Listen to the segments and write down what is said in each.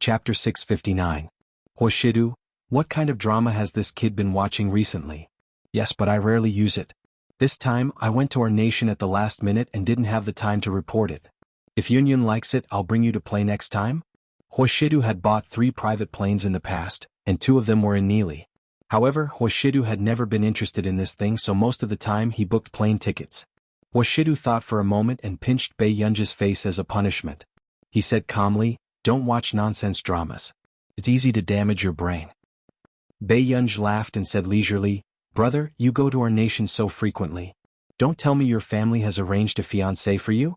Chapter 659. Hoshidu, what kind of drama has this kid been watching recently? Yes, but I rarely use it. This time, I went to our nation at the last minute and didn't have the time to report it. If Yunyun likes it, I'll bring you to play next time? Hoshidu had bought 3 private planes in the past, and 2 of them were in Neely. However, Hoshidu had never been interested in this thing, so most of the time he booked plane tickets. Hoshidu thought for a moment and pinched Bei Yunji's face as a punishment. He said calmly, "Don't watch nonsense dramas. It's easy to damage your brain." Bei Yunji laughed and said leisurely, "Brother, you go to our nation so frequently. Don't tell me your family has arranged a fiancé for you?"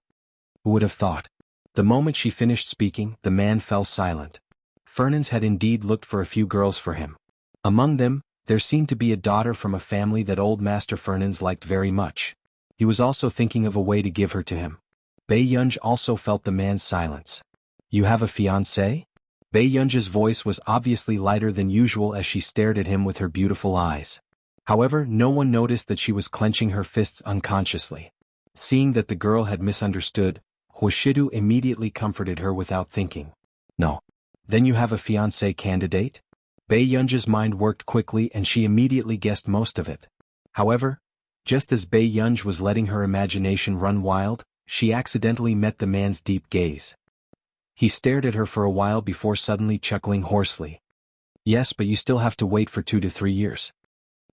Who would have thought? The moment she finished speaking, the man fell silent. Fernans had indeed looked for a few girls for him. Among them, there seemed to be a daughter from a family that old Master Fernans liked very much. He was also thinking of a way to give her to him. Bei Yunji also felt the man's silence. "You have a fiancé?" Bei Yunji's voice was obviously lighter than usual as she stared at him with her beautiful eyes. However, no one noticed that she was clenching her fists unconsciously. Seeing that the girl had misunderstood, Hoshidu immediately comforted her without thinking. "No. Then you have a fiancé candidate?" Bei Yunji's mind worked quickly and she immediately guessed most of it. However, just as Bei Yunji was letting her imagination run wild, she accidentally met the man's deep gaze. He stared at her for a while before suddenly chuckling hoarsely. "Yes, but you still have to wait for 2 to 3 years.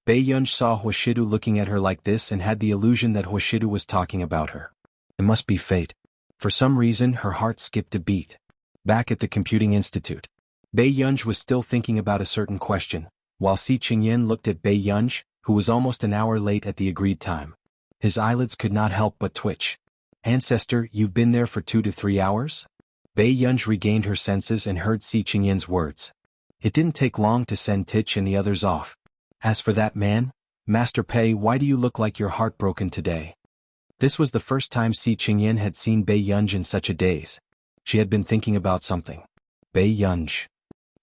Bei Yunji saw Hoshidu looking at her like this and had the illusion that Hoshidu was talking about her. It must be fate. For some reason, her heart skipped a beat. Back at the Computing Institute, Bei Yunji was still thinking about a certain question, while Si Qingyan looked at Bei Yunji, who was almost an hour late at the agreed time. His eyelids could not help but twitch. "Ancestor, you've been there for 2 to 3 hours? Bei Yunji regained her senses and heard Si Qingyan's words. It didn't take long to send Tich and the others off. As for that man, Master Pei, why do you look like you're heartbroken today? This was the first time Si Qingyan had seen Bei Yunji in such a daze. She had been thinking about something. Bei Yunji.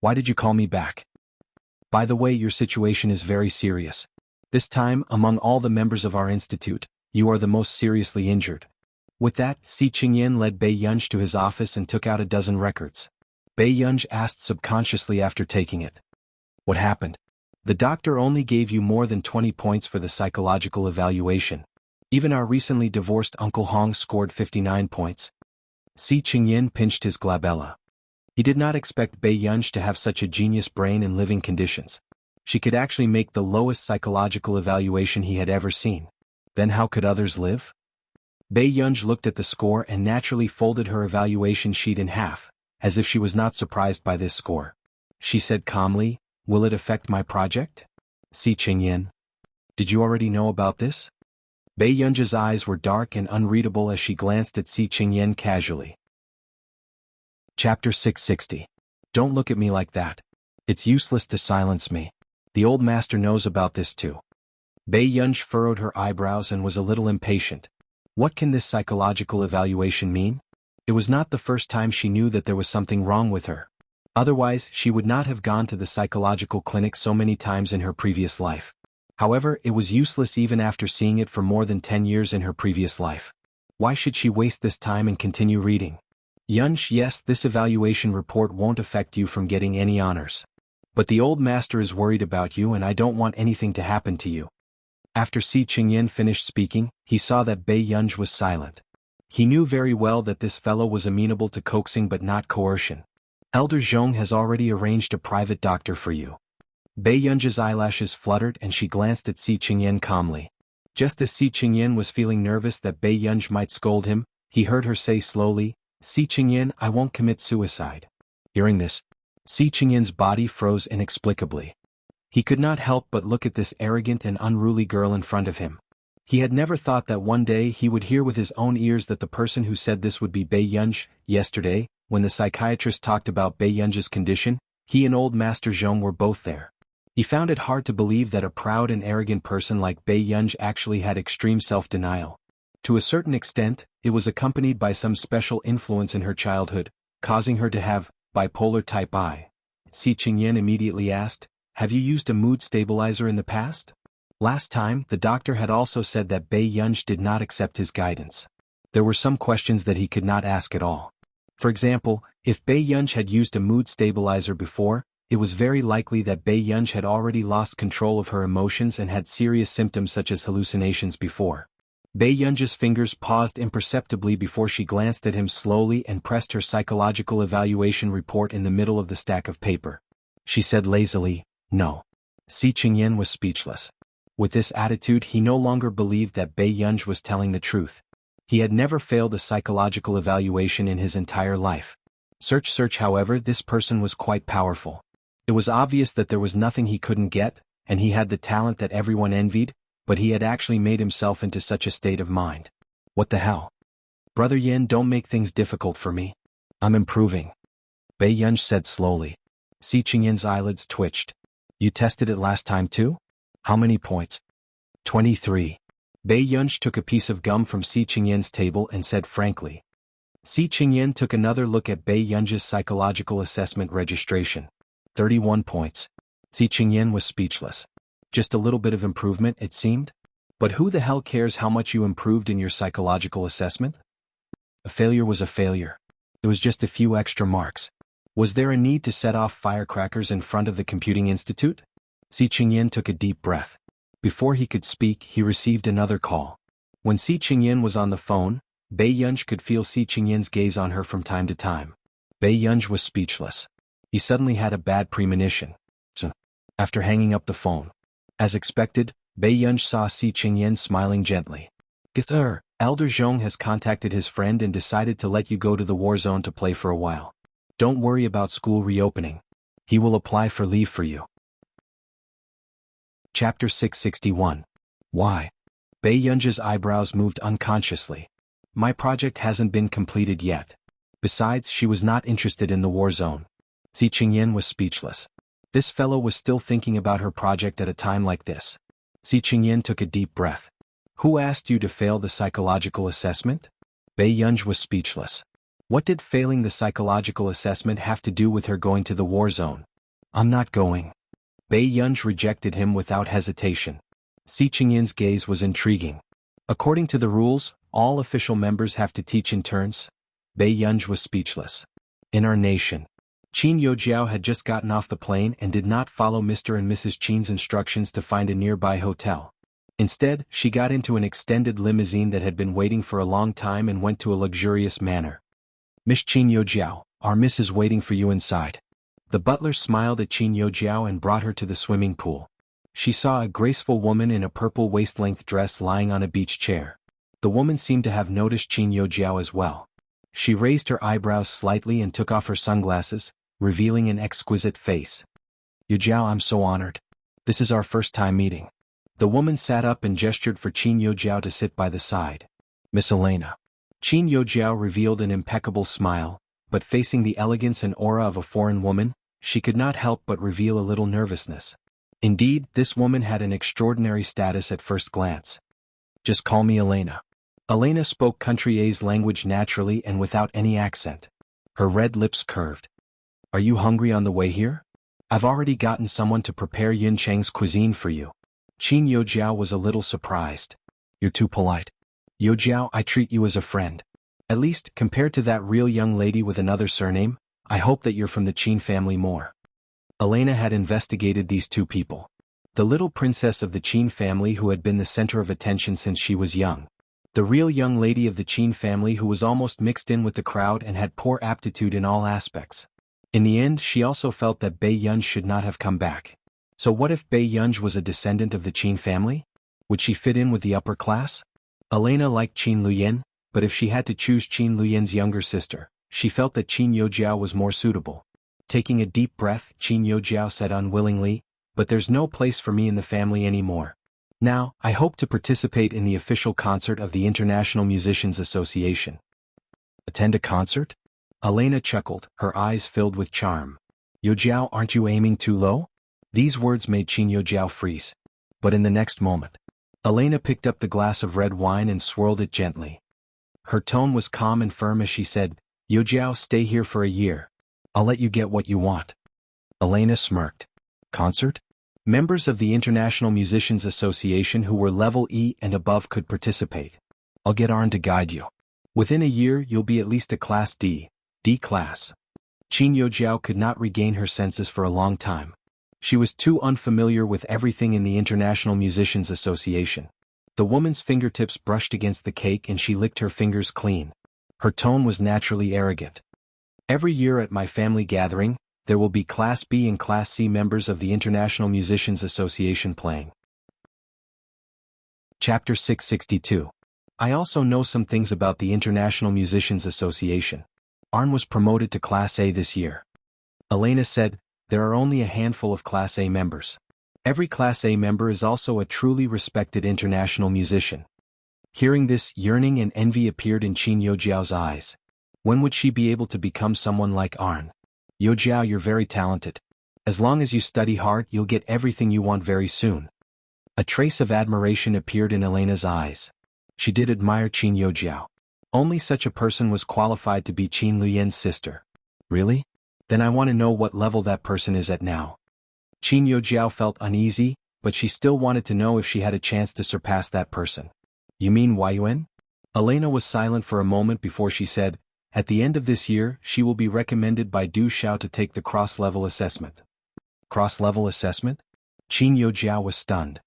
Why did you call me back? By the way, your situation is very serious. This time, among all the members of our institute, you are the most seriously injured. With that, Si Qingyan led Bei Yunji to his office and took out a dozen records. Bei Yunji asked subconsciously after taking it. What happened? The doctor only gave you more than 20 points for the psychological evaluation. Even our recently divorced Uncle Hong scored 59 points. Si Qingyan pinched his glabella. He did not expect Bei Yunji to have such a genius brain in living conditions. She could actually make the lowest psychological evaluation he had ever seen. Then how could others live? Bei Yunji looked at the score and naturally folded her evaluation sheet in half, as if she was not surprised by this score. She said calmly, "Will it affect my project?" Si Qingyan. "Did you already know about this?" Bei Yunji's eyes were dark and unreadable as she glanced at Si Qingyan casually. Chapter 660. Don't look at me like that. It's useless to silence me. The old master knows about this too. Bei Yunji furrowed her eyebrows and was a little impatient. What can this psychological evaluation mean? It was not the first time she knew that there was something wrong with her. Otherwise, she would not have gone to the psychological clinic so many times in her previous life. However, it was useless even after seeing it for more than 10 years in her previous life. Why should she waste this time and continue reading? Yunji, yes, this evaluation report won't affect you from getting any honors. But the old master is worried about you and I don't want anything to happen to you. After Si Qingyan finished speaking, he saw that Bei Yunji was silent. He knew very well that this fellow was amenable to coaxing but not coercion. Elder Zhong has already arranged a private doctor for you. Bei Yunji's eyelashes fluttered and she glanced at Si Qingyan calmly. Just as Si Qingyan was feeling nervous that Bei Yunji might scold him, he heard her say slowly, "Si Qingyan, I won't commit suicide." Hearing this, Si Qingyan's body froze inexplicably. He could not help but look at this arrogant and unruly girl in front of him. He had never thought that one day he would hear with his own ears that the person who said this would be Bei Yunji. Yesterday, when the psychiatrist talked about Bei Yunji's condition, he and old Master Zhong were both there. He found it hard to believe that a proud and arrogant person like Bei Yunji actually had extreme self-denial. To a certain extent, it was accompanied by some special influence in her childhood, causing her to have bipolar type I. Si Qingyan immediately asked, "Have you used a mood stabilizer in the past?" Last time, the doctor had also said that Bei Yunji did not accept his guidance. There were some questions that he could not ask at all. For example, if Bei Yunj had used a mood stabilizer before, it was very likely that Bei Yunj had already lost control of her emotions and had serious symptoms such as hallucinations before. Bei Yunj's fingers paused imperceptibly before she glanced at him slowly and pressed her psychological evaluation report in the middle of the stack of paper. She said lazily, "No." Si Qingyan was speechless. With this attitude, he no longer believed that Bei Yunj was telling the truth. He had never failed a psychological evaluation in his entire life. Search, however, this person was quite powerful. It was obvious that there was nothing he couldn't get, and he had the talent that everyone envied, but he had actually made himself into such a state of mind. What the hell? Brother Yin, don't make things difficult for me. I'm improving. Bei Yunj said slowly. Si Qingyan's eyelids twitched. You tested it last time too? How many points? 23. Bei Yunj took a piece of gum from Si Qingyan's table and said frankly. Si Qingyan took another look at Bei Yunj's psychological assessment registration. 31 points. Si Qingyan was speechless. Just a little bit of improvement, it seemed? But who the hell cares how much you improved in your psychological assessment? A failure was a failure. It was just a few extra marks. Was there a need to set off firecrackers in front of the computing institute? Si Qingyan took a deep breath. Before he could speak, he received another call. When Si Qingyan was on the phone, Bei Yunj could feel Si Qingyan's gaze on her from time to time. Bei Yunj was speechless. He suddenly had a bad premonition. After hanging up the phone. As expected, Bei Yunj saw Si Qingyan smiling gently. Elder Zhong has contacted his friend and decided to let you go to the war zone to play for a while. Don't worry about school reopening. He will apply for leave for you. Chapter 661. Why? Bei Yunj's eyebrows moved unconsciously. My project hasn't been completed yet. Besides, she was not interested in the war zone. Si Qingyan was speechless. This fellow was still thinking about her project at a time like this. Si Qingyan took a deep breath. Who asked you to fail the psychological assessment? Bei Yunj was speechless. What did failing the psychological assessment have to do with her going to the war zone? I'm not going. Bei Yunj rejected him without hesitation. Si Qingyan's gaze was intriguing. According to the rules, all official members have to teach in turns. Bei Yunj was speechless. In our nation, Qin Youjiao had just gotten off the plane and did not follow Mr. and Mrs. Qin's instructions to find a nearby hotel. Instead, she got into an extended limousine that had been waiting for a long time and went to a luxurious manor. Miss Qin Youjiao, our miss is waiting for you inside. The butler smiled at Qin Youjiao and brought her to the swimming pool. She saw a graceful woman in a purple waist-length dress lying on a beach chair. The woman seemed to have noticed Qin Youjiao as well. She raised her eyebrows slightly and took off her sunglasses, revealing an exquisite face. Youjiao, I'm so honored. This is our first time meeting. The woman sat up and gestured for Qin Youjiao to sit by the side. Miss Elena. Qin Youjiao revealed an impeccable smile, but facing the elegance and aura of a foreign woman, she could not help but reveal a little nervousness. Indeed, this woman had an extraordinary status at first glance. Just call me Elena. Elena spoke Country A's language naturally and without any accent. Her red lips curved. Are you hungry on the way here? I've already gotten someone to prepare Yin Cheng's cuisine for you. Qin Youjiao was a little surprised. You're too polite. Youjiao, I treat you as a friend. At least, compared to that real young lady with another surname, I hope that you're from the Qin family more. Elena had investigated these two people. The little princess of the Qin family who had been the center of attention since she was young. The real young lady of the Qin family who was almost mixed in with the crowd and had poor aptitude in all aspects. In the end, she also felt that Bei Yunj should not have come back. So what if Bei Yunj was a descendant of the Qin family? Would she fit in with the upper class? Elena liked Qin Luyan, but if she had to choose Qin Luyan's younger sister, she felt that Qin Youjiao was more suitable. Taking a deep breath, Qin Youjiao said unwillingly, but there's no place for me in the family anymore. Now, I hope to participate in the official concert of the International Musicians Association. Attend a concert? Elena chuckled, her eyes filled with charm. Youjiao, aren't you aiming too low? These words made Qin Youjiao freeze. But in the next moment, Elena picked up the glass of red wine and swirled it gently. Her tone was calm and firm as she said, Youjiao, stay here for a year. I'll let you get what you want. Elena smirked. Concert? Members of the International Musicians Association who were level E and above could participate. I'll get Arn to guide you. Within a year you'll be at least a class D. D class. Qin Yojiao could not regain her senses for a long time. She was too unfamiliar with everything in the International Musicians Association. The woman's fingertips brushed against the cake and she licked her fingers clean. Her tone was naturally arrogant. Every year at my family gathering, there will be Class B and Class C members of the International Musicians Association playing. Chapter 662. I also know some things about the International Musicians Association. Arn was promoted to Class A this year. Elena said, there are only a handful of Class A members. Every Class A member is also a truly respected international musician. Hearing this, yearning and envy appeared in Qin Yojiao's eyes. When would she be able to become someone like Arn? Yojiao, you're very talented. As long as you study hard, you'll get everything you want very soon. A trace of admiration appeared in Elena's eyes. She did admire Qin Yojiao. Only such a person was qualified to be Qin Luyan's sister. Really? Then I want to know what level that person is at now. Qin Yojiao felt uneasy, but she still wanted to know if she had a chance to surpass that person. You mean Yuan? Elena was silent for a moment before she said, at the end of this year, she will be recommended by Du Xiao to take the cross-level assessment. Cross-level assessment? Qin Yojiao was stunned.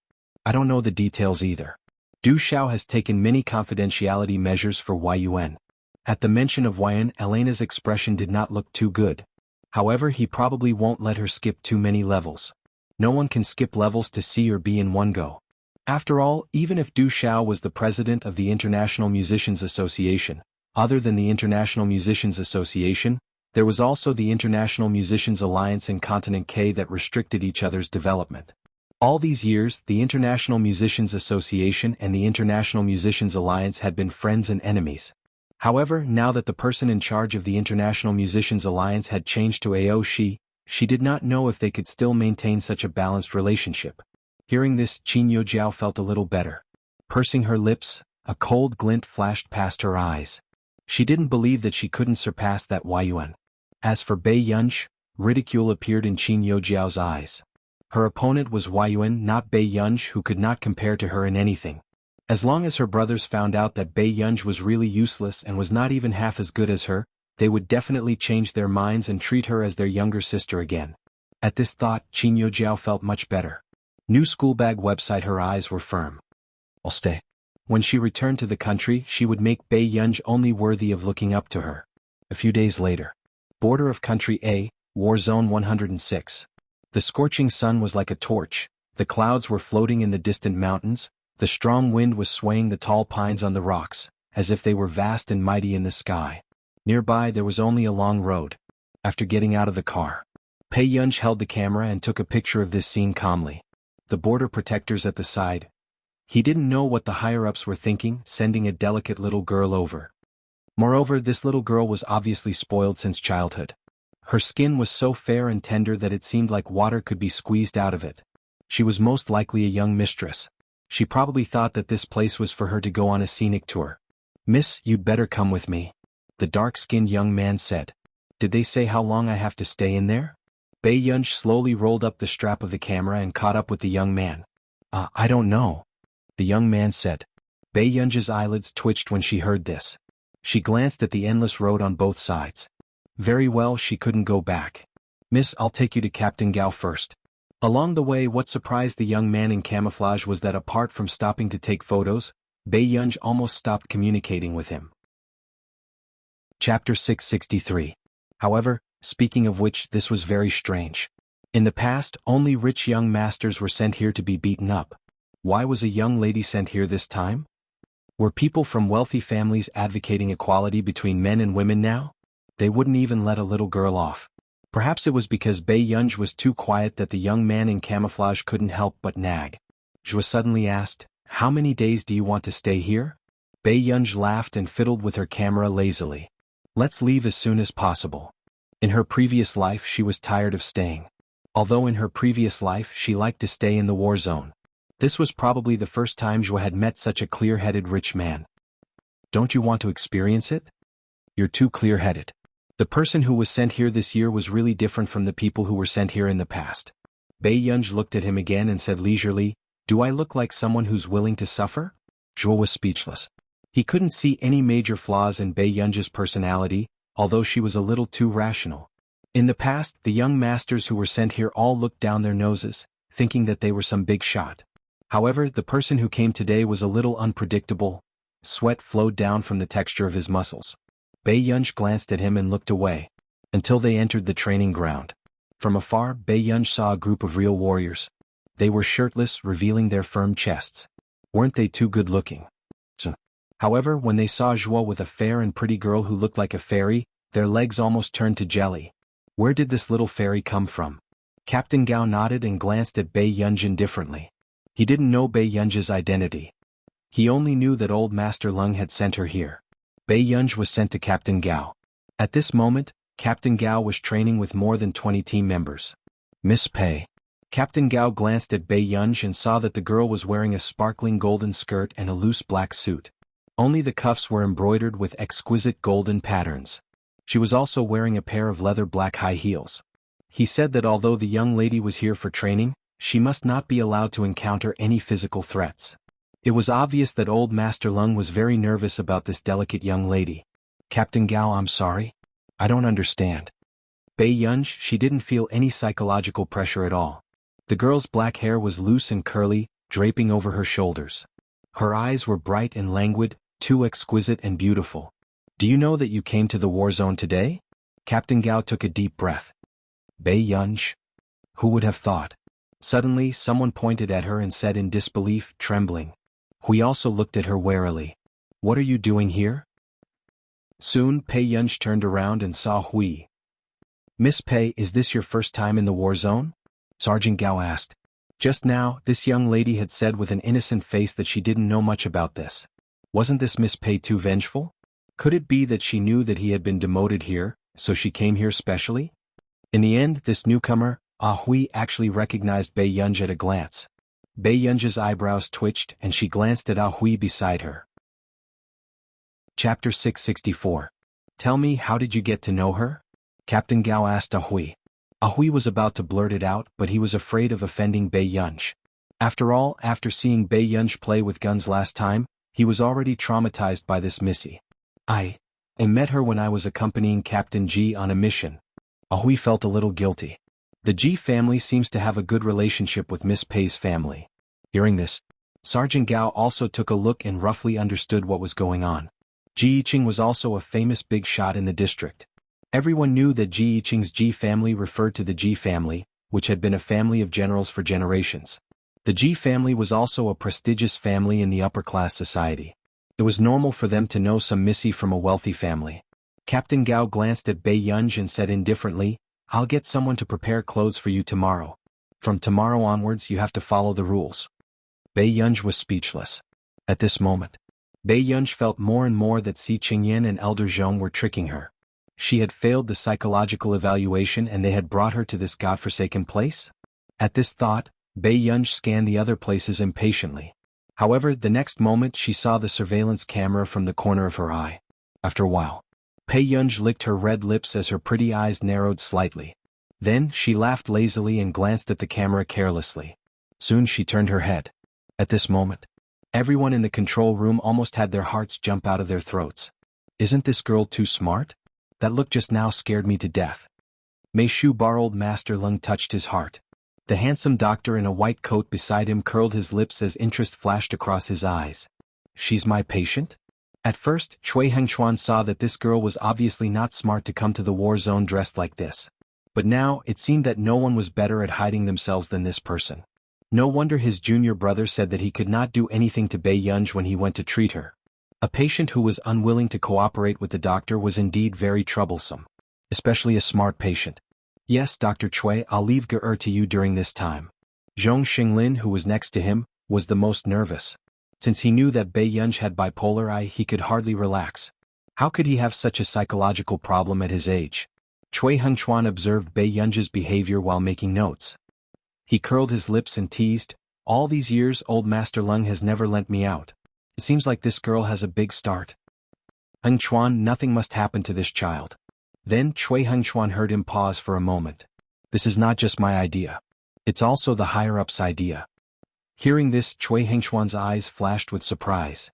I don't know the details either. Du Xiao has taken many confidentiality measures for Yuan. At the mention of Yuan, Elena's expression did not look too good. However, he probably won't let her skip too many levels. No one can skip levels to C or B in one go. After all, even if Du Xiao was the president of the International Musicians Association, other than the International Musicians Association, there was also the International Musicians Alliance in Continent K that restricted each other's development. All these years, the International Musicians Association and the International Musicians Alliance had been friends and enemies. However, now that the person in charge of the International Musicians Alliance had changed to Ao Shi, she did not know if they could still maintain such a balanced relationship. Hearing this, Qin Yojiao felt a little better. Pursing her lips, a cold glint flashed past her eyes. She didn't believe that she couldn't surpass that Yuan. As for Bei Yunj, ridicule appeared in Qin Yojiao's eyes. Her opponent was Yuan, not Bei Yunj, who could not compare to her in anything. As long as her brothers found out that Bei Yunj was really useless and was not even half as good as her, they would definitely change their minds and treat her as their younger sister again. At this thought, Qin Yojiao felt much better. New school bag website. Her eyes were firm. I'll stay. When she returned to the country, she would make Bei Yunj only worthy of looking up to her. A few days later. Border of Country A, War Zone 106. The scorching sun was like a torch, the clouds were floating in the distant mountains, the strong wind was swaying the tall pines on the rocks, as if they were vast and mighty in the sky. Nearby there was only a long road. After getting out of the car, Bei Yunj held the camera and took a picture of this scene calmly. The border protectors at the side. He didn't know what the higher-ups were thinking, sending a delicate little girl over. Moreover, this little girl was obviously spoiled since childhood. Her skin was so fair and tender that it seemed like water could be squeezed out of it. She was most likely a young mistress. She probably thought that this place was for her to go on a scenic tour. Miss, you'd better come with me, the dark-skinned young man said. Did they say how long I have to stay in there? Bei Yunj slowly rolled up the strap of the camera and caught up with the young man. I don't know, the young man said. Bei Yunj's eyelids twitched when she heard this. She glanced at the endless road on both sides. Very well, she couldn't go back. Miss, I'll take you to Captain Gao first. Along the way, what surprised the young man in camouflage was that apart from stopping to take photos, Bei Yunj almost stopped communicating with him. Chapter 663. However, speaking of which, this was very strange. In the past, only rich young masters were sent here to be beaten up. Why was a young lady sent here this time? Were people from wealthy families advocating equality between men and women now? They wouldn't even let a little girl off. Perhaps it was because Bei Yunj was too quiet that the young man in camouflage couldn't help but nag. Zhua suddenly asked, "How many days do you want to stay here?" Bei Yunj laughed and fiddled with her camera lazily. "Let's leave as soon as possible." In her previous life she was tired of staying. Although in her previous life she liked to stay in the war zone. This was probably the first time Zhua had met such a clear-headed rich man. "Don't you want to experience it?" "You're too clear-headed. The person who was sent here this year was really different from the people who were sent here in the past." Bei Yunj looked at him again and said leisurely, "Do I look like someone who's willing to suffer?" Zhou was speechless. He couldn't see any major flaws in Bei Yunj's personality, although she was a little too rational. In the past, the young masters who were sent here all looked down their noses, thinking that they were some big shot. However, the person who came today was a little unpredictable. Sweat flowed down from the texture of his muscles. Bei Yunj glanced at him and looked away, until they entered the training ground. From afar, Bei Yunj saw a group of real warriors. They were shirtless, revealing their firm chests. Weren't they too good-looking? However, when they saw Zhuo with a fair and pretty girl who looked like a fairy, their legs almost turned to jelly. Where did this little fairy come from? Captain Gao nodded and glanced at Bei Yunj indifferently. He didn't know Bei Yunj's identity. He only knew that old Master Lung had sent her here. Bei Yunj was sent to Captain Gao. At this moment, Captain Gao was training with more than 20 team members. Miss Pei. Captain Gao glanced at Bei Yunj and saw that the girl was wearing a sparkling golden skirt and a loose black suit. Only the cuffs were embroidered with exquisite golden patterns. She was also wearing a pair of leather black high heels. He said that although the young lady was here for training, she must not be allowed to encounter any physical threats. It was obvious that old Master Lung was very nervous about this delicate young lady. Captain Gao, I'm sorry. I don't understand. Bei Yunj, she didn't feel any psychological pressure at all. The girl's black hair was loose and curly, draping over her shoulders. Her eyes were bright and languid, too exquisite and beautiful. Do you know that you came to the war zone today? Captain Gao took a deep breath. Bei Yunj? Who would have thought? Suddenly, someone pointed at her and said in disbelief, trembling. Hui also looked at her warily. What are you doing here? Soon, Bei Yunj turned around and saw Hui. Miss Pei, is this your first time in the war zone? Sergeant Gao asked. Just now, this young lady had said with an innocent face that she didn't know much about this. Wasn't this Miss Pei too vengeful? Could it be that she knew that he had been demoted here, so she came here specially? In the end, this newcomer, Hui, actually recognized Bei Yunj at a glance. Bei Yunj's eyebrows twitched and she glanced at Hui beside her. Chapter 664. Tell me, how did you get to know her? Captain Gao asked Hui. Hui was about to blurt it out, but he was afraid of offending Bei Yunj. After all, after seeing Bei Yunj play with guns last time, he was already traumatized by this missy. I met her when I was accompanying Captain Ji on a mission. Hui felt a little guilty. The Ji family seems to have a good relationship with Miss Pei's family. Hearing this, Sergeant Gao also took a look and roughly understood what was going on. Ji Yiqing was also a famous big shot in the district. Everyone knew that Ji Yiqing's Ji family referred to the Ji family, which had been a family of generals for generations. The Ji family was also a prestigious family in the upper-class society. It was normal for them to know some missy from a wealthy family. Captain Gao glanced at Bei Yunj and said indifferently, I'll get someone to prepare clothes for you tomorrow. From tomorrow onwards you have to follow the rules. Bei Yunj was speechless. At this moment, Bei Yunj felt more and more that Si Qingyan and Elder Zhong were tricking her. She had failed the psychological evaluation and they had brought her to this godforsaken place? At this thought, Bei Yunj scanned the other places impatiently. However, the next moment she saw the surveillance camera from the corner of her eye. After a while, Bei Yunj licked her red lips as her pretty eyes narrowed slightly. Then, she laughed lazily and glanced at the camera carelessly. Soon she turned her head. At this moment, everyone in the control room almost had their hearts jump out of their throats. Isn't this girl too smart? That look just now scared me to death. Mei Shu borrowed Master Lung touched his heart. The handsome doctor in a white coat beside him curled his lips as interest flashed across his eyes. She's my patient? At first, Cui Hengchuan saw that this girl was obviously not smart to come to the war zone dressed like this. But now, it seemed that no one was better at hiding themselves than this person. No wonder his junior brother said that he could not do anything to Bei Yunj when he went to treat her. A patient who was unwilling to cooperate with the doctor was indeed very troublesome. Especially a smart patient. Yes, Dr. Cui, I'll leave Ge to you during this time. Zhong Xinglin, who was next to him, was the most nervous. Since he knew that Bei Yunj had bipolar I, he could hardly relax. How could he have such a psychological problem at his age? Cui Hengchuan observed Bei Yunj's behavior while making notes. He curled his lips and teased, all these years old Master Lung has never lent me out. It seems like this girl has a big start. Hengchuan, nothing must happen to this child. Then Cui Hengchuan heard him pause for a moment. This is not just my idea. It's also the higher-up's idea. Hearing this, Cui Hengchuan's eyes flashed with surprise.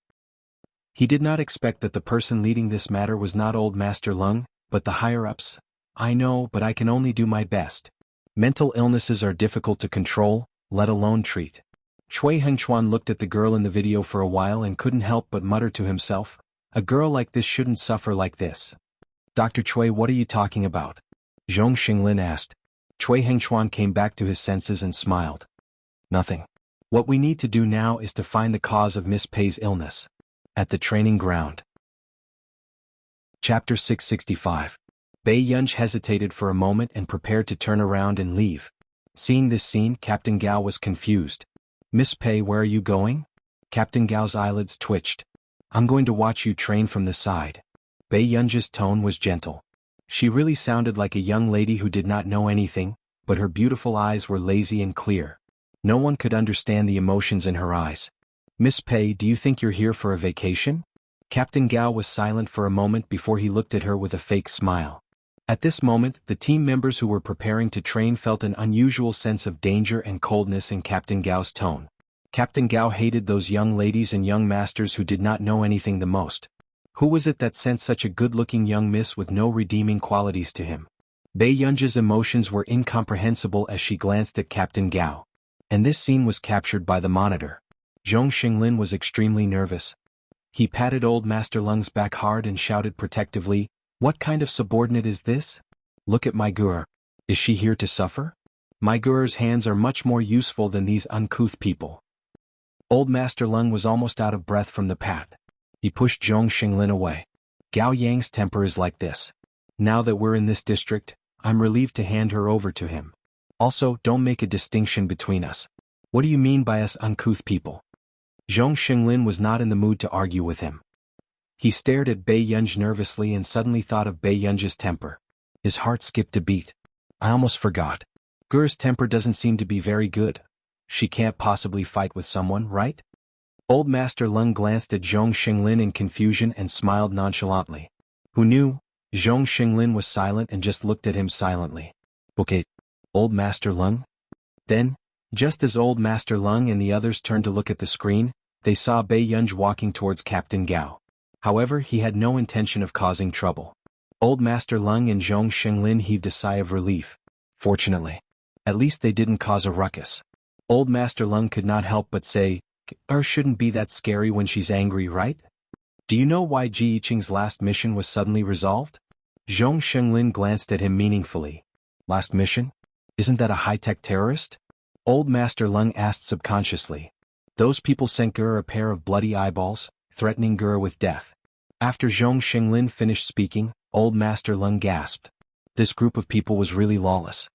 He did not expect that the person leading this matter was not old Master Lung, But the higher-ups? I know, but I can only do my best. Mental illnesses are difficult to control, let alone treat. Cui Hengchuan looked at the girl in the video for a while and couldn't help but mutter to himself, a girl like this shouldn't suffer like this. Dr. Cui, what are you talking about? Zhong Xinglin asked. Cui Hengchuan came back to his senses and smiled. Nothing. What we need to do now is to find the cause of Miss Pei's illness. At the training ground. Chapter 665. Bei Yunj hesitated for a moment and prepared to turn around and leave. Seeing this scene, Captain Gao was confused. Miss Pei, where are you going? Captain Gao's eyelids twitched. I'm going to watch you train from the side. Bei Yunj's tone was gentle. She really sounded like a young lady who did not know anything, but her beautiful eyes were lazy and clear. No one could understand the emotions in her eyes. Miss Pei, do you think you're here for a vacation? Captain Gao was silent for a moment before he looked at her with a fake smile. At this moment, the team members who were preparing to train felt an unusual sense of danger and coldness in Captain Gao's tone. Captain Gao hated those young ladies and young masters who did not know anything the most. Who was it that sent such a good-looking young miss with no redeeming qualities to him? Bei Yunj's emotions were incomprehensible as she glanced at Captain Gao. And this scene was captured by the monitor. Zhong Xinglin was extremely nervous. He patted old Master Lung's back hard and shouted protectively, "What kind of subordinate is this? Look at my Gur. Is she here to suffer? My Gur's hands are much more useful than these uncouth people." Old Master Lung was almost out of breath from the pat. He pushed Zhong Xinglin away. Gao Yang's temper is like this. Now that we're in this district, I'm relieved to hand her over to him. Also, don't make a distinction between us. What do you mean by us uncouth people? Zhong Xinglin was not in the mood to argue with him. He stared at Bei Yunj nervously and suddenly thought of Bei Yunj's temper. His heart skipped a beat. I almost forgot. Gur's temper doesn't seem to be very good. She can't possibly fight with someone, right? Old Master Lung glanced at Zhong Xinglin in confusion and smiled nonchalantly. Who knew? Zhong Xinglin was silent and just looked at him silently. Okay. Old Master Lung? Then, just as Old Master Lung and the others turned to look at the screen, they saw Bei Yunj walking towards Captain Gao. However, he had no intention of causing trouble. Old Master Lung and Zhong Xinglin heaved a sigh of relief. Fortunately. At least they didn't cause a ruckus. Old Master Lung could not help but say, shouldn't be that scary when she's angry, right? Do you know why Ji Yiqing's last mission was suddenly resolved? Zhong Xinglin glanced at him meaningfully. Last mission? Isn't that a high-tech terrorist? Old Master Lung asked subconsciously. Those people sent Gur a pair of bloody eyeballs, threatening Gur with death. After Zhong Xinglin finished speaking, Old Master Lung gasped. This group of people was really lawless.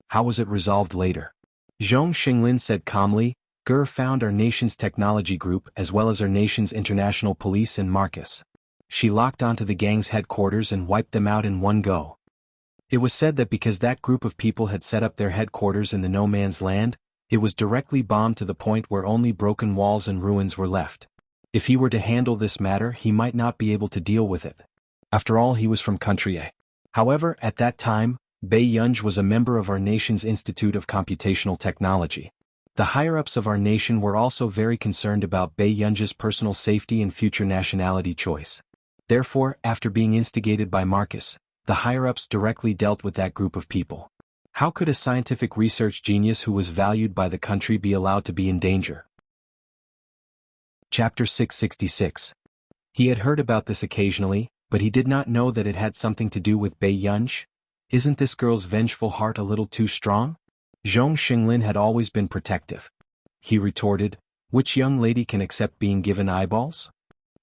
How was it resolved later? Zhong Xinglin said calmly, Gur found our nation's technology group as well as our nation's international police in Marcus. She locked onto the gang's headquarters and wiped them out in one go. It was said that because that group of people had set up their headquarters in the no man's land, it was directly bombed to the point where only broken walls and ruins were left. If he were to handle this matter, he might not be able to deal with it. After all, he was from country A. However, at that time, Bei Yunj was a member of our nation's Institute of Computational Technology. The higher-ups of our nation were also very concerned about Bei Yunj's personal safety and future nationality choice. Therefore, after being instigated by Marcus, the higher-ups directly dealt with that group of people. How could a scientific research genius who was valued by the country be allowed to be in danger? Chapter 666. He had heard about this occasionally, but he did not know that it had something to do with Bei Yunj. Isn't this girl's vengeful heart a little too strong? Zhong Xinglin had always been protective. He retorted, which young lady can accept being given eyeballs?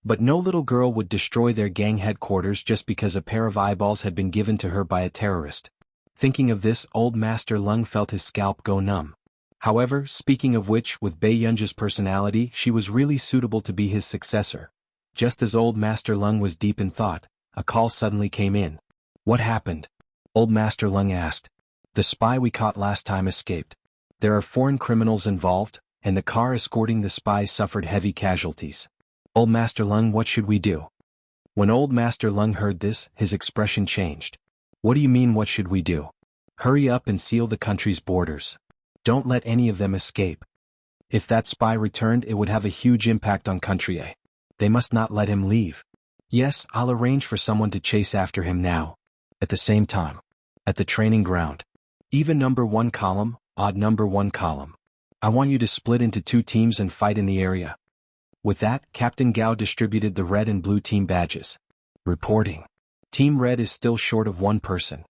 But no little girl would destroy their gang headquarters just because a pair of eyeballs had been given to her by a terrorist. Thinking of this, Old Master Lung felt his scalp go numb. However, speaking of which, with Bei Yunj's personality, she was really suitable to be his successor. Just as Old Master Lung was deep in thought, a call suddenly came in. What happened? Old Master Lung asked. The spy we caught last time escaped. There are foreign criminals involved, and the car escorting the spy suffered heavy casualties. Old Master Lung, what should we do? When Old Master Lung heard this, his expression changed. What do you mean, what should we do? Hurry up and seal the country's borders. Don't let any of them escape. If that spy returned, it would have a huge impact on country A. They must not let him leave. Yes, I'll arrange for someone to chase after him now. At the same time. At the training ground. Even number 1 column, odd number 1 column. I want you to split into 2 teams and fight in the area. With that, Captain Gao distributed the red and blue team badges. Reporting. Team Red is still short of 1 person.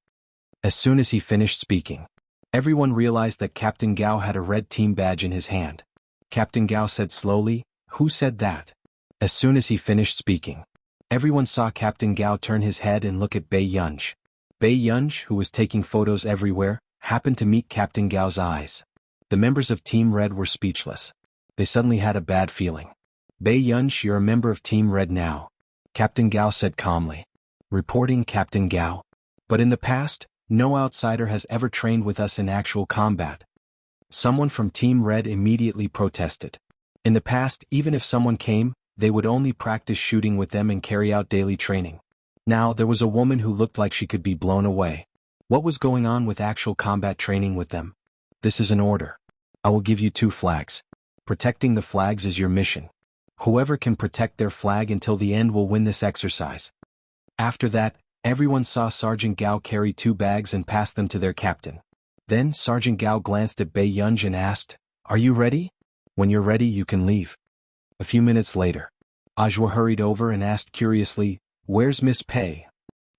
As soon as he finished speaking, everyone realized that Captain Gao had a red team badge in his hand. Captain Gao said slowly, "Who said that?" As soon as he finished speaking, everyone saw Captain Gao turn his head and look at Bei Yunj. Bei Yunj, who was taking photos everywhere, happened to meet Captain Gao's eyes. The members of Team Red were speechless. They suddenly had a bad feeling. "Bei Yunj, you're a member of Team Red now," Captain Gao said calmly. Reporting Captain Gao. "But in the past, no outsider has ever trained with us in actual combat." Someone from Team Red immediately protested. In the past, even if someone came, they would only practice shooting with them and carry out daily training. Now there was a woman who looked like she could be blown away. What was going on with actual combat training with them? "This is an order. I will give you 2 flags. Protecting the flags is your mission. Whoever can protect their flag until the end will win this exercise." After that, everyone saw Sergeant Gao carry 2 bags and pass them to their captain. Then Sergeant Gao glanced at Bei Yunj and asked, "Are you ready? When you're ready you can leave." A few minutes later, Ajwa hurried over and asked curiously, "Where's Miss Pei?"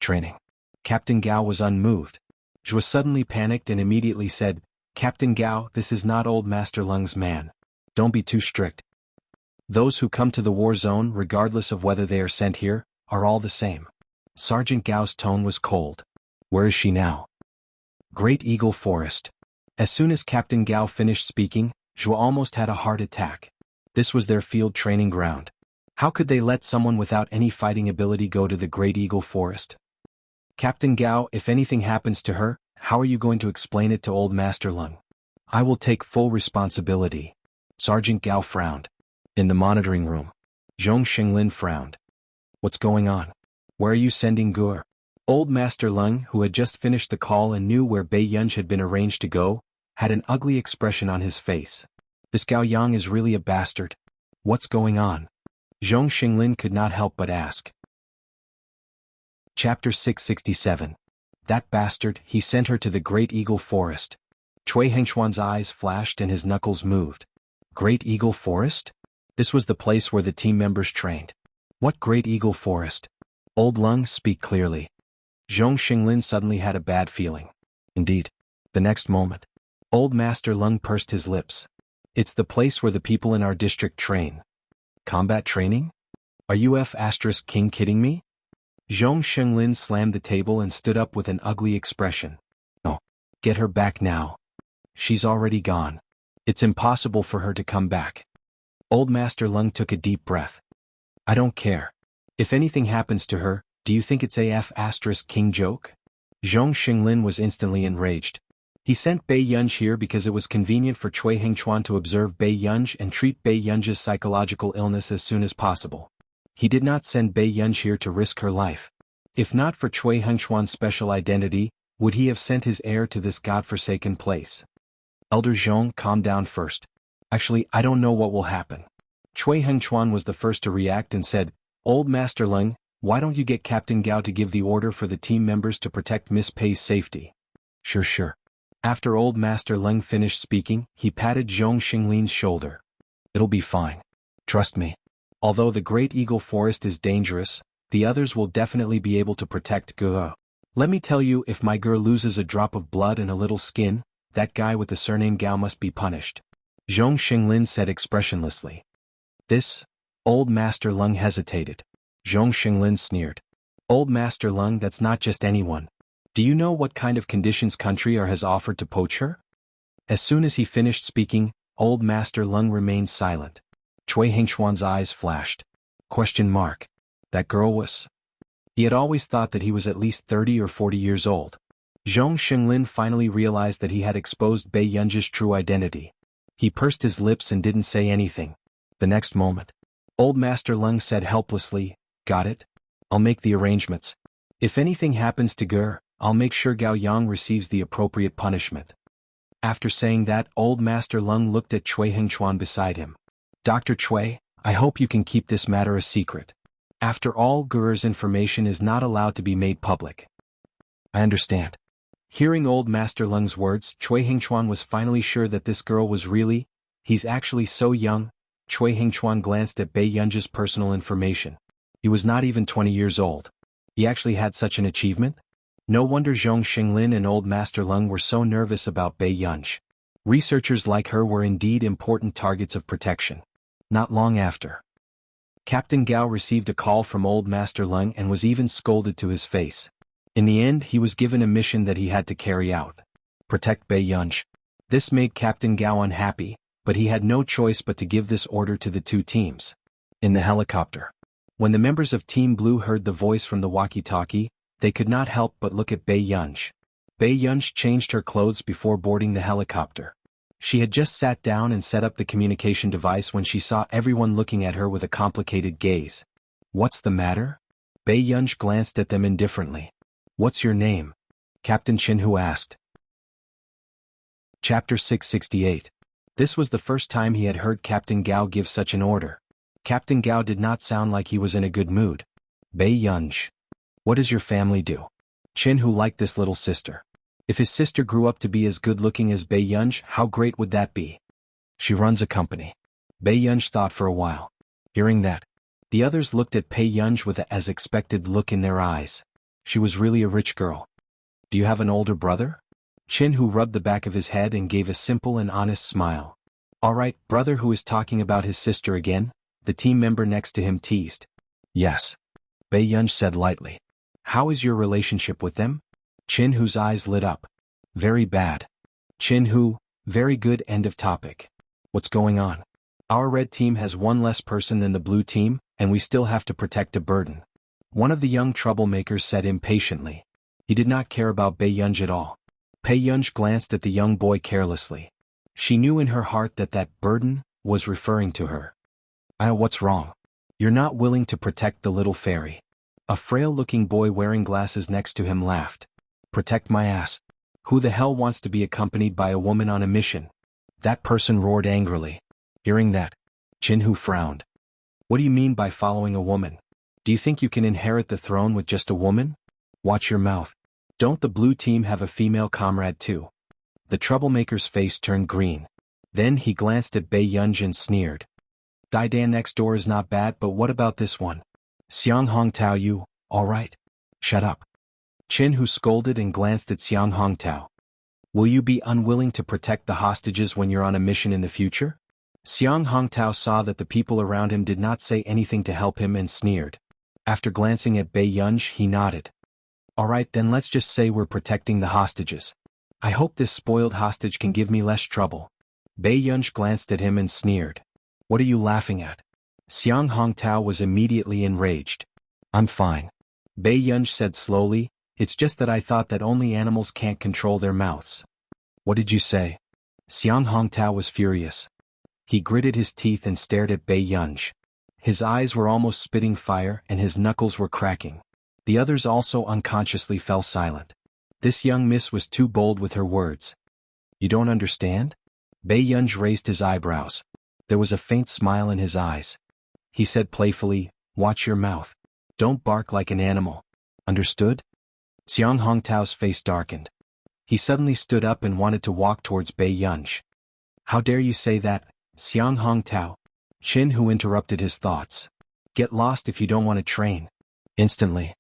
"Training." Captain Gao was unmoved. Zhua suddenly panicked and immediately said, "Captain Gao, this is not old Master Lung's man. Don't be too strict. Those who come to the war zone, regardless of whether they are sent here, are all the same." Sergeant Gao's tone was cold. "Where is she now?" Great Eagle Forest. As soon as Captain Gao finished speaking, Zhua almost had a heart attack. This was their field training ground. How could they let someone without any fighting ability go to the Great Eagle Forest? "Captain Gao, if anything happens to her, how are you going to explain it to old Master Lung?" "I will take full responsibility." Sergeant Gao frowned. In the monitoring room, Zhong Xinglin frowned. "What's going on? Where are you sending Gur?" Old Master Lung, who had just finished the call and knew where Bei Yunj had been arranged to go, had an ugly expression on his face. "This Gao Yang is really a bastard. What's going on?" Zhong Xinglin could not help but ask. Chapter 667. That bastard, he sent her to the Great Eagle Forest. Cui Hengchuan's eyes flashed and his knuckles moved. Great Eagle Forest? This was the place where the team members trained. What Great Eagle Forest? Old Lung, speak clearly. Zhong Xinglin suddenly had a bad feeling. Indeed. The next moment, Old Master Lung pursed his lips. "It's the place where the people in our district train." "Combat training? Are you King kidding me?" Zhong Xinglin slammed the table and stood up with an ugly expression. "No. Get her back now. She's already gone. It's impossible for her to come back." Old Master Lung took a deep breath. "I don't care. If anything happens to her, do you think it's King joke?" Zhong Xinglin was instantly enraged. He sent Bei Yunj here because it was convenient for Cui Hengchuan to observe Bei Yunj and treat Bei Yunj's psychological illness as soon as possible. He did not send Bei Yunj here to risk her life. If not for Cui Hengchuan's special identity, would he have sent his heir to this godforsaken place? Elder Zhong, calm down first. Actually, I don't know what will happen. Cui Hengchuan was the first to react and said, "Old Master Lung, why don't you get Captain Gao to give the order for the team members to protect Miss Pei's safety?" Sure. After Old Master Lung finished speaking, he patted Zhong Xinglin's shoulder. "It'll be fine. Trust me. Although the Great Eagle Forest is dangerous, the others will definitely be able to protect Gur. Let me tell you, if my Gur loses a drop of blood and a little skin, that guy with the surname Gao must be punished." Zhong Xinglin said expressionlessly. "This?" Old Master Lung hesitated. Zhong Xinglin sneered. "Old Master Lung, that's not just anyone. Do you know what kind of conditions Country R has offered to poach her?" As soon as he finished speaking, Old Master Lung remained silent. Cui Hengchuan's eyes flashed. That girl was... He had always thought that he was at least 30 or 40 years old. Zhong Xinglin finally realized that he had exposed Bei Yunj's true identity. He pursed his lips and didn't say anything. The next moment, Old Master Lung said helplessly, "Got it? I'll make the arrangements. If anything happens to Gur, I'll make sure Gao Yang receives the appropriate punishment." After saying that, Old Master Lung looked at Cui Hengchuan beside him. "Dr. Cui, I hope you can keep this matter a secret. After all, Gur's information is not allowed to be made public." I understand. Hearing old Master Lung's words, Chui Hingchuan was finally sure that this girl was really, he's actually so young. Chui Hingchuan glanced at Bei Yunji's personal information. He was not even 20 years old. He actually had such an achievement? No wonder Zhong Xinglin and old Master Lung were so nervous about Bei Yunji. Researchers like her were indeed important targets of protection. Not long after, Captain Gao received a call from old Master Lung and was even scolded to his face. In the end, he was given a mission that he had to carry out. Protect Bei Yunji. This made Captain Gao unhappy, but he had no choice but to give this order to the two teams. In the helicopter, when the members of Team Blue heard the voice from the walkie-talkie, they could not help but look at Bei Yunji. Bei Yunji changed her clothes before boarding the helicopter. She had just sat down and set up the communication device when she saw everyone looking at her with a complicated gaze. What's the matter? Bei Yunji glanced at them indifferently. What's your name? Captain Chinhu asked. Chapter 668. This was the first time he had heard Captain Gao give such an order. Captain Gao did not sound like he was in a good mood. Bei Yunji. What does your family do? Chinhu liked this little sister. If his sister grew up to be as good-looking as Bei Yunji, how great would that be? She runs a company. Bei Yunji thought for a while. Hearing that, the others looked at Bei Yunji with a as expected look in their eyes. She was really a rich girl. Do you have an older brother? Chinhu rubbed the back of his head and gave a simple and honest smile. All right, brother who is talking about his sister again? The team member next to him teased. Yes. Bei Yunji said lightly. How is your relationship with them? Chinhu's eyes lit up. Very bad. Chinhu, very good. End of topic. What's going on? Our red team has one less person than the blue team, and we still have to protect a burden. One of the young troublemakers said impatiently. He did not care about Bei Yunji at all. Bei Yunji glanced at the young boy carelessly. She knew in her heart that that burden was referring to her. What's wrong? You're not willing to protect the little fairy. A frail-looking boy wearing glasses next to him laughed. Protect my ass. Who the hell wants to be accompanied by a woman on a mission? That person roared angrily. Hearing that, Chinhu frowned. What do you mean by following a woman? Do you think you can inherit the throne with just a woman? Watch your mouth. Don't the blue team have a female comrade too? The troublemaker's face turned green. Then he glanced at Bei Yunji and sneered. Daidan next door is not bad, but what about this one? Xiang Hongtao, you, all right? Shut up. Chinhu scolded and glanced at Xiang Hongtao. Will you be unwilling to protect the hostages when you're on a mission in the future? Xiang Hongtao saw that the people around him did not say anything to help him and sneered. After glancing at Bei Yunji, he nodded. All right, then let's just say we're protecting the hostages. I hope this spoiled hostage can give me less trouble. Bei Yunji glanced at him and sneered. What are you laughing at? Xiang Hongtao was immediately enraged. I'm fine. Bei Yunji said slowly, it's just that I thought that only animals can't control their mouths. What did you say? Xiang Hongtao was furious. He gritted his teeth and stared at Bei Yunji. His eyes were almost spitting fire and his knuckles were cracking. The others also unconsciously fell silent. This young miss was too bold with her words. You don't understand? Bei Yunji raised his eyebrows. There was a faint smile in his eyes. He said playfully, watch your mouth. Don't bark like an animal. Understood? Xiang Hongtao's face darkened. He suddenly stood up and wanted to walk towards Bei Yunji. How dare you say that, Xiang Hongtao? Chinhu interrupted his thoughts. Get lost if you don't want to train. Instantly.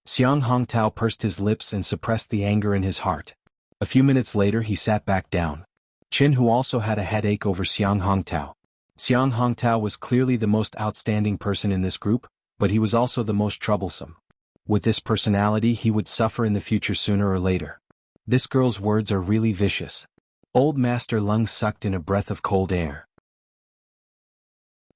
Xiang Hongtao pursed his lips and suppressed the anger in his heart. A few minutes later he sat back down. Chinhu also had a headache over Xiang Hongtao. Xiang Hongtao was clearly the most outstanding person in this group, but he was also the most troublesome. With this personality he would suffer in the future sooner or later. This girl's words are really vicious. Old Master Lung sucked in a breath of cold air.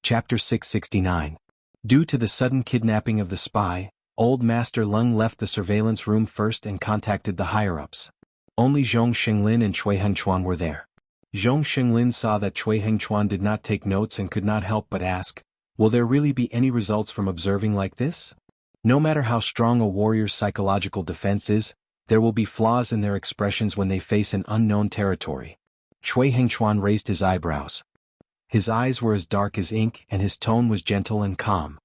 Chapter 669. Due to the sudden kidnapping of the spy, Old Master Lung left the surveillance room first and contacted the higher-ups. Only Zhong Xinglin and Chui Hengchuan were there. Zhong Xinglin saw that Chui Hengchuan did not take notes and could not help but ask, will there really be any results from observing like this? No matter how strong a warrior's psychological defense is, there will be flaws in their expressions when they face an unknown territory. Chui Hengchuan raised his eyebrows. His eyes were as dark as ink and his tone was gentle and calm.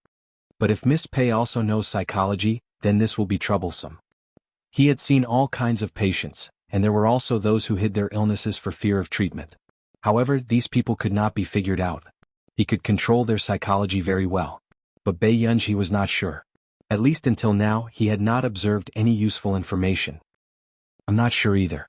But if Miss Pei also knows psychology, then this will be troublesome. He had seen all kinds of patients, and there were also those who hid their illnesses for fear of treatment. However, these people could not be figured out. He could control their psychology very well. But Bai Yunji he was not sure. At least until now, he had not observed any useful information. I'm not sure either.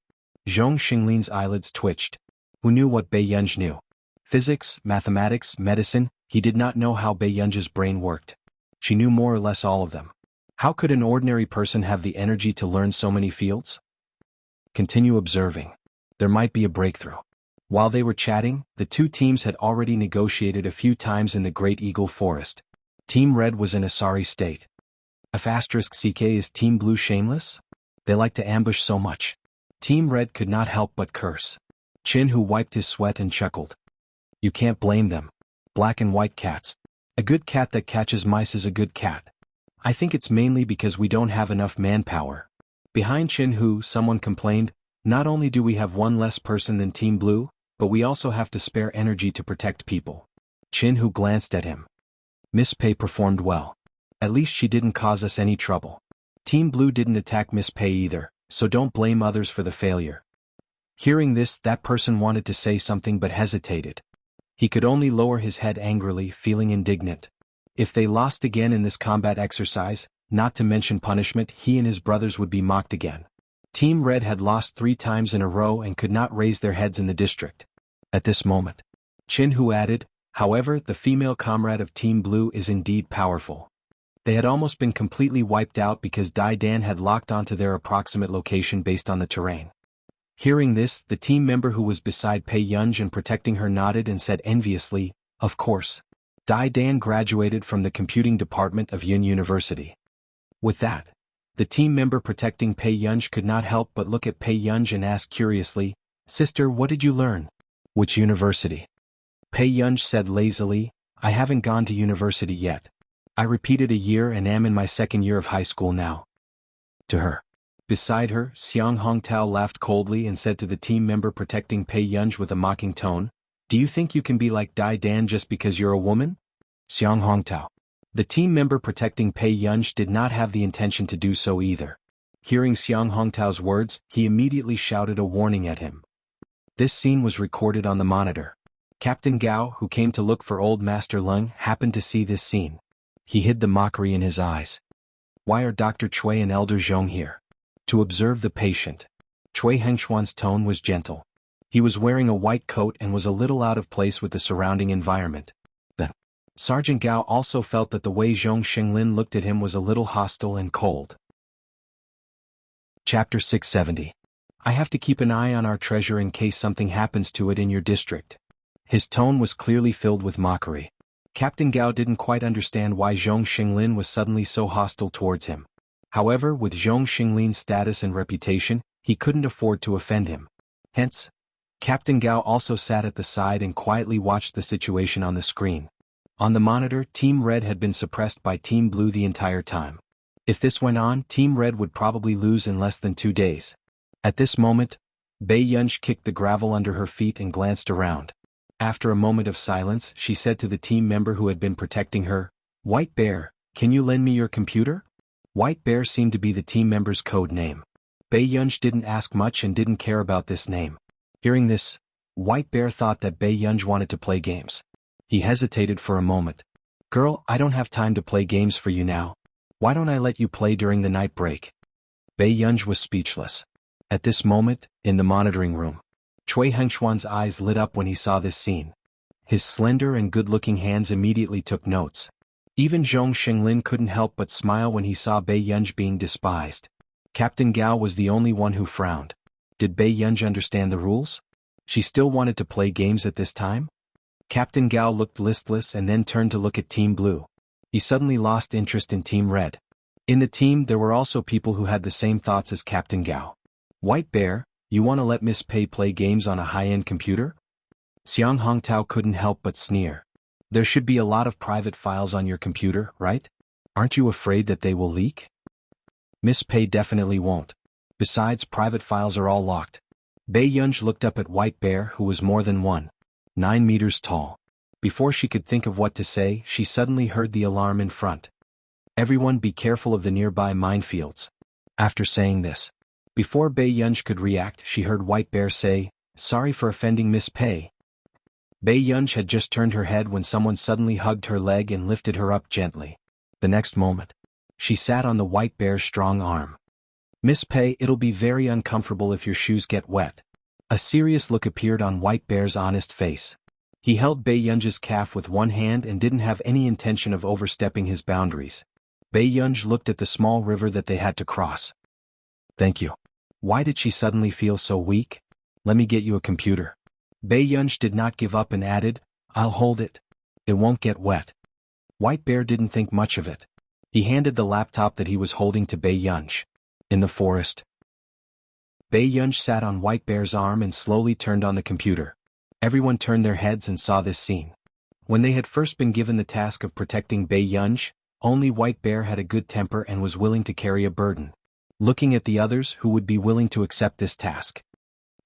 Zhong Xinglin's eyelids twitched. Who knew what Bai Yunji knew? Physics, mathematics, medicine, he did not know how Bai Yunji's brain worked. She knew more or less all of them. How could an ordinary person have the energy to learn so many fields? Continue observing. There might be a breakthrough. While they were chatting, the two teams had already negotiated a few times in the Great Eagle Forest. Team Red was in a sorry state. *CK is Team Blue shameless? They like to ambush so much. Team Red could not help but curse. Chin who wiped his sweat and chuckled. You can't blame them. Black and white cats. A good cat that catches mice is a good cat. I think it's mainly because we don't have enough manpower. Behind Chin Hu, someone complained, not only do we have one less person than Team Blue, but we also have to spare energy to protect people. Chin Hu glanced at him. Miss Pei performed well. At least she didn't cause us any trouble. Team Blue didn't attack Miss Pei either, so don't blame others for the failure. Hearing this, that person wanted to say something but hesitated. He could only lower his head angrily, feeling indignant. If they lost again in this combat exercise, not to mention punishment, he and his brothers would be mocked again. Team Red had lost 3 times in a row and could not raise their heads in the district. At this moment, Chin Hu added, however, the female comrade of Team Blue is indeed powerful. They had almost been completely wiped out because Dai Dan had locked onto their approximate location based on the terrain. Hearing this, the team member who was beside Pei Yunji and protecting her nodded and said enviously, of course. Dai Dan graduated from the computing department of Yun University. With that, the team member protecting Pei Yunji could not help but look at Pei Yunji and ask curiously, Sister, what did you learn? Which university? Pei Yunji said lazily, I haven't gone to university yet. I repeated a year and am in my 2nd year of high school now. To her. Beside her, Xiang Hongtao laughed coldly and said to the team member protecting Pei Yunji with a mocking tone, do you think you can be like Dai Dan just because you're a woman? Xiang Hongtao. The team member protecting Pei Yunji did not have the intention to do so either. Hearing Xiang Hongtao's words, he immediately shouted a warning at him. This scene was recorded on the monitor. Captain Gao, who came to look for Old Master Lung, happened to see this scene. He hid the mockery in his eyes. Why are Dr. Cui and Elder Zhong here? To observe the patient. Cui Hengshuan's tone was gentle. He was wearing a white coat and was a little out of place with the surrounding environment. Sergeant Gao also felt that the way Zhong Xinglin looked at him was a little hostile and cold. Chapter 670. I have to keep an eye on our treasure in case something happens to it in your district. His tone was clearly filled with mockery. Captain Gao didn't quite understand why Zhong Xinglin was suddenly so hostile towards him. However, with Zhong Xinglin's status and reputation, he couldn't afford to offend him. Hence, Captain Gao also sat at the side and quietly watched the situation on the screen. On the monitor, Team Red had been suppressed by Team Blue the entire time. If this went on, Team Red would probably lose in less than 2 days. At this moment, Bai Yunji kicked the gravel under her feet and glanced around. After a moment of silence, she said to the team member who had been protecting her, White Bear, can you lend me your computer? White Bear seemed to be the team member's code name. Bai Yunji didn't ask much and didn't care about this name. Hearing this, White Bear thought that Bai Yunji wanted to play games. He hesitated for a moment. Girl, I don't have time to play games for you now. Why don't I let you play during the night break? Bai Yunji was speechless. At this moment, in the monitoring room, Cui Hengshuan's eyes lit up when he saw this scene. His slender and good-looking hands immediately took notes. Even Zhong Xinglin couldn't help but smile when he saw Bai Yunji being despised. Captain Gao was the only one who frowned. Did Bai Yunji understand the rules? She still wanted to play games at this time? Captain Gao looked listless and then turned to look at Team Blue. He suddenly lost interest in Team Red. In the team there were also people who had the same thoughts as Captain Gao. White Bear, you want to let Miss Pei play games on a high-end computer? Xiang Hongtao couldn't help but sneer. There should be a lot of private files on your computer, right? Aren't you afraid that they will leak? Miss Pei definitely won't. Besides, private files are all locked. Bai Yunji looked up at White Bear, who was more than 9 meters tall. Before she could think of what to say, she suddenly heard the alarm in front. Everyone be careful of the nearby minefields. After saying this, before Bei Yunj could react, she heard White Bear say, "Sorry for offending Miss Pei." Bei Yunj had just turned her head when someone suddenly hugged her leg and lifted her up gently. The next moment, she sat on the White Bear's strong arm. "Miss Pei, it'll be very uncomfortable if your shoes get wet." A serious look appeared on White Bear's honest face. He held Bei Yunj's calf with one hand and didn't have any intention of overstepping his boundaries. Bei Yunj looked at the small river that they had to cross. "Thank you." Why did she suddenly feel so weak? "Let me get you a computer." Bei Yunj did not give up and added, "I'll hold it. It won't get wet." White Bear didn't think much of it. He handed the laptop that he was holding to Bei Yunj. In the forest, Bei Yunj sat on White Bear's arm and slowly turned on the computer. Everyone turned their heads and saw this scene. When they had first been given the task of protecting Bei Yunj, only White Bear had a good temper and was willing to carry a burden. Looking at the others who would be willing to accept this task.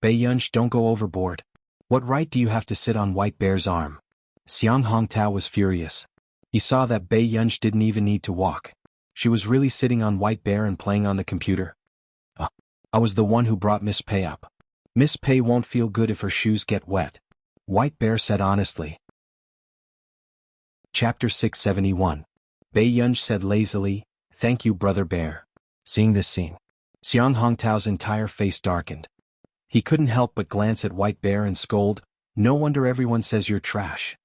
"Bei Yunj, don't go overboard. What right do you have to sit on White Bear's arm?" Xiang Hongtao was furious. He saw that Bei Yunj didn't even need to walk. She was really sitting on White Bear and playing on the computer. I was the one who brought Miss Pei up. Miss Pei won't feel good if her shoes get wet," White Bear said honestly. Chapter 671. Bei Yunj said lazily, "Thank you, Brother Bear." Seeing this scene, Xiang Hongtao's entire face darkened. He couldn't help but glance at White Bear and scold, "No wonder everyone says you're trash."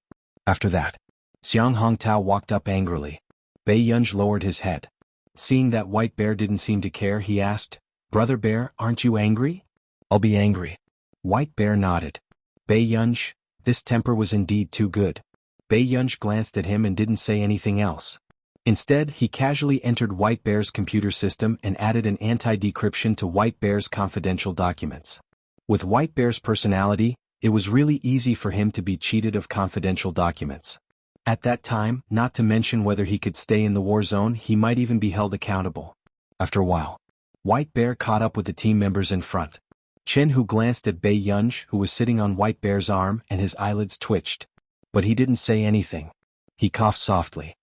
After that, Xiang Hongtao walked up angrily. Bei Yunj lowered his head. Seeing that White Bear didn't seem to care, he asked, "Brother Bear, aren't you angry?" "I'll be angry." White Bear nodded. Bei Yunj, this temper was indeed too good. Bei Yunj glanced at him and didn't say anything else. Instead, he casually entered White Bear's computer system and added an anti-decryption to White Bear's confidential documents. With White Bear's personality, it was really easy for him to be cheated of confidential documents. At that time, not to mention whether he could stay in the war zone, he might even be held accountable. After a while, White Bear caught up with the team members in front. Chen, who glanced at Bei Yunj, who was sitting on White Bear's arm, and his eyelids twitched. But he didn't say anything. He coughed softly.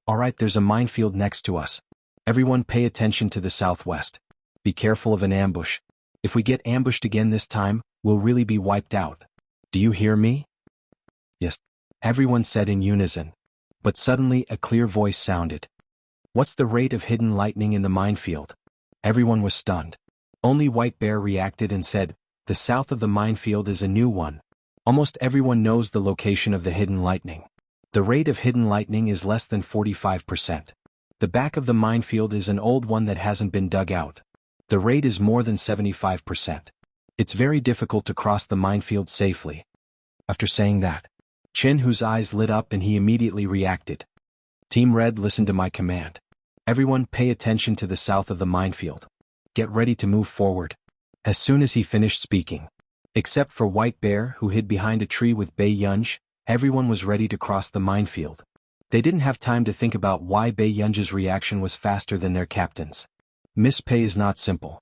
"All right, there's a minefield next to us. Everyone pay attention to the southwest. Be careful of an ambush. If we get ambushed again this time, we'll really be wiped out. Do you hear me?" "Yes," everyone said in unison. But suddenly a clear voice sounded. "What's the rate of hidden lightning in the minefield?" Everyone was stunned. Only White Bear reacted and said, "The south of the minefield is a new one. Almost everyone knows the location of the hidden lightning. The rate of hidden lightning is less than 45%. The back of the minefield is an old one that hasn't been dug out. The rate is more than 75%. It's very difficult to cross the minefield safely." After saying that, Chen, whose eyes lit up, and he immediately reacted. "Team Red, listen to my command. Everyone pay attention to the south of the minefield. Get ready to move forward." As soon as he finished speaking, except for White Bear, who hid behind a tree with Bei Yunj, everyone was ready to cross the minefield. They didn't have time to think about why Bei Yunj's reaction was faster than their captain's. "Miss Pei is not simple."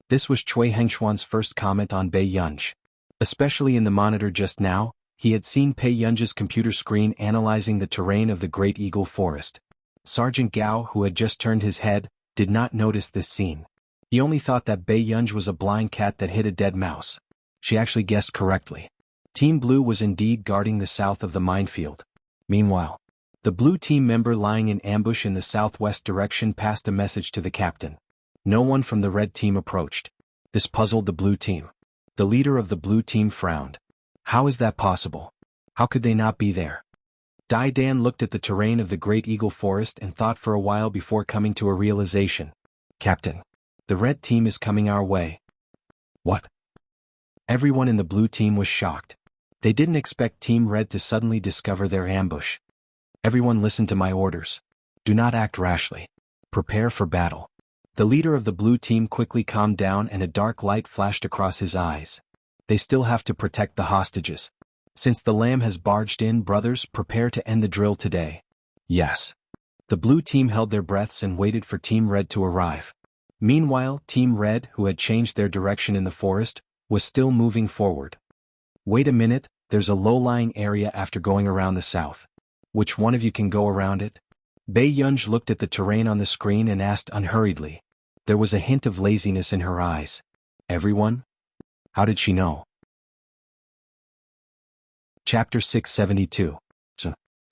This was Cui Hengshuan's first comment on Bei Yunj. Especially in the monitor just now, he had seen Bei Yunj's computer screen analyzing the terrain of the Great Eagle Forest. Sergeant Gao, who had just turned his head, did not notice this scene. He only thought that Bei Yunj was a blind cat that hit a dead mouse. She actually guessed correctly. Team Blue was indeed guarding the south of the minefield. Meanwhile, the blue team member lying in ambush in the southwest direction passed a message to the captain. No one from the red team approached. This puzzled the blue team. The leader of the blue team frowned. How is that possible? How could they not be there? Dai Dan looked at the terrain of the Great Eagle Forest and thought for a while before coming to a realization. "Captain, the red team is coming our way." "What?" Everyone in the blue team was shocked. They didn't expect Team Red to suddenly discover their ambush. "Everyone listen to my orders. Do not act rashly. Prepare for battle." The leader of the blue team quickly calmed down and a dark light flashed across his eyes. "They still have to protect the hostages. Since the lamb has barged in, brothers, prepare to end the drill today." "Yes." The blue team held their breaths and waited for Team Red to arrive. Meanwhile, Team Red, who had changed their direction in the forest, was still moving forward. "Wait a minute, there's a low-lying area after going around the south. Which one of you can go around it?" Bei Yunj looked at the terrain on the screen and asked unhurriedly. There was a hint of laziness in her eyes. Everyone? How did she know? Chapter 672.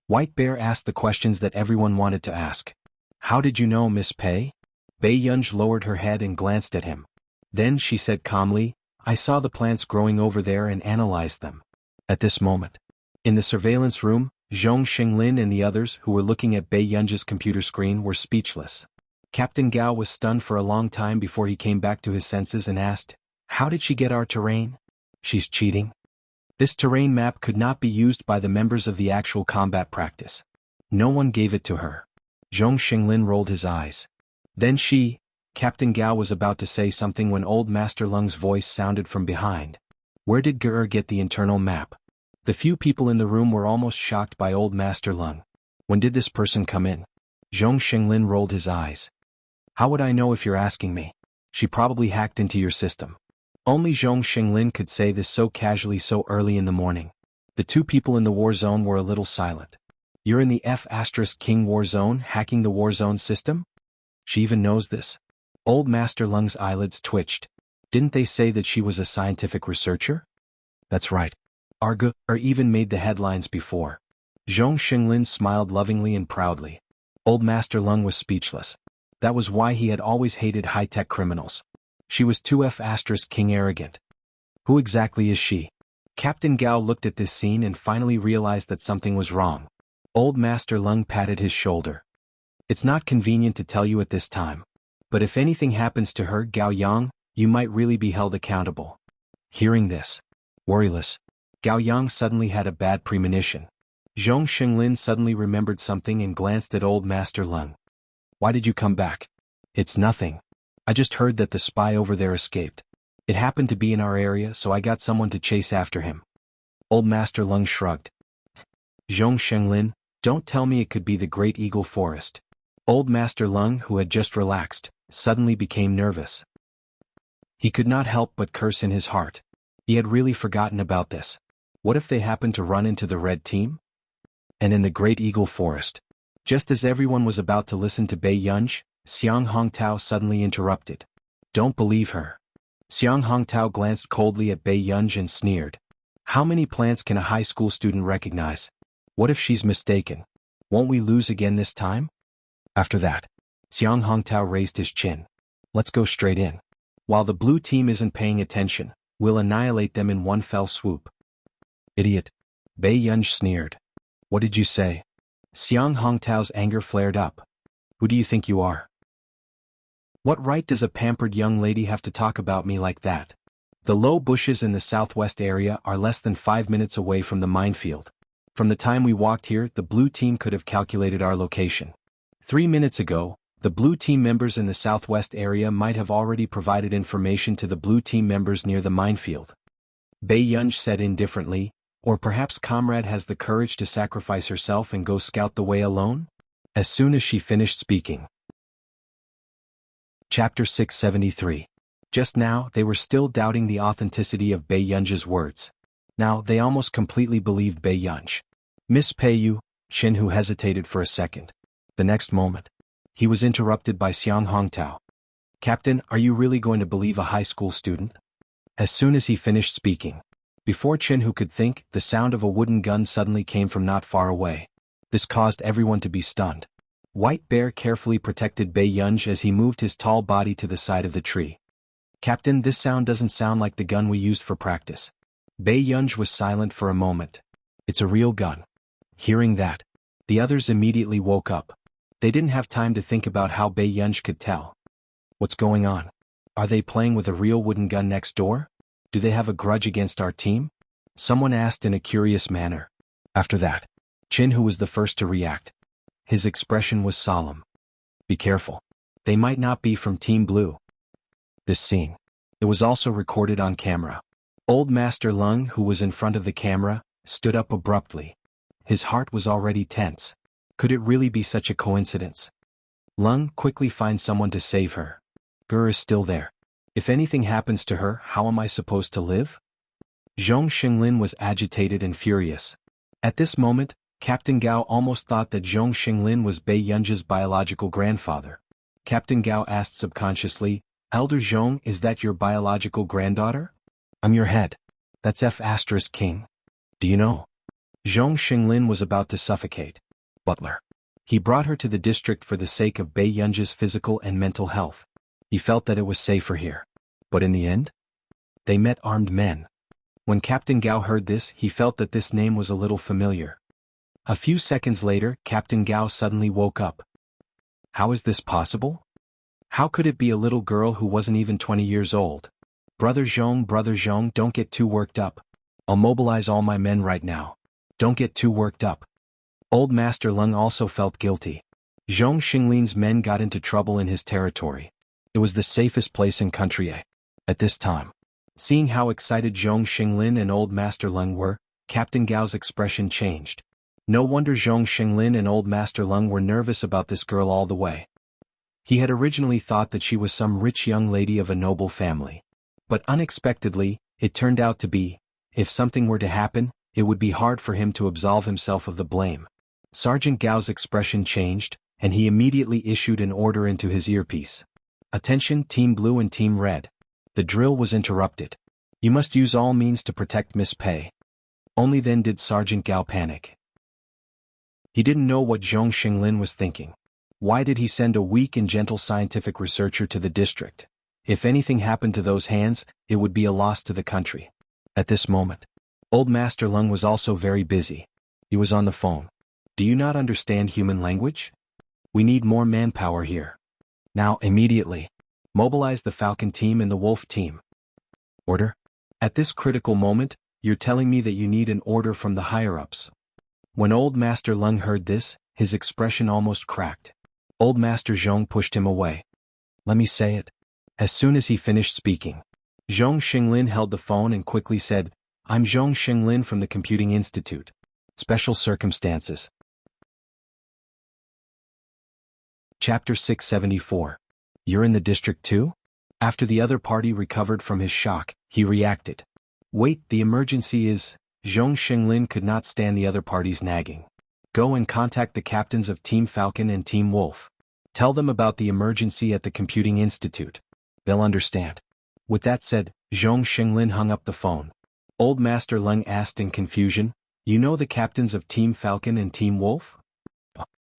White Bear asked the questions that everyone wanted to ask. How did you know, Miss Pei? Bei Yunj lowered her head and glanced at him. Then she said calmly, I saw the plants growing over there and analyzed them. At this moment, in the surveillance room, Zhong Xinglin and the others who were looking at Bei Yunj's computer screen were speechless. Captain Gao was stunned for a long time before he came back to his senses and asked, How did she get our terrain? She's cheating. This terrain map could not be used by the members of the actual combat practice. No one gave it to her. Zhong Xinglin rolled his eyes. Then Captain Gao was about to say something when Old Master Lung's voice sounded from behind. Where did Ger get the internal map? The few people in the room were almost shocked by Old Master Lung. When did this person come in? Zhong Xinglin rolled his eyes. How would I know if you're asking me? She probably hacked into your system. Only Zhong Xinglin could say this so casually so early in the morning. The two people in the war zone were a little silent. You're in the F*King war zone hacking the war zone system? She even knows this. Old Master Lung's eyelids twitched. Didn't they say that she was a scientific researcher? That's right. Arga even made the headlines before. Zhong Xinglin smiled lovingly and proudly. Old Master Lung was speechless. That was why he had always hated high-tech criminals. She was too F*King arrogant. Who exactly is she? Captain Gao looked at this scene and finally realized that something was wrong. Old Master Lung patted his shoulder. It's not convenient to tell you at this time. But if anything happens to her, Gao Yang, you might really be held accountable. Hearing this, worryless, Gao Yang suddenly had a bad premonition. Zhong Xinglin suddenly remembered something and glanced at Old Master Lung. Why did you come back? It's nothing. I just heard that the spy over there escaped. It happened to be in our area, so I got someone to chase after him. Old Master Lung shrugged. Zhong Xinglin, don't tell me it could be the Great Eagle Forest. Old Master Lung, who had just relaxed, suddenly became nervous. He could not help but curse in his heart. He had really forgotten about this. What if they happened to run into the red team? And in the Great Eagle Forest. Just as everyone was about to listen to Bei Yunj, Xiang Hongtao suddenly interrupted. Don't believe her. Xiang Hongtao glanced coldly at Bei Yunj and sneered. How many plants can a high school student recognize? What if she's mistaken? Won't we lose again this time? After that, Xiang Hongtao raised his chin. Let's go straight in. While the blue team isn't paying attention, we'll annihilate them in one fell swoop. Idiot. Bei Yunj sneered. What did you say? Xiang Hongtao's anger flared up. Who do you think you are? What right does a pampered young lady have to talk about me like that? The low bushes in the southwest area are less than 5 minutes away from the minefield. From the time we walked here, the blue team could have calculated our location. 3 minutes ago, the blue team members in the southwest area might have already provided information to the blue team members near the minefield. Bei Yunj said indifferently, or perhaps Comrade has the courage to sacrifice herself and go scout the way alone? As soon as she finished speaking. Chapter 673. Just now, they were still doubting the authenticity of Bei Yunj's words. Now, they almost completely believed Bei Yunj. Miss Peiyu, Qin who hesitated for a second. The next moment, he was interrupted by Xiang Hongtao. Captain, are you really going to believe a high school student? As soon as he finished speaking, before Qin who could think, the sound of a wooden gun suddenly came from not far away. This caused everyone to be stunned. White Bear carefully protected Bei Yunj as he moved his tall body to the side of the tree. Captain, this sound doesn't sound like the gun we used for practice. Bei Yunj was silent for a moment. It's a real gun. Hearing that, the others immediately woke up. They didn't have time to think about how Bei Yunj could tell. What's going on? Are they playing with a real wooden gun next door? Do they have a grudge against our team? Someone asked in a curious manner. After that, Qin who was the first to react. His expression was solemn. Be careful. They might not be from Team Blue. This scene. It was also recorded on camera. Old Master Lung, who was in front of the camera, stood up abruptly. His heart was already tense. Could it really be such a coincidence? Lung, quickly find someone to save her. Ger is still there. If anything happens to her, how am I supposed to live? Zhong Xinglin was agitated and furious. At this moment, Captain Gao almost thought that Zhong Xinglin was Bei Yunj's biological grandfather. Captain Gao asked subconsciously, Elder Zhong, is that your biological granddaughter? I'm your head. That's F***king. Do you know? Zhong Xinglin was about to suffocate. Butler. He brought her to the district for the sake of Bei Yunji's physical and mental health. He felt that it was safer here. But in the end? They met armed men. When Captain Gao heard this, he felt that this name was a little familiar. A few seconds later, Captain Gao suddenly woke up. How is this possible? How could it be a little girl who wasn't even 20 years old? Brother Zhong, don't get too worked up. I'll mobilize all my men right now. Don't get too worked up. Old Master Lung also felt guilty. Zhong Xinglin's men got into trouble in his territory. It was the safest place in country A. At this time. Seeing how excited Zhong Xinglin and Old Master Lung were, Captain Gao's expression changed. No wonder Zhong Xinglin and Old Master Lung were nervous about this girl all the way. He had originally thought that she was some rich young lady of a noble family. But unexpectedly, it turned out to be, if something were to happen, it would be hard for him to absolve himself of the blame. Sergeant Gao's expression changed, and he immediately issued an order into his earpiece. Attention, Team Blue and Team Red. The drill was interrupted. You must use all means to protect Miss Pei. Only then did Sergeant Gao panic. He didn't know what Zhong Xinglin was thinking. Why did he send a weak and gentle scientific researcher to the district? If anything happened to those hands, it would be a loss to the country. At this moment, Old Master Lung was also very busy. He was on the phone. Do you not understand human language? We need more manpower here. Now, immediately. Mobilize the Falcon team and the Wolf team. Order? At this critical moment, you're telling me that you need an order from the higher-ups. When Old Master Lung heard this, his expression almost cracked. Old Master Zhong pushed him away. Let me say it. As soon as he finished speaking, Zhong Xinglin held the phone and quickly said, I'm Zhong Xinglin from the Computing Institute. Special circumstances. Chapter 674. You're in the district too? After the other party recovered from his shock, he reacted. Wait, the emergency is... Zhong Xinglin could not stand the other party's nagging. Go and contact the captains of Team Falcon and Team Wolf. Tell them about the emergency at the Computing Institute. They'll understand. With that said, Zhong Xinglin hung up the phone. Old Master Lung asked in confusion, You know the captains of Team Falcon and Team Wolf?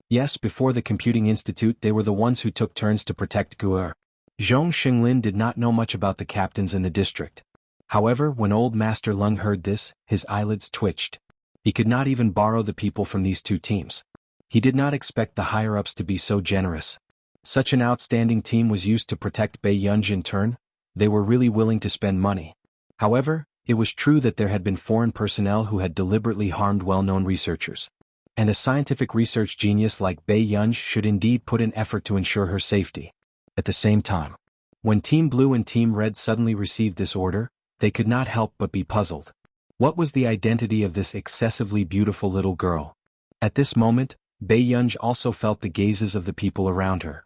Yes, before the Computing Institute they were the ones who took turns to protect Guer. Zhong Xinglin did not know much about the captains in the district. However, when Old Master Lung heard this, his eyelids twitched. He could not even borrow the people from these two teams. He did not expect the higher-ups to be so generous. Such an outstanding team was used to protect Bei Yunji in turn. They were really willing to spend money. However, it was true that there had been foreign personnel who had deliberately harmed well-known researchers. And a scientific research genius like Bei Yunji should indeed put in effort to ensure her safety. At the same time, when Team Blue and Team Red suddenly received this order, they could not help but be puzzled. What was the identity of this excessively beautiful little girl? At this moment, Bei Yunji also felt the gazes of the people around her.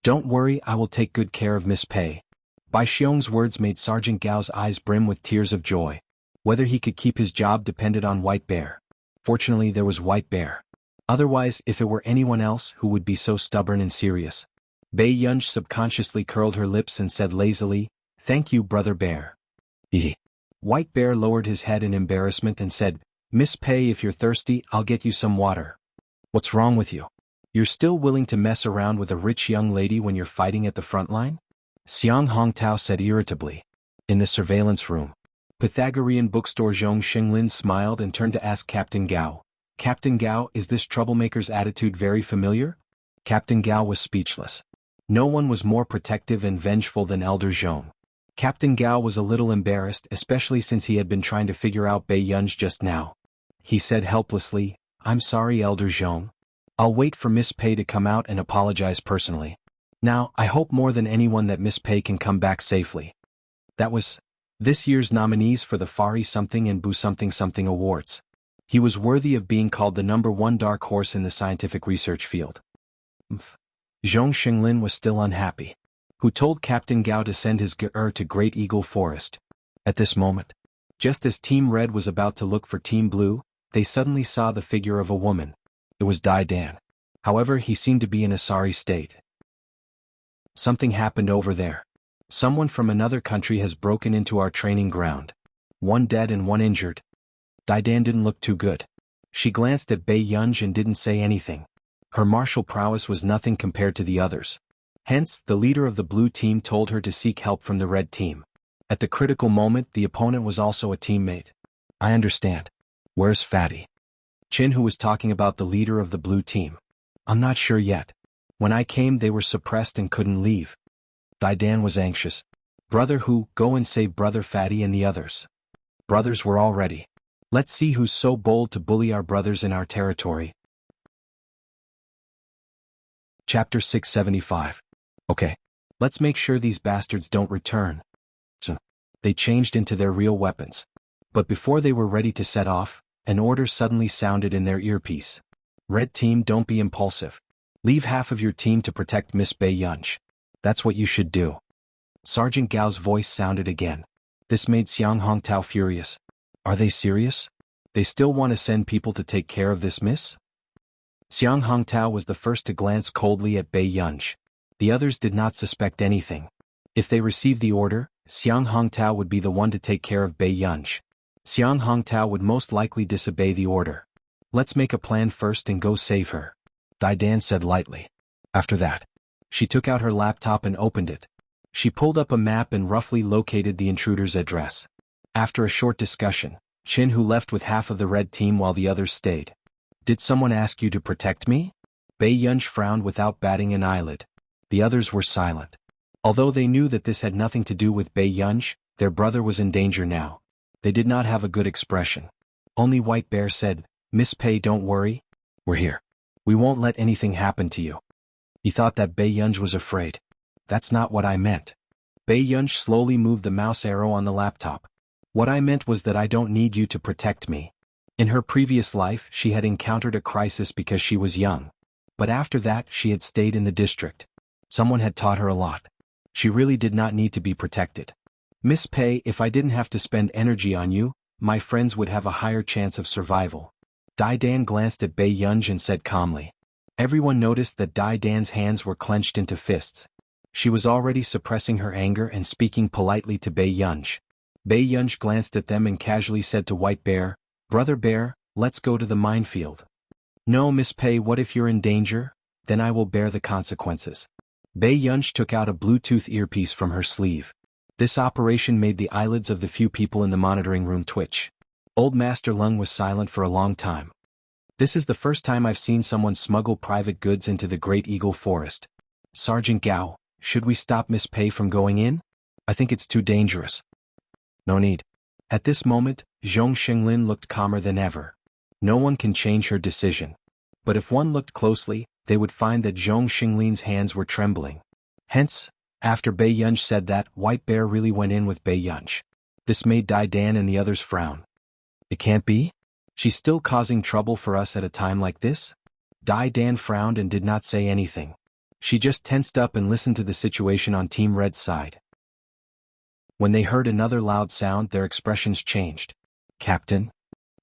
Don't worry, I will take good care of Miss Pei. Bai Xiong's words made Sergeant Gao's eyes brim with tears of joy. Whether he could keep his job depended on White Bear. Fortunately, there was White Bear. Otherwise, if it were anyone else who would be so stubborn and serious. Bei Yunji subconsciously curled her lips and said lazily, Thank you, Brother Bear. White Bear lowered his head in embarrassment and said, Miss Pei, if you're thirsty, I'll get you some water. What's wrong with you? You're still willing to mess around with a rich young lady when you're fighting at the front line? Xiang Hongtao said irritably. In the surveillance room, Pythagorean bookstore Zhong Xinglin smiled and turned to ask Captain Gao. Captain Gao, is this troublemaker's attitude very familiar? Captain Gao was speechless. No one was more protective and vengeful than Elder Zhong. Captain Gao was a little embarrassed, especially since he had been trying to figure out Bei Yunji just now. He said helplessly, I'm sorry, Elder Zhong. I'll wait for Miss Pei to come out and apologize personally. Now, I hope more than anyone that Miss Pei can come back safely. That was this year's nominees for the Fari Something and Bu Something Something Awards. He was worthy of being called the #1 dark horse in the scientific research field. Zhong Xinglin was still unhappy. Who told Captain Gao to send his Ge'er to Great Eagle Forest. At this moment, just as Team Red was about to look for Team Blue, they suddenly saw the figure of a woman. It was Dai Dan. However, he seemed to be in a sorry state. Something happened over there. Someone from another country has broken into our training ground. One dead and one injured. Daidan didn't look too good. She glanced at Bei Yunj and didn't say anything. Her martial prowess was nothing compared to the others. Hence, the leader of the blue team told her to seek help from the red team. At the critical moment, the opponent was also a teammate. I understand. Where's Fatty? Chin, who was talking about the leader of the blue team. I'm not sure yet. When I came, they were suppressed and couldn't leave. Daidan was anxious. Brother Hu, go and save Brother Fatty and the others. Brothers were all ready. Let's see who's so bold to bully our brothers in our territory. Chapter 675. Okay. Let's make sure these bastards don't return. So, they changed into their real weapons. But before they were ready to set off, an order suddenly sounded in their earpiece. Red team, don't be impulsive. Leave half of your team to protect Miss Bei Yunj. That's what you should do. Sergeant Gao's voice sounded again. This made Xiang Hongtao furious. Are they serious? They still want to send people to take care of this miss? Xiang Hongtao was the first to glance coldly at Bei Yunj. The others did not suspect anything. If they received the order, Xiang Hongtao would be the one to take care of Bei Yunj. Xiang Hongtao would most likely disobey the order. Let's make a plan first and go save her. Daidan said lightly. After that, she took out her laptop and opened it. She pulled up a map and roughly located the intruder's address. After a short discussion, Chin, who left with half of the red team while the others stayed. Did someone ask you to protect me? Bei Yunj frowned without batting an eyelid. The others were silent. Although they knew that this had nothing to do with Bei Yunj, their brother was in danger now. They did not have a good expression. Only White Bear said, Miss Pei, don't worry. We're here. We won't let anything happen to you. He thought that Bei Yunj was afraid. That's not what I meant. Bei Yunj slowly moved the mouse arrow on the laptop. What I meant was that I don't need you to protect me. In her previous life, she had encountered a crisis because she was young. But after that, she had stayed in the district. Someone had taught her a lot. She really did not need to be protected. Miss Pei, if I didn't have to spend energy on you, my friends would have a higher chance of survival. Daidan glanced at Bei Yunj and said calmly. Everyone noticed that Daidan's hands were clenched into fists. She was already suppressing her anger and speaking politely to Bei Yunj. Bei Yunj glanced at them and casually said to White Bear, Brother Bear, let's go to the minefield. No, Miss Pei, what if you're in danger? Then I will bear the consequences. Bei Yunj took out a Bluetooth earpiece from her sleeve. This operation made the eyelids of the few people in the monitoring room twitch. Old Master Lung was silent for a long time. This is the first time I've seen someone smuggle private goods into the Great Eagle Forest. Sergeant Gao, should we stop Miss Pei from going in? I think it's too dangerous. No need. At this moment, Zhong Xinglin looked calmer than ever. No one can change her decision. But if one looked closely, they would find that Zhong Xinglin's hands were trembling. Hence, after Bei Yunj said that, White Bear really went in with Bei Yunj. This made Daidan and the others frown. It can't be? She's still causing trouble for us at a time like this? Daidan frowned and did not say anything. She just tensed up and listened to the situation on Team Red's side. When they heard another loud sound, their expressions changed. Captain?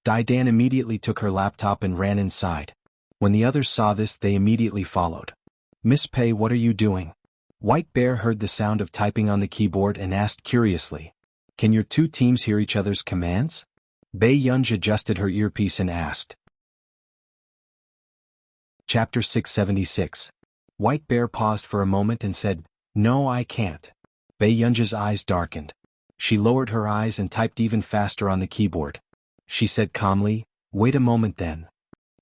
Daidan immediately took her laptop and ran inside. When the others saw this, they immediately followed. Miss Pei, what are you doing? White Bear heard the sound of typing on the keyboard and asked curiously. Can your two teams hear each other's commands? Bei Yunj adjusted her earpiece and asked. Chapter 676. White Bear paused for a moment and said, No, I can't. Bei Yunj's eyes darkened. She lowered her eyes and typed even faster on the keyboard. She said calmly, Wait a moment then.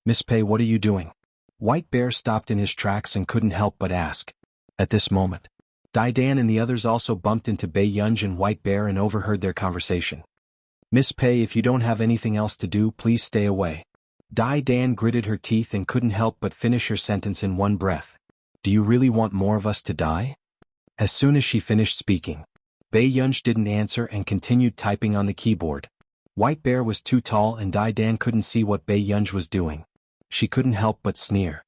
Miss Pei, what are you doing? White Bear stopped in his tracks and couldn't help but ask. At this moment, Daidan and the others also bumped into Bei Yunj and White Bear and overheard their conversation. Miss Pei, if you don't have anything else to do, please stay away. Daidan gritted her teeth and couldn't help but finish her sentence in one breath. Do you really want more of us to die? As soon as she finished speaking, Bei Yunj didn't answer and continued typing on the keyboard. White Bear was too tall and Daidan couldn't see what Bei Yunj was doing. She couldn't help but sneer.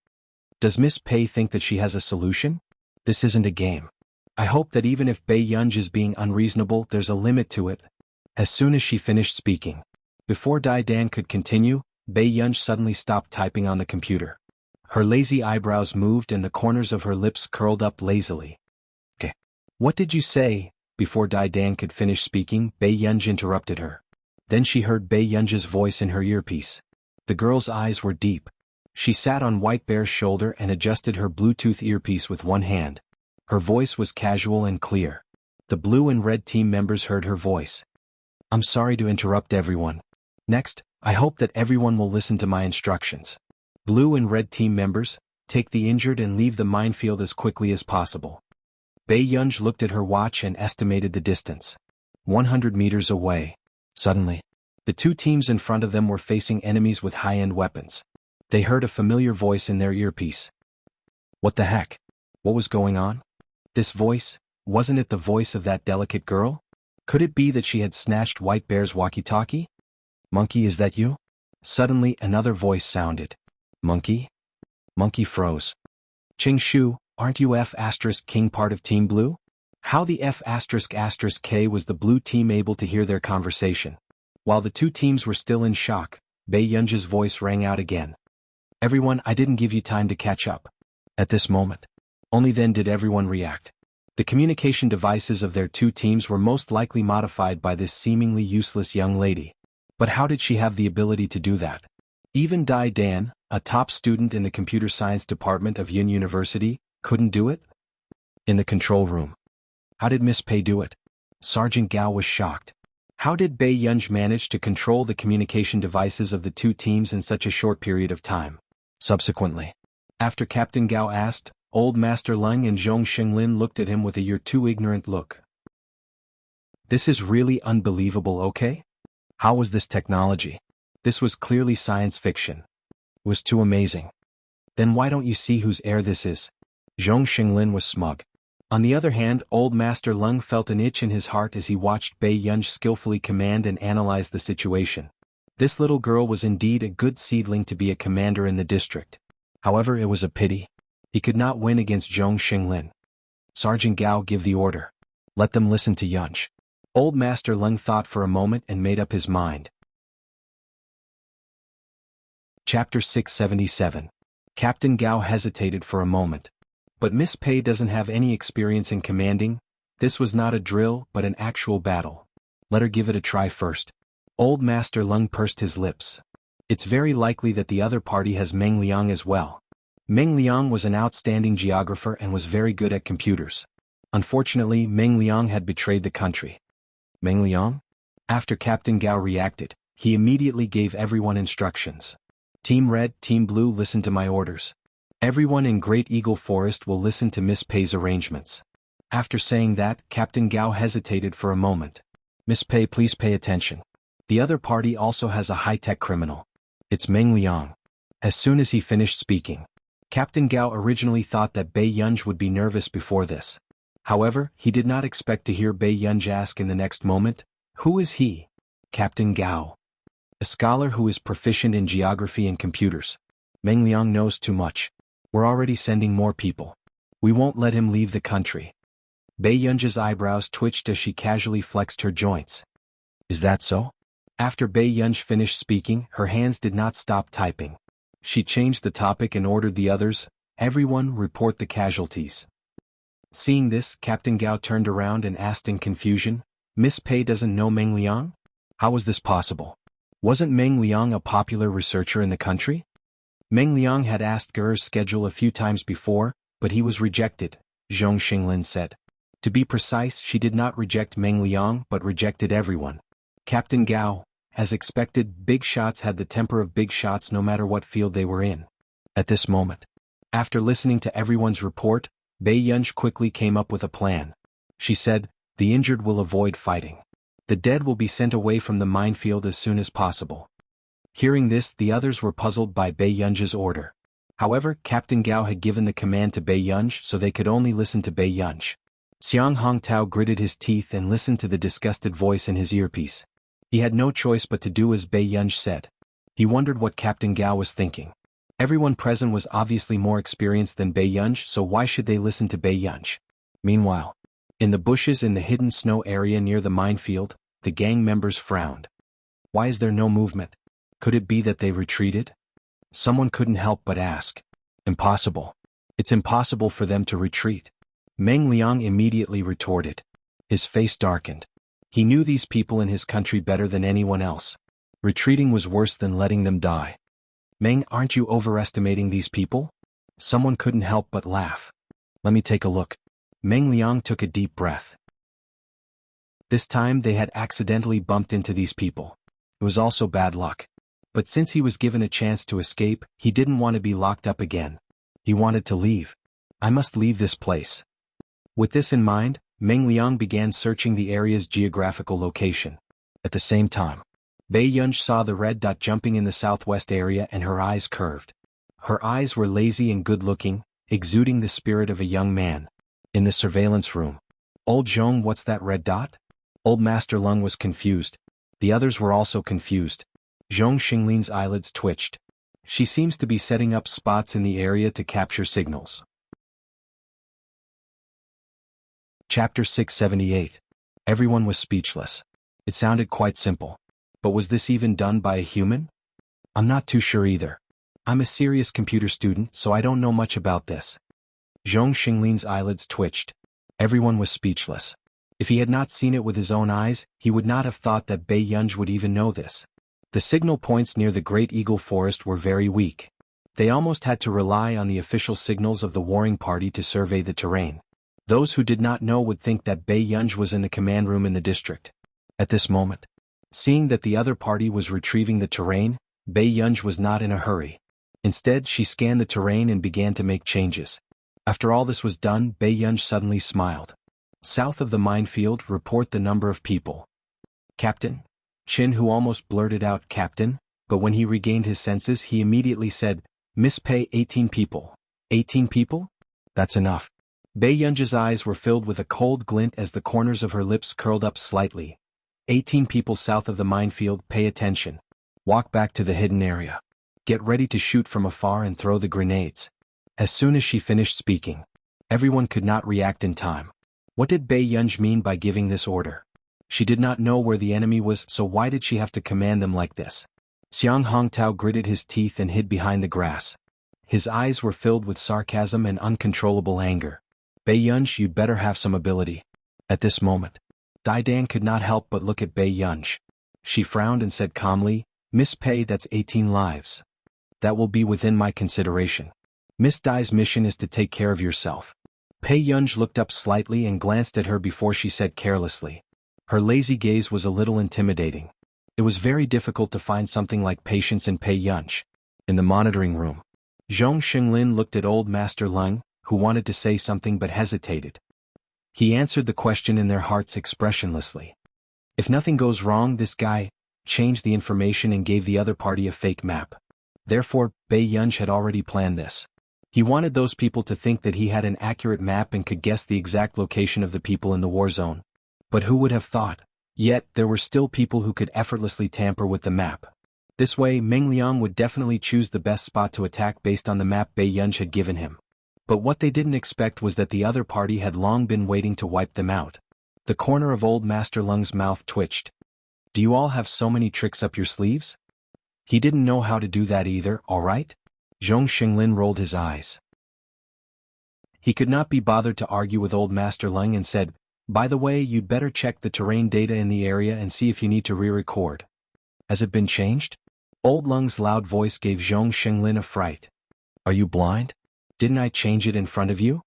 Does Miss Pei think that she has a solution? This isn't a game. I hope that even if Bei Yunj is being unreasonable, there's a limit to it. As soon as she finished speaking, before Daidan could continue, Bei Yunj suddenly stopped typing on the computer. Her lazy eyebrows moved and the corners of her lips curled up lazily. What did you say? Before Dai Dan could finish speaking, Bei Yunj interrupted her. Then she heard Bei Yunj's voice in her earpiece. The girl's eyes were deep. She sat on White Bear's shoulder and adjusted her Bluetooth earpiece with one hand. Her voice was casual and clear. The blue and red team members heard her voice. I'm sorry to interrupt everyone. Next, I hope that everyone will listen to my instructions. Blue and red team members, take the injured and leave the minefield as quickly as possible. Bei Yunj looked at her watch and estimated the distance. 100 meters away. Suddenly, the two teams in front of them were facing enemies with high-end weapons. They heard a familiar voice in their earpiece. What the heck? What was going on? This voice, wasn't it the voice of that delicate girl? Could it be that she had snatched White Bear's walkie-talkie? Monkey, is that you? Suddenly another voice sounded. Monkey? Monkey froze. Ching Shu, aren't you F*King part of Team Blue? How the F*K was the blue team able to hear their conversation? While the two teams were still in shock, Bei Yunj's voice rang out again. Everyone, I didn't give you time to catch up. At this moment, only then did everyone react. The communication devices of their two teams were most likely modified by this seemingly useless young lady. But how did she have the ability to do that? Even Dai Dan, a top student in the computer science department of Yin University, couldn't do it? In the control room. How did Miss Pei do it? Sergeant Gao was shocked. How did Bei Yunj manage to control the communication devices of the two teams in such a short period of time? Subsequently, after Captain Gao asked, Old Master Leng and Zhong Xinglin looked at him with a "you're too ignorant" look. This is really unbelievable, okay? How was this technology? This was clearly science fiction. It was too amazing. Then why don't you see whose heir this is? Zhong Xinglin was smug. On the other hand, Old Master Leng felt an itch in his heart as he watched Bei Yunj skillfully command and analyze the situation. This little girl was indeed a good seedling to be a commander in the district. However, it was a pity. He could not win against Zhong Xinglin. Sergeant Gao, give the order. Let them listen to Yunj. Old Master Leng thought for a moment and made up his mind. Chapter 677. Captain Gao hesitated for a moment. But Miss Pei doesn't have any experience in commanding. This was not a drill but an actual battle. Let her give it a try first. Old Master Leng pursed his lips. It's very likely that the other party has Meng Liang as well. Meng Liang was an outstanding geographer and was very good at computers. Unfortunately, Meng Liang had betrayed the country. Meng Liang? After Captain Gao reacted, he immediately gave everyone instructions. Team Red, Team Blue, listen to my orders. Everyone in Great Eagle Forest will listen to Miss Pei's arrangements. After saying that, Captain Gao hesitated for a moment. Miss Pei, please pay attention. The other party also has a high-tech criminal. It's Meng Liang. As soon as he finished speaking, Captain Gao originally thought that Bei Yunj would be nervous before this. However, he did not expect to hear Bei Yunj ask in the next moment, "Who is he?" Captain Gao. A scholar who is proficient in geography and computers. Meng Liang knows too much. We're already sending more people. We won't let him leave the country. Bei Yunj's eyebrows twitched as she casually flexed her joints. Is that so? After Bei Yunj finished speaking, her hands did not stop typing. She changed the topic and ordered the others, everyone report the casualties. Seeing this, Captain Gao turned around and asked in confusion, Miss Pei doesn't know Meng Liang? How was this possible? Wasn't Meng Liang a popular researcher in the country? Meng Liang had asked Ger's schedule a few times before, but he was rejected, Zhong Xinglin said. To be precise, she did not reject Meng Liang but rejected everyone. Captain Gao, as expected, big shots had the temper of big shots no matter what field they were in. At this moment, after listening to everyone's report, Bei Yunj quickly came up with a plan. She said, the injured will avoid fighting. The dead will be sent away from the minefield as soon as possible. Hearing this, the others were puzzled by Bei Yunj's order. However, Captain Gao had given the command to Bei Yunj, so they could only listen to Bei Yunj. Xiang Hongtao gritted his teeth and listened to the disgusted voice in his earpiece. He had no choice but to do as Bei Yunj said. He wondered what Captain Gao was thinking. Everyone present was obviously more experienced than Bei Yunj, so why should they listen to Bei Yunj? Meanwhile, in the bushes in the hidden snow area near the minefield, the gang members frowned. Why is there no movement? Could it be that they retreated? Someone couldn't help but ask. Impossible. It's impossible for them to retreat. Meng Liang immediately retorted. His face darkened. He knew these people in his country better than anyone else. Retreating was worse than letting them die. Meng, aren't you overestimating these people? Someone couldn't help but laugh. Let me take a look. Meng Liang took a deep breath. This time they had accidentally bumped into these people. It was also bad luck. But since he was given a chance to escape, he didn't want to be locked up again. He wanted to leave. I must leave this place. With this in mind, Meng Liang began searching the area's geographical location. At the same time, Bei Yunj saw the red dot jumping in the southwest area and her eyes curved. Her eyes were lazy and good-looking, exuding the spirit of a young man. In the surveillance room. Old Zhong, what's that red dot? Old Master Lung was confused. The others were also confused. Zhong Xinglin's eyelids twitched. She seems to be setting up spots in the area to capture signals. Chapter 678. Everyone was speechless. It sounded quite simple. But was this even done by a human? I'm not too sure either. I'm a serious computer student, so I don't know much about this. Zhong Xinglin's eyelids twitched. Everyone was speechless. If he had not seen it with his own eyes, he would not have thought that Bei Yunj would even know this. The signal points near the Great Eagle Forest were very weak. They almost had to rely on the official signals of the warring party to survey the terrain. Those who did not know would think that Bei Yunj was in the command room in the district. At this moment, seeing that the other party was retrieving the terrain, Bei Yunj was not in a hurry. Instead, she scanned the terrain and began to make changes. After all this was done, Bei Yunj suddenly smiled. South of the minefield, report the number of people. Captain? Chin, who almost blurted out Captain, but when he regained his senses he immediately said, Miss Pei, 18 people. 18 people? That's enough. Bei Yunj's eyes were filled with a cold glint as the corners of her lips curled up slightly. 18 people south of the minefield, pay attention. Walk back to the hidden area. Get ready to shoot from afar and throw the grenades. As soon as she finished speaking, everyone could not react in time. What did Bei Yunj mean by giving this order? She did not know where the enemy was, so why did she have to command them like this? Xiang Hongtao gritted his teeth and hid behind the grass. His eyes were filled with sarcasm and uncontrollable anger. Bei Yunj, you'd better have some ability. At this moment, Dai Dan could not help but look at Bei Yunj. She frowned and said calmly, Miss Pei, that's 18 lives. That will be within my consideration. Miss Dai's mission is to take care of yourself. Bei Yunj looked up slightly and glanced at her before she said carelessly. Her lazy gaze was a little intimidating. It was very difficult to find something like patience in Bei Yunj. In the monitoring room, Zhong Xinglin looked at old Master Lung, who wanted to say something but hesitated. He answered the question in their hearts expressionlessly. If nothing goes wrong, this guy changed the information and gave the other party a fake map. Therefore, Bei Yunj had already planned this. He wanted those people to think that he had an accurate map and could guess the exact location of the people in the war zone. But who would have thought? Yet, there were still people who could effortlessly tamper with the map. This way, Meng Liang would definitely choose the best spot to attack based on the map Bei Yunj had given him. But what they didn't expect was that the other party had long been waiting to wipe them out. The corner of old Master Lung's mouth twitched. Do you all have so many tricks up your sleeves? He didn't know how to do that either, all right? Zhong Xinglin rolled his eyes. He could not be bothered to argue with old Master Lung and said, by the way, you'd better check the terrain data in the area and see if you need to re-record. Has it been changed? Old Lung's loud voice gave Zhong Xinglin a fright. Are you blind? Didn't I change it in front of you?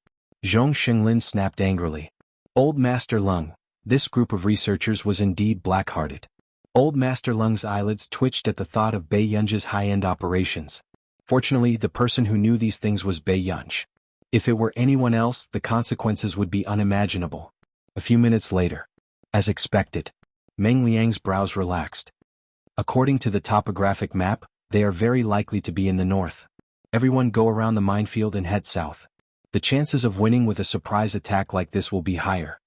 Zhong Xinglin snapped angrily. Old Master Lung, this group of researchers was indeed black-hearted. Old Master Lung's eyelids twitched at the thought of Bei Yunj's high-end operations. Fortunately, the person who knew these things was Bei Yunj. If it were anyone else, the consequences would be unimaginable. A few minutes later, as expected, Meng Liang's brows relaxed. According to the topographic map, they are very likely to be in the north. Everyone go around the minefield and head south. The chances of winning with a surprise attack like this will be higher.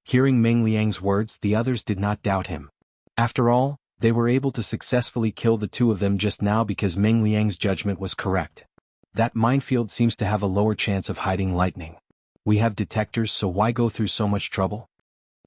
Hearing Meng Liang's words, the others did not doubt him. After all, they were able to successfully kill the two of them just now because Meng Liang's judgment was correct. That minefield seems to have a lower chance of hiding lightning. We have detectors, so why go through so much trouble?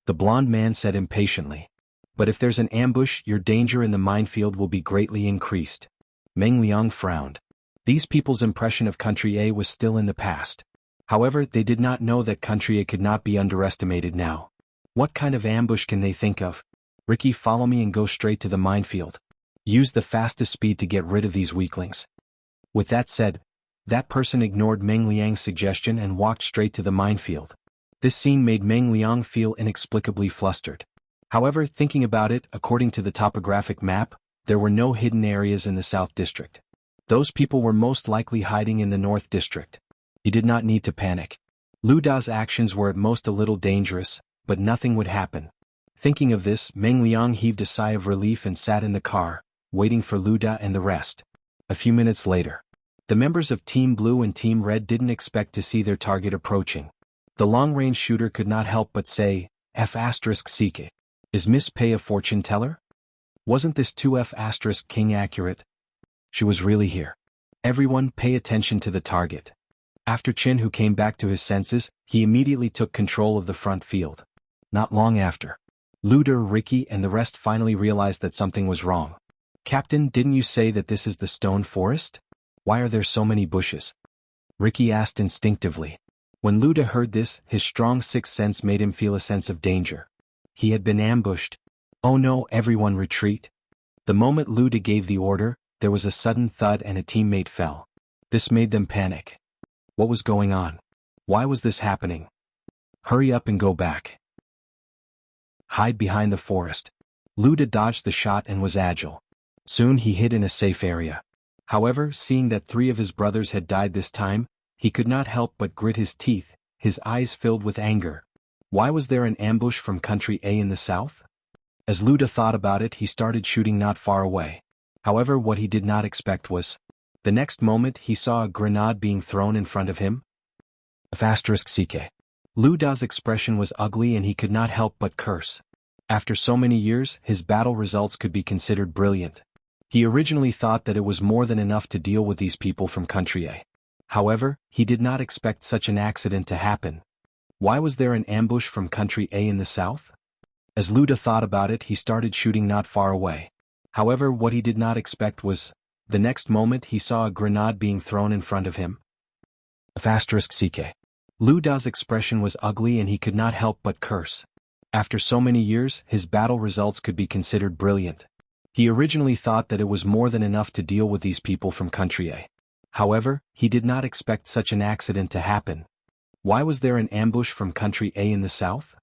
The blonde man said impatiently. But if there's an ambush, your danger in the minefield will be greatly increased. Meng Liang frowned. These people's impression of Country A was still in the past. However, they did not know that Country A could not be underestimated now. What kind of ambush can they think of? Ricky, follow me and go straight to the minefield. Use the fastest speed to get rid of these weaklings. With that said, that person ignored Meng Liang's suggestion and walked straight to the minefield. This scene made Meng Liang feel inexplicably flustered. However, thinking about it, according to the topographic map, there were no hidden areas in the South District. Those people were most likely hiding in the North District. He did not need to panic. Lu Da's actions were at most a little dangerous, but nothing would happen. Thinking of this, Meng Liang heaved a sigh of relief and sat in the car, waiting for Lu Da and the rest. A few minutes later, the members of Team Blue and Team Red didn't expect to see their target approaching. The long-range shooter could not help but say, F***CK. Is Miss Pei a fortune teller? Wasn't this 2F***King accurate? She was really here. Everyone pay attention to the target. After Chin Hu came back to his senses, he immediately took control of the front field. Not long after, Lu Da, Ricky and the rest finally realized that something was wrong. Captain, didn't you say that this is the stone forest? Why are there so many bushes? Ricky asked instinctively. When Lu Da heard this, his strong sixth sense made him feel a sense of danger. He had been ambushed. Oh no, everyone retreat. The moment Lu Da gave the order, there was a sudden thud and a teammate fell. This made them panic. What was going on? Why was this happening? Hurry up and go back. Hide behind the forest. Lu Da dodged the shot and was agile. Soon he hid in a safe area. However, seeing that 3 of his brothers had died this time, he could not help but grit his teeth, his eyes filled with anger. Why was there an ambush from Country A in the south? As Lu Da thought about it, he started shooting not far away. However, what he did not expect was, the next moment he saw a grenade being thrown in front of him. F***CK. Lu Da's expression was ugly and he could not help but curse. After so many years, his battle results could be considered brilliant. He originally thought that it was more than enough to deal with these people from Country A. However, he did not expect such an accident to happen. Why was there an ambush from Country A in the south? As Lu Da thought about it, he started shooting not far away. However, what he did not expect was, the next moment he saw a grenade being thrown in front of him. F***CK. Lu Da's expression was ugly and he could not help but curse. After so many years, his battle results could be considered brilliant. He originally thought that it was more than enough to deal with these people from Country A. However, he did not expect such an accident to happen. Why was there an ambush from Country A in the south?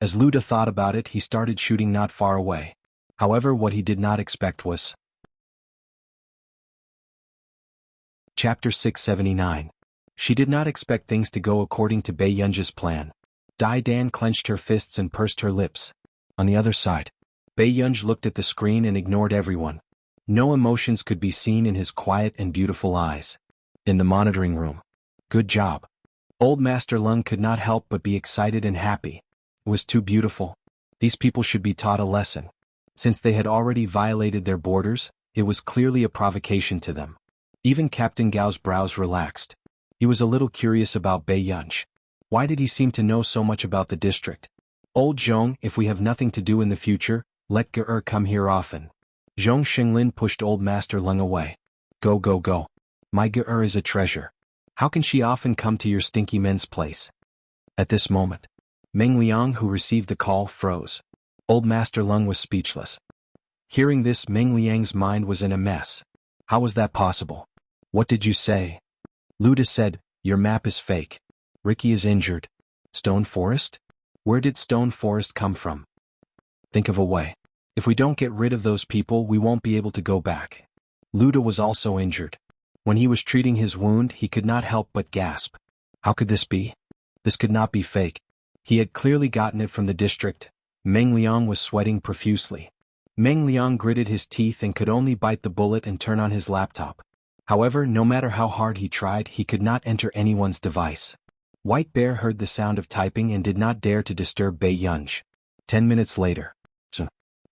As Lu Da thought about it, he started shooting not far away. However, what he did not expect was. Chapter 679. She did not expect things to go according to Bei Yunji's plan. Dai Dan clenched her fists and pursed her lips. On the other side, Bei Yunji looked at the screen and ignored everyone. No emotions could be seen in his quiet and beautiful eyes. In the monitoring room. Good job. Old Master Lung could not help but be excited and happy. It was too beautiful. These people should be taught a lesson. Since they had already violated their borders, it was clearly a provocation to them. Even Captain Gao's brows relaxed. He was a little curious about Bei Yunji. Why did he seem to know so much about the district? Old Zhong, if we have nothing to do in the future, let Ge come here often. Zhong Xinglin pushed Old Master Lung away. Go go go. My Ge is a treasure. How can she often come to your stinky men's place? At this moment, Meng Liang, who received the call, froze. Old Master Lung was speechless. Hearing this, Meng Liang's mind was in a mess. How was that possible? What did you say? Lu Da said, your map is fake. Ricky is injured. Stone Forest? Where did Stone Forest come from? Think of a way. If we don't get rid of those people, we won't be able to go back. Lu Da was also injured. When he was treating his wound, he could not help but gasp. How could this be? This could not be fake. He had clearly gotten it from the district. Meng Liang was sweating profusely. Meng Liang gritted his teeth and could only bite the bullet and turn on his laptop. However, no matter how hard he tried, he could not enter anyone's device. White Bear heard the sound of typing and did not dare to disturb Bei Yunji. 10 minutes later.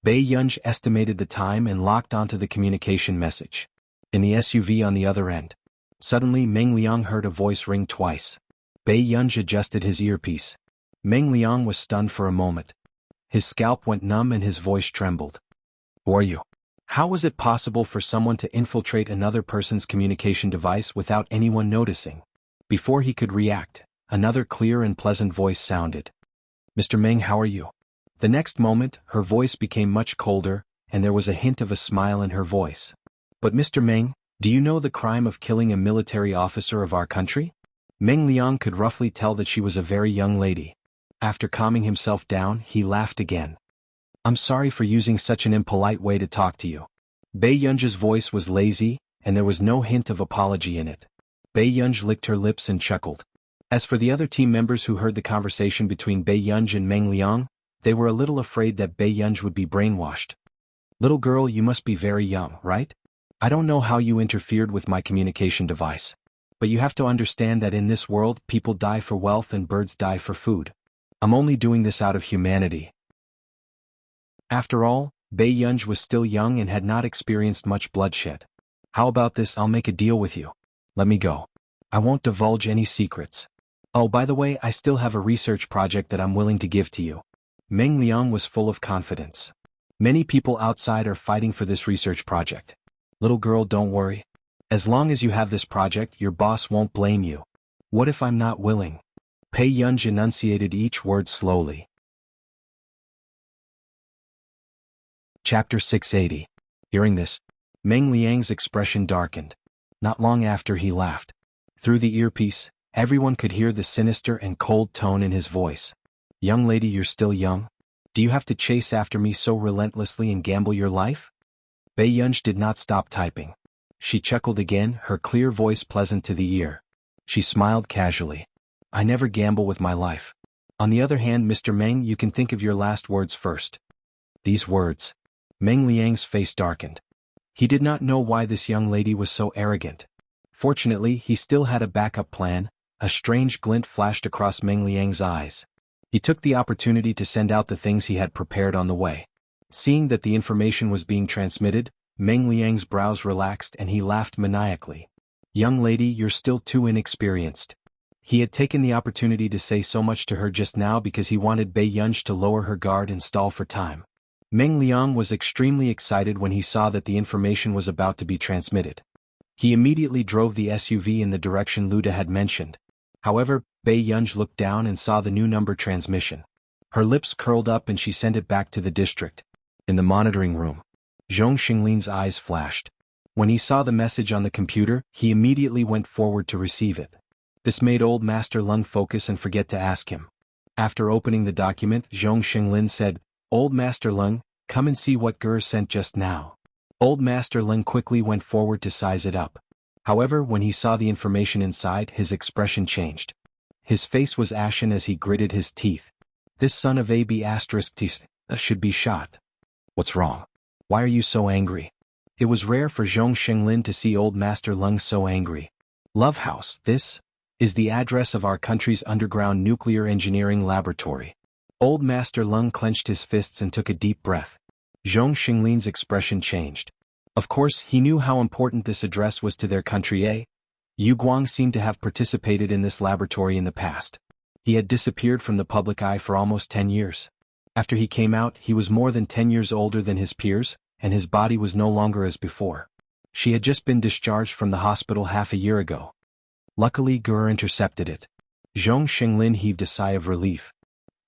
Bei Yunji estimated the time and locked onto the communication message. In the SUV on the other end. Suddenly Meng Liang heard a voice ring twice. Bei Yunji adjusted his earpiece. Meng Liang was stunned for a moment. His scalp went numb and his voice trembled. Who are you? How was it possible for someone to infiltrate another person's communication device without anyone noticing? Before he could react, another clear and pleasant voice sounded. "Mr. Meng, how are you?" The next moment, her voice became much colder, and there was a hint of a smile in her voice. "But Mr. Meng, do you know the crime of killing a military officer of our country?" Meng Liang could roughly tell that she was a very young lady. After calming himself down, he laughed again. "I'm sorry for using such an impolite way to talk to you." Bei Yunji's voice was lazy, and there was no hint of apology in it. Bei Yunji licked her lips and chuckled. As for the other team members who heard the conversation between Bei Yunji and Meng Liang, they were a little afraid that Bei Yunji would be brainwashed. "Little girl, you must be very young, right? I don't know how you interfered with my communication device. But you have to understand that in this world, people die for wealth and birds die for food. I'm only doing this out of humanity." After all, Bei Yunji was still young and had not experienced much bloodshed. "How about this? I'll make a deal with you. Let me go. I won't divulge any secrets. Oh, by the way, I still have a research project that I'm willing to give to you." Meng Liang was full of confidence. "Many people outside are fighting for this research project. Little girl, don't worry. As long as you have this project, your boss won't blame you. What if I'm not willing?" Bei Yunji enunciated each word slowly. Chapter 680. Hearing this, Meng Liang's expression darkened. Not long after, he laughed. Through the earpiece, everyone could hear the sinister and cold tone in his voice. "Young lady, you're still young? Do you have to chase after me so relentlessly and gamble your life?" Bei Yunji did not stop typing. She chuckled again, her clear voice pleasant to the ear. She smiled casually. "I never gamble with my life. On the other hand, Mr. Meng, you can think of your last words first." These words. Meng Liang's face darkened. He did not know why this young lady was so arrogant. Fortunately, he still had a backup plan. A strange glint flashed across Meng Liang's eyes. He took the opportunity to send out the things he had prepared on the way. Seeing that the information was being transmitted, Meng Liang's brows relaxed and he laughed maniacally. "Young lady, you're still too inexperienced." He had taken the opportunity to say so much to her just now because he wanted Bei Yunji to lower her guard and stall for time. Meng Liang was extremely excited when he saw that the information was about to be transmitted. He immediately drove the SUV in the direction Luda had mentioned. However, Bei Yunji looked down and saw the new number transmission. Her lips curled up and she sent it back to the district. In the monitoring room, Zhong Xinglin's eyes flashed. When he saw the message on the computer, he immediately went forward to receive it. This made Old Master Lung focus and forget to ask him. After opening the document, Zhong Xinglin said, "Old Master Lung, come and see what Gur sent just now." Old Master Lung quickly went forward to size it up. However, when he saw the information inside, his expression changed. His face was ashen as he gritted his teeth. "This son of AB** should be shot." "What's wrong? Why are you so angry?" It was rare for Zhong Xinglin to see Old Master Lung so angry. "Love House, this is the address of our country's underground nuclear engineering laboratory." Old Master Lung clenched his fists and took a deep breath. Zhong Xinglin's expression changed. Of course, he knew how important this address was to their country. Yu Guang seemed to have participated in this laboratory in the past. He had disappeared from the public eye for almost 10 years. After he came out, he was more than 10 years older than his peers, and his body was no longer as before. She had just been discharged from the hospital half a year ago. Luckily, Gur intercepted it. Zhong Xinglin heaved a sigh of relief.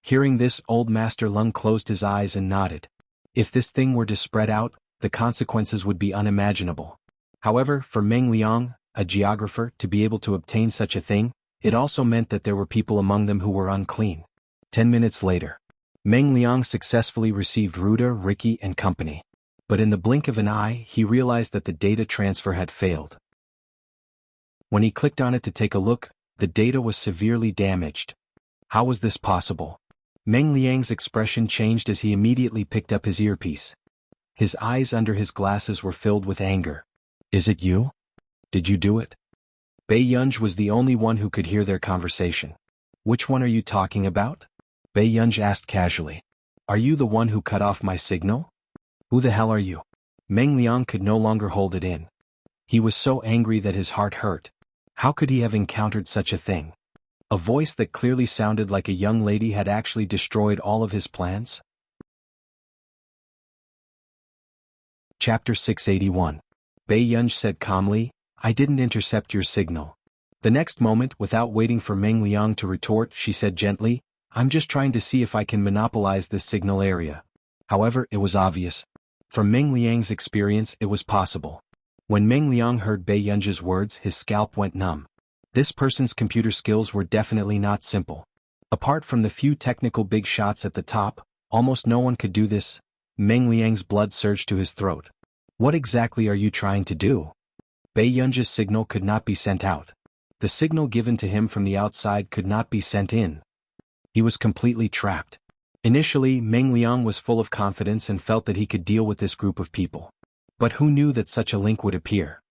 Hearing this, Old Master Lung closed his eyes and nodded. If this thing were to spread out, the consequences would be unimaginable. However, for Meng Liang, a geographer, to be able to obtain such a thing, it also meant that there were people among them who were unclean. 10 minutes later, Meng Liang successfully received Ruda, Ricky, and company. But in the blink of an eye, he realized that the data transfer had failed. When he clicked on it to take a look, the data was severely damaged. How was this possible? Meng Liang's expression changed as he immediately picked up his earpiece. His eyes under his glasses were filled with anger. "Is it you? Did you do it?" Bei Yunji was the only one who could hear their conversation. "Which one are you talking about?" Bei Yunji asked casually. "Are you the one who cut off my signal? Who the hell are you?" Meng Liang could no longer hold it in. He was so angry that his heart hurt. How could he have encountered such a thing? A voice that clearly sounded like a young lady had actually destroyed all of his plans? Chapter 681. Bei Yunji said calmly, "I didn't intercept your signal. The next moment, without waiting for Meng Liang to retort, she said gently, I'm just trying to see if I can monopolize this signal area. However, it was obvious. From Meng Liang's experience, it was possible. When Meng Liang heard Bei Yunji's words, his scalp went numb. This person's computer skills were definitely not simple. Apart from the few technical big shots at the top, almost no one could do this. Meng Liang's blood surged to his throat. What exactly are you trying to do? Bei Yunji's signal could not be sent out. The signal given to him from the outside could not be sent in. He was completely trapped. Initially, Meng Liang was full of confidence and felt that he could deal with this group of people. But who knew that such a link would appear?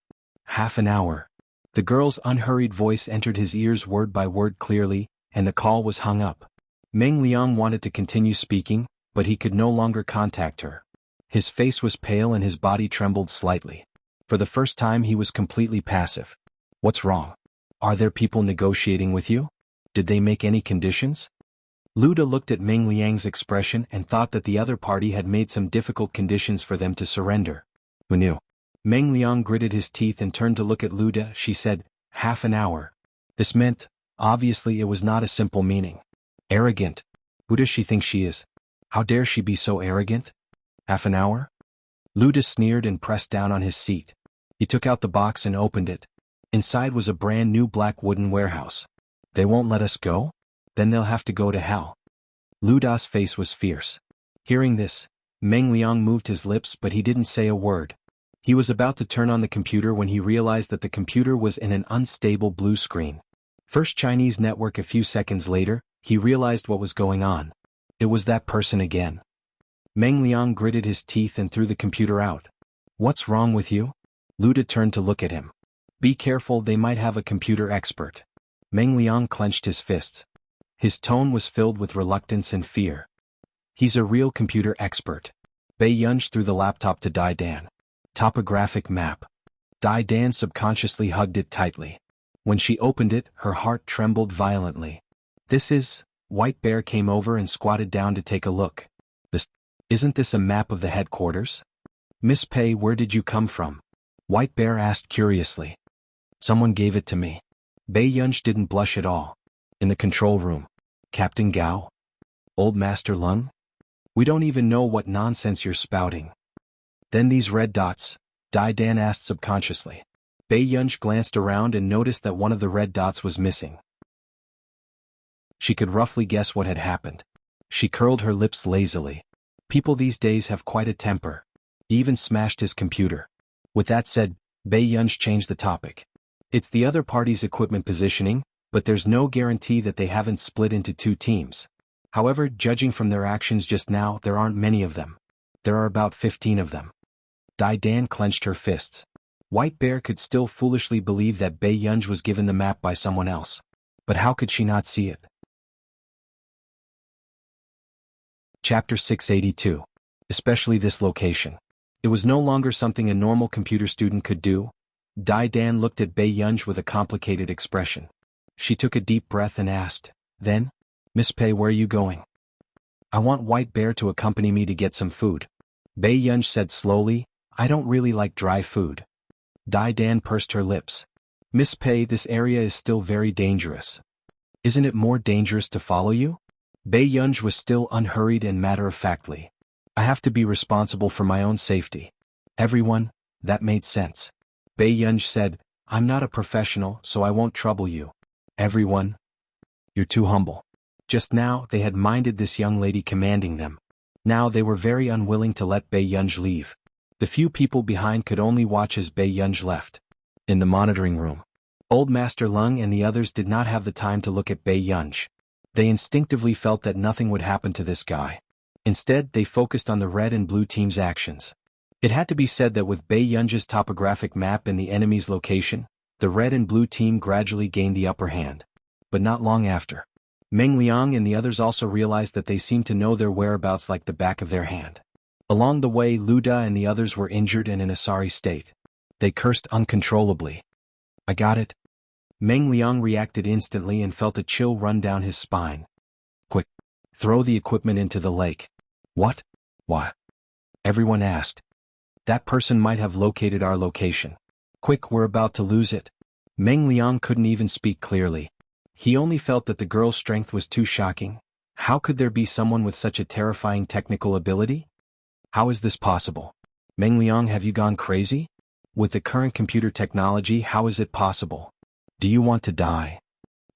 Half an hour. The girl's unhurried voice entered his ears word by word clearly, and the call was hung up. Meng Liang wanted to continue speaking, but he could no longer contact her. His face was pale and his body trembled slightly. For the first time he was completely passive. What's wrong? Are there people negotiating with you? Did they make any conditions? Luda looked at Meng Liang's expression and thought that the other party had made some difficult conditions for them to surrender. Who knew? Meng Liang gritted his teeth and turned to look at Luda. She said, half an hour. This meant, obviously it was not a simple meaning. Arrogant. Who does she think she is? How dare she be so arrogant? Half an hour? Luda sneered and pressed down on his seat. He took out the box and opened it. Inside was a brand new black wooden warehouse. They won't let us go? Then they'll have to go to hell. Luda's face was fierce. Hearing this, Meng Liang moved his lips but he didn't say a word. He was about to turn on the computer when he realized that the computer was in an unstable blue screen. First Chinese network. A few seconds later, he realized what was going on. It was that person again. Meng Liang gritted his teeth and threw the computer out. What's wrong with you? Luda turned to look at him. Be careful, they might have a computer expert. Meng Liang clenched his fists. His tone was filled with reluctance and fear. He's a real computer expert. Bei Yunji threw the laptop to Dai Dan. Topographic map. Dai Dan subconsciously hugged it tightly. When she opened it, her heart trembled violently. This is... White Bear came over and squatted down to take a look. Isn't this a map of the headquarters? Miss Pei, where did you come from? White Bear asked curiously. Someone gave it to me. Bei Yunji didn't blush at all. In the control room. Captain Gao? Old Master Lung? We don't even know what nonsense you're spouting. Then these red dots, Dai Dan asked subconsciously. Bei Yunji glanced around and noticed that one of the red dots was missing. She could roughly guess what had happened. She curled her lips lazily. People these days have quite a temper. He even smashed his computer. With that said, Bei Yunji changed the topic. It's the other party's equipment positioning, but there's no guarantee that they haven't split into two teams. However, judging from their actions just now, there aren't many of them. There are about 15 of them. Dai Dan clenched her fists. White Bear could still foolishly believe that Bei Yunji was given the map by someone else. But how could she not see it? Chapter 682. Especially this location. It was no longer something a normal computer student could do. Dai Dan looked at Bei Yunji with a complicated expression. She took a deep breath and asked, then, Miss Pei, where are you going? I want White Bear to accompany me to get some food. Bei Yunji said slowly, I don't really like dry food. Dai Dan pursed her lips. Miss Pei, this area is still very dangerous. Isn't it more dangerous to follow you? Bei Yunji was still unhurried and matter-of-factly. I have to be responsible for my own safety. Everyone, that made sense. Bei Yunji said, I'm not a professional, so I won't trouble you. Everyone, you're too humble. Just now, they had minded this young lady commanding them. Now they were very unwilling to let Bei Yunji leave. The few people behind could only watch as Bei Yunji left. In the monitoring room, Old Master Lung and the others did not have the time to look at Bei Yunji. They instinctively felt that nothing would happen to this guy. Instead, they focused on the red and blue team's actions. It had to be said that with Bei Yunji's topographic map and the enemy's location, the red and blue team gradually gained the upper hand. But not long after. Meng Liang and the others also realized that they seemed to know their whereabouts like the back of their hand. Along the way, Luda and the others were injured and in a sorry state. They cursed uncontrollably. I got it. Meng Liang reacted instantly and felt a chill run down his spine. Quick! Throw the equipment into the lake. What? Why? Everyone asked. That person might have located our location. Quick, we're about to lose it. Meng Liang couldn't even speak clearly. He only felt that the girl's strength was too shocking. How could there be someone with such a terrifying technical ability? How is this possible? Meng Liang, have you gone crazy? With the current computer technology, how is it possible? Do you want to die?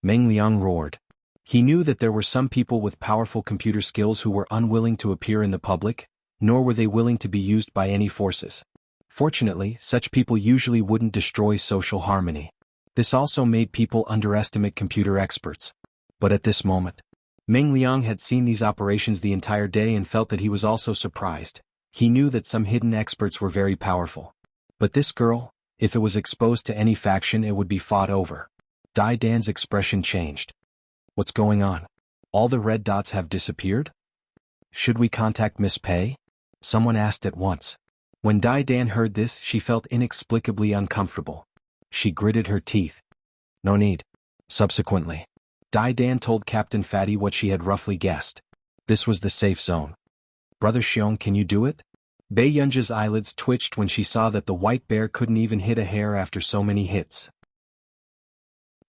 Meng Liang roared. He knew that there were some people with powerful computer skills who were unwilling to appear in the public, nor were they willing to be used by any forces. Fortunately, such people usually wouldn't destroy social harmony. This also made people underestimate computer experts. But at this moment, Meng Liang had seen these operations the entire day and felt that he was also surprised. He knew that some hidden experts were very powerful. But this girl, if it was exposed to any faction, it would be fought over. Dai Dan's expression changed. What's going on? All the red dots have disappeared? Should we contact Miss Pei? Someone asked at once. When Dai Dan heard this, she felt inexplicably uncomfortable. She gritted her teeth. No need. Subsequently, Dai Dan told Captain Fatty what she had roughly guessed. This was the safe zone. Brother Xiong, can you do it? Bei Yunji's eyelids twitched when she saw that the white bear couldn't even hit a hair after so many hits.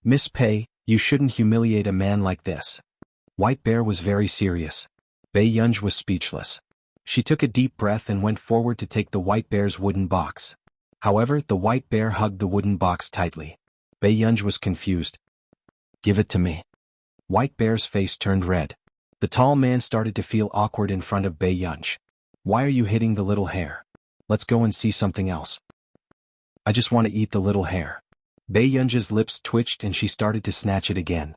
Miss Pei, you shouldn't humiliate a man like this. White Bear was very serious. Bei Yunji was speechless. She took a deep breath and went forward to take the white bear's wooden box. However, the white bear hugged the wooden box tightly. Bei Yunji was confused. Give it to me. White Bear's face turned red. The tall man started to feel awkward in front of Bei Yunji. Why are you hitting the little hare? Let's go and see something else. I just want to eat the little hare. Bei Yunji's lips twitched and she started to snatch it again.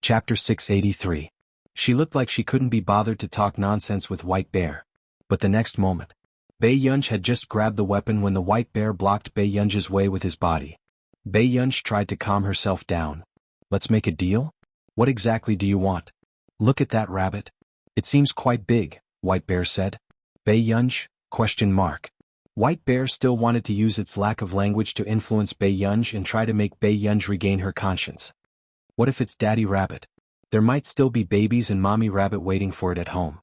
Chapter 683. She looked like she couldn't be bothered to talk nonsense with White Bear. But the next moment, Bei Yunji had just grabbed the weapon when the White Bear blocked Bei Yunji's way with his body. Bei Yunji tried to calm herself down. Let's make a deal? What exactly do you want? Look at that rabbit. It seems quite big, White Bear said. Bei Yunji? White Bear still wanted to use its lack of language to influence Bei Yunji and try to make Bei Yunji regain her conscience. What if it's Daddy Rabbit? There might still be babies and Mommy Rabbit waiting for it at home.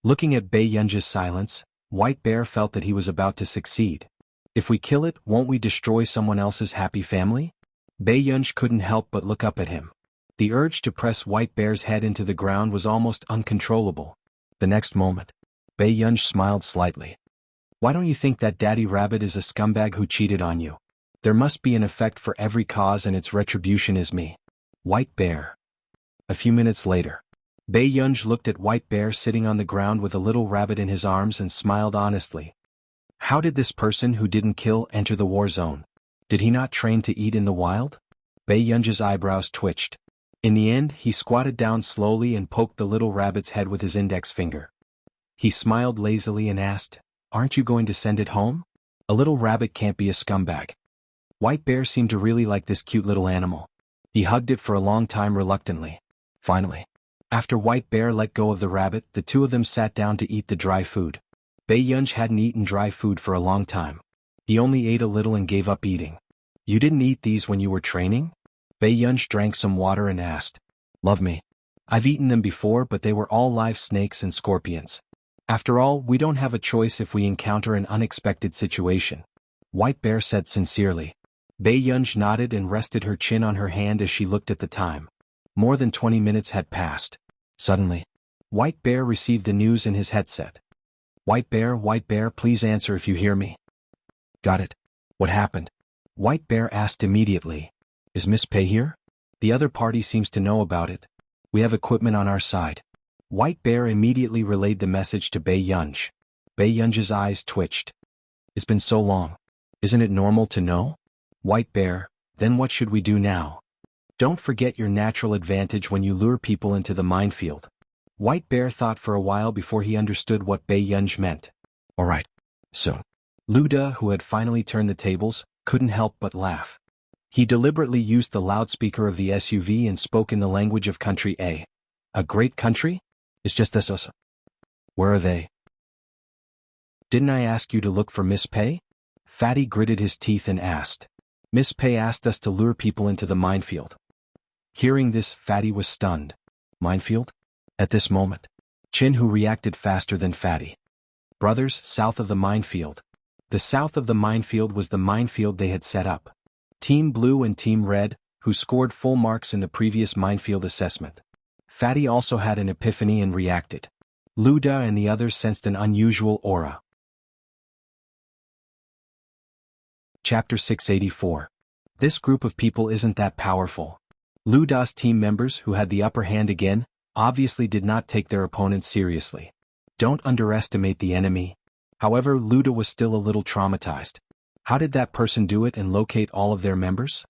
Looking at Bei Yunji's silence, White Bear felt that he was about to succeed. If we kill it, won't we destroy someone else's happy family? Bei Yunji couldn't help but look up at him. The urge to press White Bear's head into the ground was almost uncontrollable. The next moment, Bei Yunji smiled slightly. Why don't you think that Daddy Rabbit is a scumbag who cheated on you? There must be an effect for every cause and its retribution is me. White Bear. A few minutes later, Bei Yunji looked at White Bear sitting on the ground with a little rabbit in his arms and smiled honestly. How did this person who didn't kill enter the war zone? Did he not train to eat in the wild? Bei Yunji's eyebrows twitched. In the end, he squatted down slowly and poked the little rabbit's head with his index finger. He smiled lazily and asked, Aren't you going to send it home? A little rabbit can't be a scumbag. White Bear seemed to really like this cute little animal. He hugged it for a long time reluctantly. Finally, after White Bear let go of the rabbit, the two of them sat down to eat the dry food. Bei Yunji hadn't eaten dry food for a long time. He only ate a little and gave up eating. You didn't eat these when you were training? Bei Yunji drank some water and asked. Love me. I've eaten them before, but they were all live snakes and scorpions. After all, we don't have a choice if we encounter an unexpected situation. White Bear said sincerely. Bei Yunji nodded and rested her chin on her hand as she looked at the time. More than 20 minutes had passed. Suddenly, White Bear received the news in his headset. White Bear, please answer if you hear me. Got it. What happened? White Bear asked immediately. Is Miss Pei here? The other party seems to know about it. We have equipment on our side. White Bear immediately relayed the message to Bei Yunji. Bei Yunji's eyes twitched. It's been so long. Isn't it normal to know? White Bear, then what should we do now? Don't forget your natural advantage when you lure people into the minefield. White Bear thought for a while before he understood what Bei Yunji meant. Alright. Soon. Lu De, who had finally turned the tables, couldn't help but laugh. He deliberately used the loudspeaker of the SUV and spoke in the language of country A. A great country? It's just us. Where are they? Didn't I ask you to look for Miss Pei? Fatty gritted his teeth and asked. Miss Pei asked us to lure people into the minefield. Hearing this, Fatty was stunned. Minefield? At this moment, Chin Hu reacted faster than Fatty. Brothers, south of the minefield. The south of the minefield was the minefield they had set up. Team Blue and Team Red, who scored full marks in the previous minefield assessment. Fatty also had an epiphany and reacted. Luda and the others sensed an unusual aura. Chapter 684. This group of people isn't that powerful. Luda's team members, who had the upper hand again, obviously did not take their opponents seriously. Don't underestimate the enemy. However, Luda was still a little traumatized. How did that person do it and locate all of their members?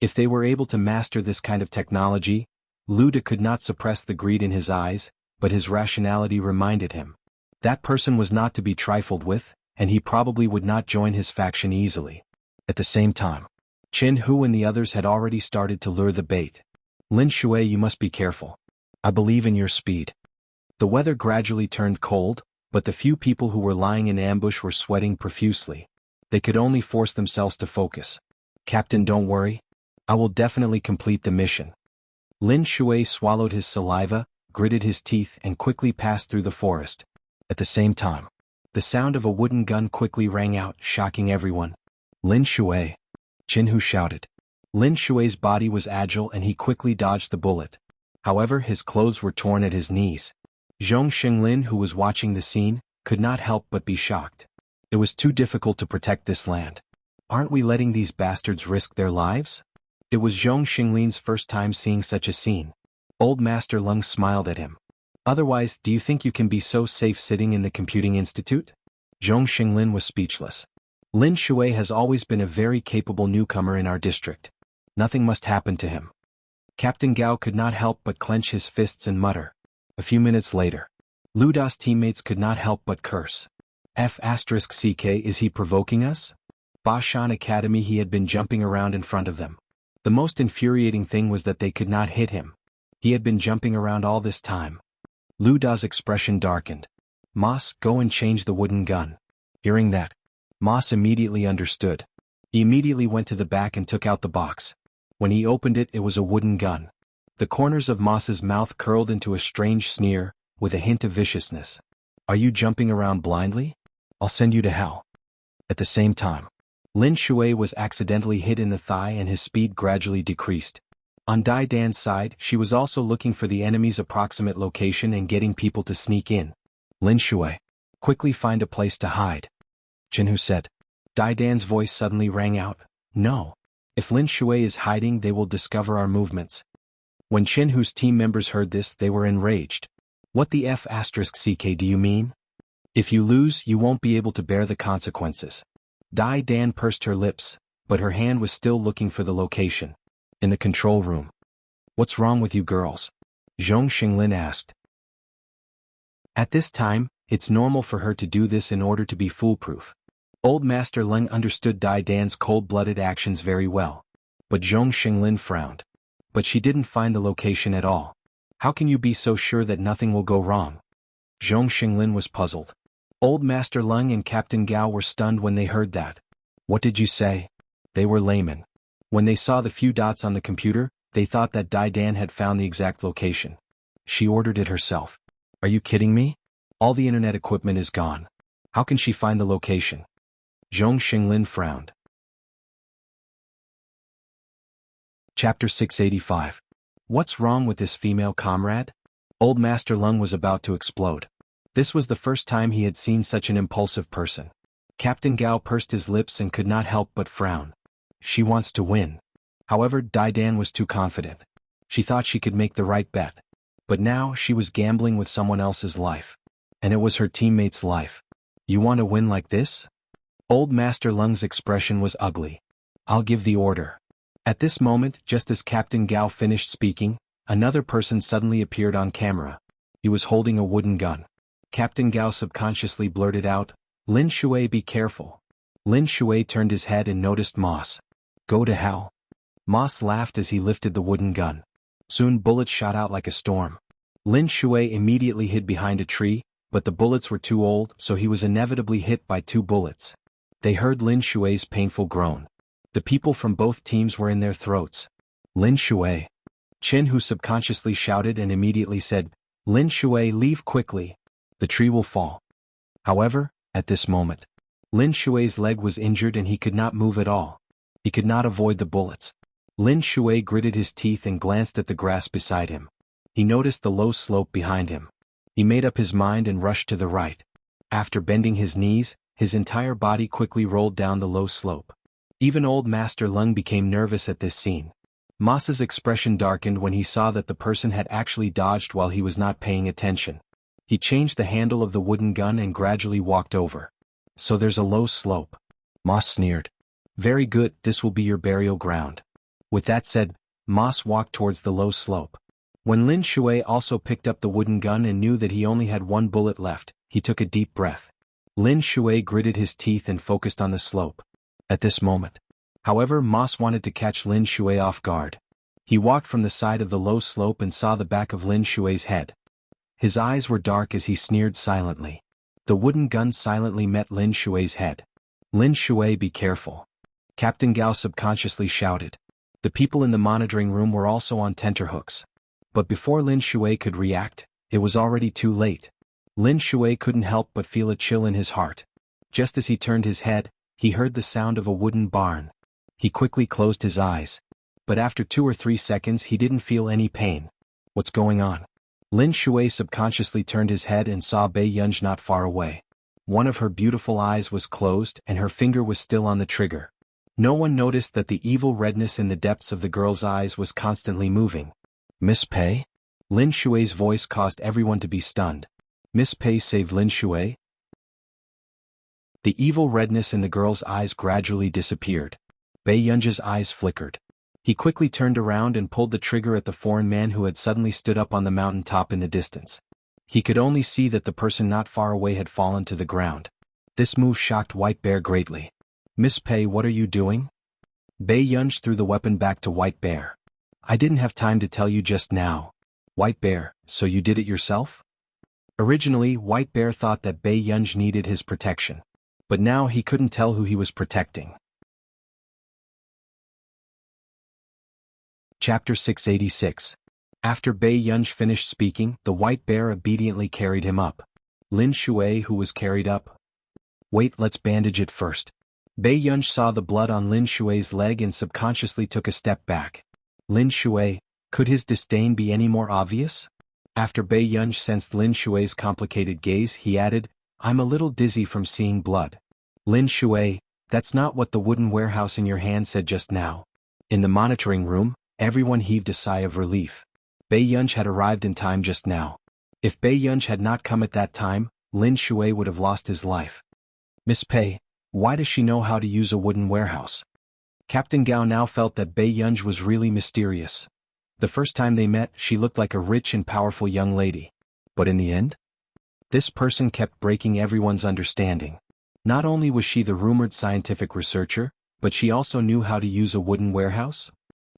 If they were able to master this kind of technology, Luda could not suppress the greed in his eyes, but his rationality reminded him. That person was not to be trifled with, and he probably would not join his faction easily. At the same time, Qin Hu and the others had already started to lure the bait. Lin Shui, you must be careful. I believe in your speed. The weather gradually turned cold, but the few people who were lying in ambush were sweating profusely. They could only force themselves to focus. Captain, don't worry. I will definitely complete the mission. Lin Shui swallowed his saliva, gritted his teeth and quickly passed through the forest. At the same time, the sound of a wooden gun quickly rang out, shocking everyone. Lin Shui! Qin Hu shouted. Lin Shui's body was agile and he quickly dodged the bullet. However, his clothes were torn at his knees. Zhong Xinglin, who was watching the scene, could not help but be shocked. It was too difficult to protect this land. Aren't we letting these bastards risk their lives? It was Zhong Xinglin's first time seeing such a scene. Old Master Lung smiled at him. Otherwise, do you think you can be so safe sitting in the computing institute? Zhong Xinglin was speechless. Lin Shui has always been a very capable newcomer in our district. Nothing must happen to him. Captain Gao could not help but clench his fists and mutter. A few minutes later, Luda's teammates could not help but curse. F***ck, is he provoking us? Bashan Academy, he had been jumping around in front of them. The most infuriating thing was that they could not hit him. He had been jumping around all this time. Luda's expression darkened. Moss, go and change the wooden gun. Hearing that, Moss immediately understood. He immediately went to the back and took out the box. When he opened it, it was a wooden gun. The corners of Moss's mouth curled into a strange sneer, with a hint of viciousness. Are you jumping around blindly? I'll send you to hell. At the same time, Lin Shui was accidentally hit in the thigh and his speed gradually decreased. On Dai Dan's side, she was also looking for the enemy's approximate location and getting people to sneak in. Lin Shui, quickly find a place to hide. Qin Hu said. Dai Dan's voice suddenly rang out. No. If Lin Shui is hiding, they will discover our movements. When Qin Hu's team members heard this, they were enraged. What the F***ck do you mean? If you lose, you won't be able to bear the consequences. Dai Dan pursed her lips, but her hand was still looking for the location. In the control room. What's wrong with you girls? Zhong Xinglin asked. At this time, it's normal for her to do this in order to be foolproof. Old Master Leng understood Dai Dan's cold-blooded actions very well. But Zhong Xinglin frowned. But she didn't find the location at all. How can you be so sure that nothing will go wrong? Zhong Xinglin was puzzled. Old Master Leng and Captain Gao were stunned when they heard that. What did you say? They were laymen. When they saw the few dots on the computer, they thought that Dai Dan had found the exact location. She ordered it herself. Are you kidding me? All the internet equipment is gone. How can she find the location? Zhong Xinglin frowned. Chapter 685. What's wrong with this female comrade? Old Master Lung was about to explode. This was the first time he had seen such an impulsive person. Captain Gao pursed his lips and could not help but frown. She wants to win. However, Dai Dan was too confident. She thought she could make the right bet. But now she was gambling with someone else's life. And it was her teammate's life. You want to win like this? Old Master Lung's expression was ugly. I'll give the order. At this moment, just as Captain Gao finished speaking, another person suddenly appeared on camera. He was holding a wooden gun. Captain Gao subconsciously blurted out, Lin Shui, be careful. Lin Shui turned his head and noticed Moss. Go to hell. Moss laughed as he lifted the wooden gun. Soon bullets shot out like a storm. Lin Shui immediately hid behind a tree, but the bullets were too old, so he was inevitably hit by 2 bullets. They heard Lin Shui's painful groan. The people from both teams were in their throats. Lin Shui. Qin Hu subconsciously shouted and immediately said, Lin Shui, leave quickly. The tree will fall. However, at this moment, Lin Shui's leg was injured and he could not move at all. He could not avoid the bullets. Lin Shui gritted his teeth and glanced at the grass beside him. He noticed the low slope behind him. He made up his mind and rushed to the right. After bending his knees, his entire body quickly rolled down the low slope. Even old Master Lung became nervous at this scene. Moss's expression darkened when he saw that the person had actually dodged while he was not paying attention. He changed the handle of the wooden gun and gradually walked over. So there's a low slope. Moss sneered. Very good, this will be your burial ground. With that said, Moss walked towards the low slope. When Lin Shui also picked up the wooden gun and knew that he only had one bullet left, he took a deep breath. Lin Shui gritted his teeth and focused on the slope. At this moment, however, Moss wanted to catch Lin Shui off guard. He walked from the side of the low slope and saw the back of Lin Shui's head. His eyes were dark as he sneered silently. The wooden gun silently met Lin Shui's head. Lin Shui, be careful. Captain Gao subconsciously shouted. The people in the monitoring room were also on tenterhooks. But before Lin Shui could react, it was already too late. Lin Shui couldn't help but feel a chill in his heart. Just as he turned his head, he heard the sound of a wooden barn. He quickly closed his eyes. But after 2 or 3 seconds he didn't feel any pain. What's going on? Lin Shui subconsciously turned his head and saw Bei Yunj not far away. One of her beautiful eyes was closed and her finger was still on the trigger. No one noticed that the evil redness in the depths of the girl's eyes was constantly moving. Miss Pei? Lin Shui's voice caused everyone to be stunned. Miss Pei saved Lin Shui? The evil redness in the girl's eyes gradually disappeared. Bei Yunj's eyes flickered. He quickly turned around and pulled the trigger at the foreign man who had suddenly stood up on the mountain top in the distance. He could only see that the person not far away had fallen to the ground. This move shocked White Bear greatly. Miss Pei, what are you doing? Bei Yunj threw the weapon back to White Bear. I didn't have time to tell you just now. White Bear, so you did it yourself? Originally, White Bear thought that Bei Yunj needed his protection. But now he couldn't tell who he was protecting. Chapter 686. After Bei Yunj finished speaking, the White Bear obediently carried him up. Lin Shui, who was carried up. Wait, let's bandage it first. Bei Yunj saw the blood on Lin Shui's leg and subconsciously took a step back. Lin Shui, could his disdain be any more obvious? After Bei Yunj sensed Lin Shui's complicated gaze, he added, I'm a little dizzy from seeing blood. Lin Shui, that's not what the wooden warehouse in your hand said just now. In the monitoring room, everyone heaved a sigh of relief. Bei Yunj had arrived in time just now. If Bei Yunj had not come at that time, Lin Shui would have lost his life. Miss Pei, why does she know how to use a wooden warehouse? Captain Gao now felt that Bei Yunj was really mysterious. The first time they met, she looked like a rich and powerful young lady. But in the end? This person kept breaking everyone's understanding. Not only was she the rumored scientific researcher, but she also knew how to use a wooden warehouse?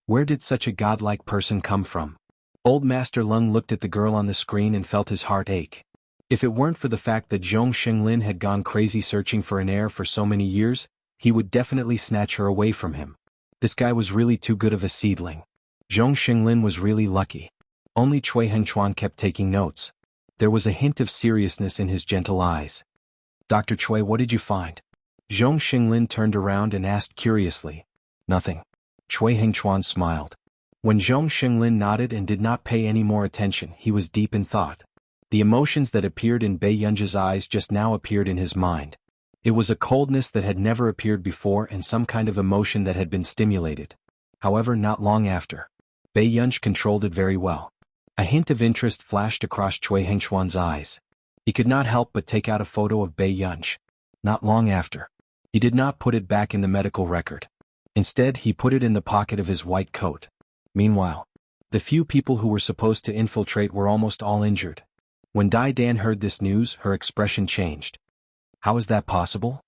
Where did such a godlike person come from? Old Master Lung looked at the girl on the screen and felt his heart ache. If it weren't for the fact that Zhong Xinglin had gone crazy searching for an heir for so many years, he would definitely snatch her away from him. This guy was really too good of a seedling. Zhong Xinglin was really lucky. Only Cui Hengchuan kept taking notes. There was a hint of seriousness in his gentle eyes. Dr. Cui, what did you find? Zhong Xinglin turned around and asked curiously. Nothing. Cui Hengchuan smiled. When Zhong Xinglin nodded and did not pay any more attention, he was deep in thought. The emotions that appeared in Bei Yunj's eyes just now appeared in his mind. It was a coldness that had never appeared before and some kind of emotion that had been stimulated. However, not long after. Bei Yunj controlled it very well. A hint of interest flashed across Cui Hengchuan's eyes. He could not help but take out a photo of Bei Yunj. Not long after. He did not put it back in the medical record. Instead, he put it in the pocket of his white coat. Meanwhile, the few people who were supposed to infiltrate were almost all injured. When Dai Dan heard this news, her expression changed. How is that possible?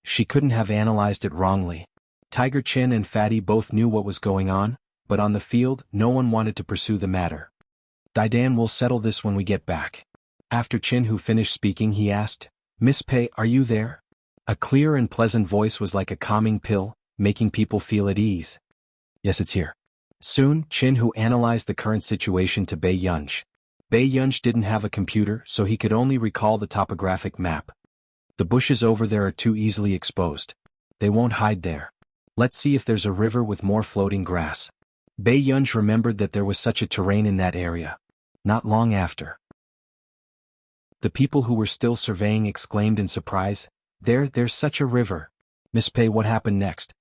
She couldn't have analyzed it wrongly. Tiger Chin and Fatty both knew what was going on, but on the field, no one wanted to pursue the matter. Dai Dan will settle this when we get back. After Chin who finished speaking, he asked, Miss Pei, are you there? A clear and pleasant voice was like a calming pill, making people feel at ease. Yes, it's here. Soon, Chin who analyzed the current situation to Bei Yunj. Bei Yunj didn't have a computer, so he could only recall the topographic map. The bushes over there are too easily exposed. They won't hide there. Let's see if there's a river with more floating grass. Bei Yunj remembered that there was such a terrain in that area. Not long after, the people who were still surveying exclaimed in surprise, There's such a river. Miss Pei, what happened next?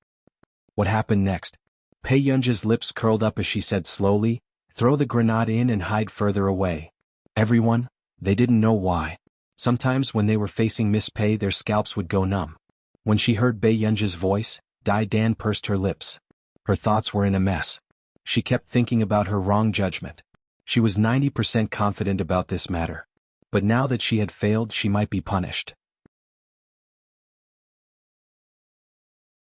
What happened next? Bei Yunj's lips curled up as she said slowly, throw the grenade in and hide further away. Everyone, they didn't know why. Sometimes when they were facing Miss Pei, their scalps would go numb. When she heard Bei Yunj's voice, Dai Dan pursed her lips. Her thoughts were in a mess. She kept thinking about her wrong judgment. She was 90% confident about this matter. But now that she had failed, she might be punished.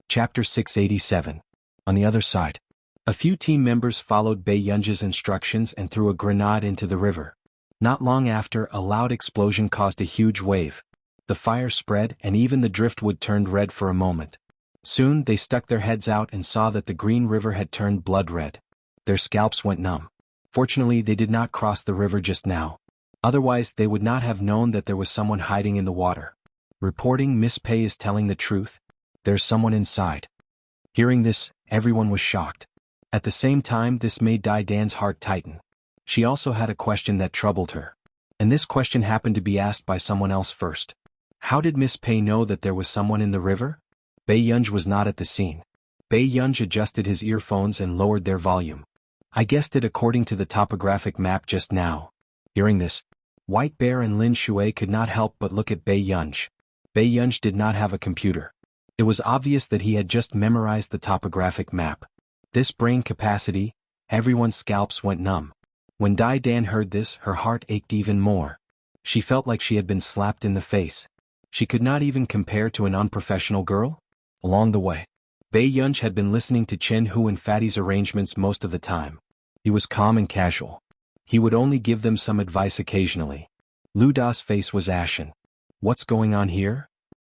Chapter 687. On the other side. A few team members followed Bei Yunj's instructions and threw a grenade into the river. Not long after, a loud explosion caused a huge wave. The fire spread and even the driftwood turned red for a moment. Soon they stuck their heads out and saw that the green river had turned blood red. Their scalps went numb. Fortunately, they did not cross the river just now. Otherwise, they would not have known that there was someone hiding in the water. Reporting Miss Pei is telling the truth. There's someone inside. Hearing this, everyone was shocked. At the same time, this made Dai Dan's heart tighten. She also had a question that troubled her. And this question happened to be asked by someone else first. How did Miss Pei know that there was someone in the river? Bei Yunj was not at the scene. Bei Yunj adjusted his earphones and lowered their volume. I guessed it according to the topographic map just now. Hearing this, White Bear and Lin Shui could not help but look at Bei Yunj. Bei Yunj did not have a computer. It was obvious that he had just memorized the topographic map. This brain capacity, everyone's scalps went numb. When Dai Dan heard this, her heart ached even more. She felt like she had been slapped in the face. She could not even compare to an unprofessional girl. Along the way, Bei Yunj had been listening to Chen Hu and Fatty's arrangements most of the time. He was calm and casual. He would only give them some advice occasionally. Lu Da's face was ashen. What's going on here?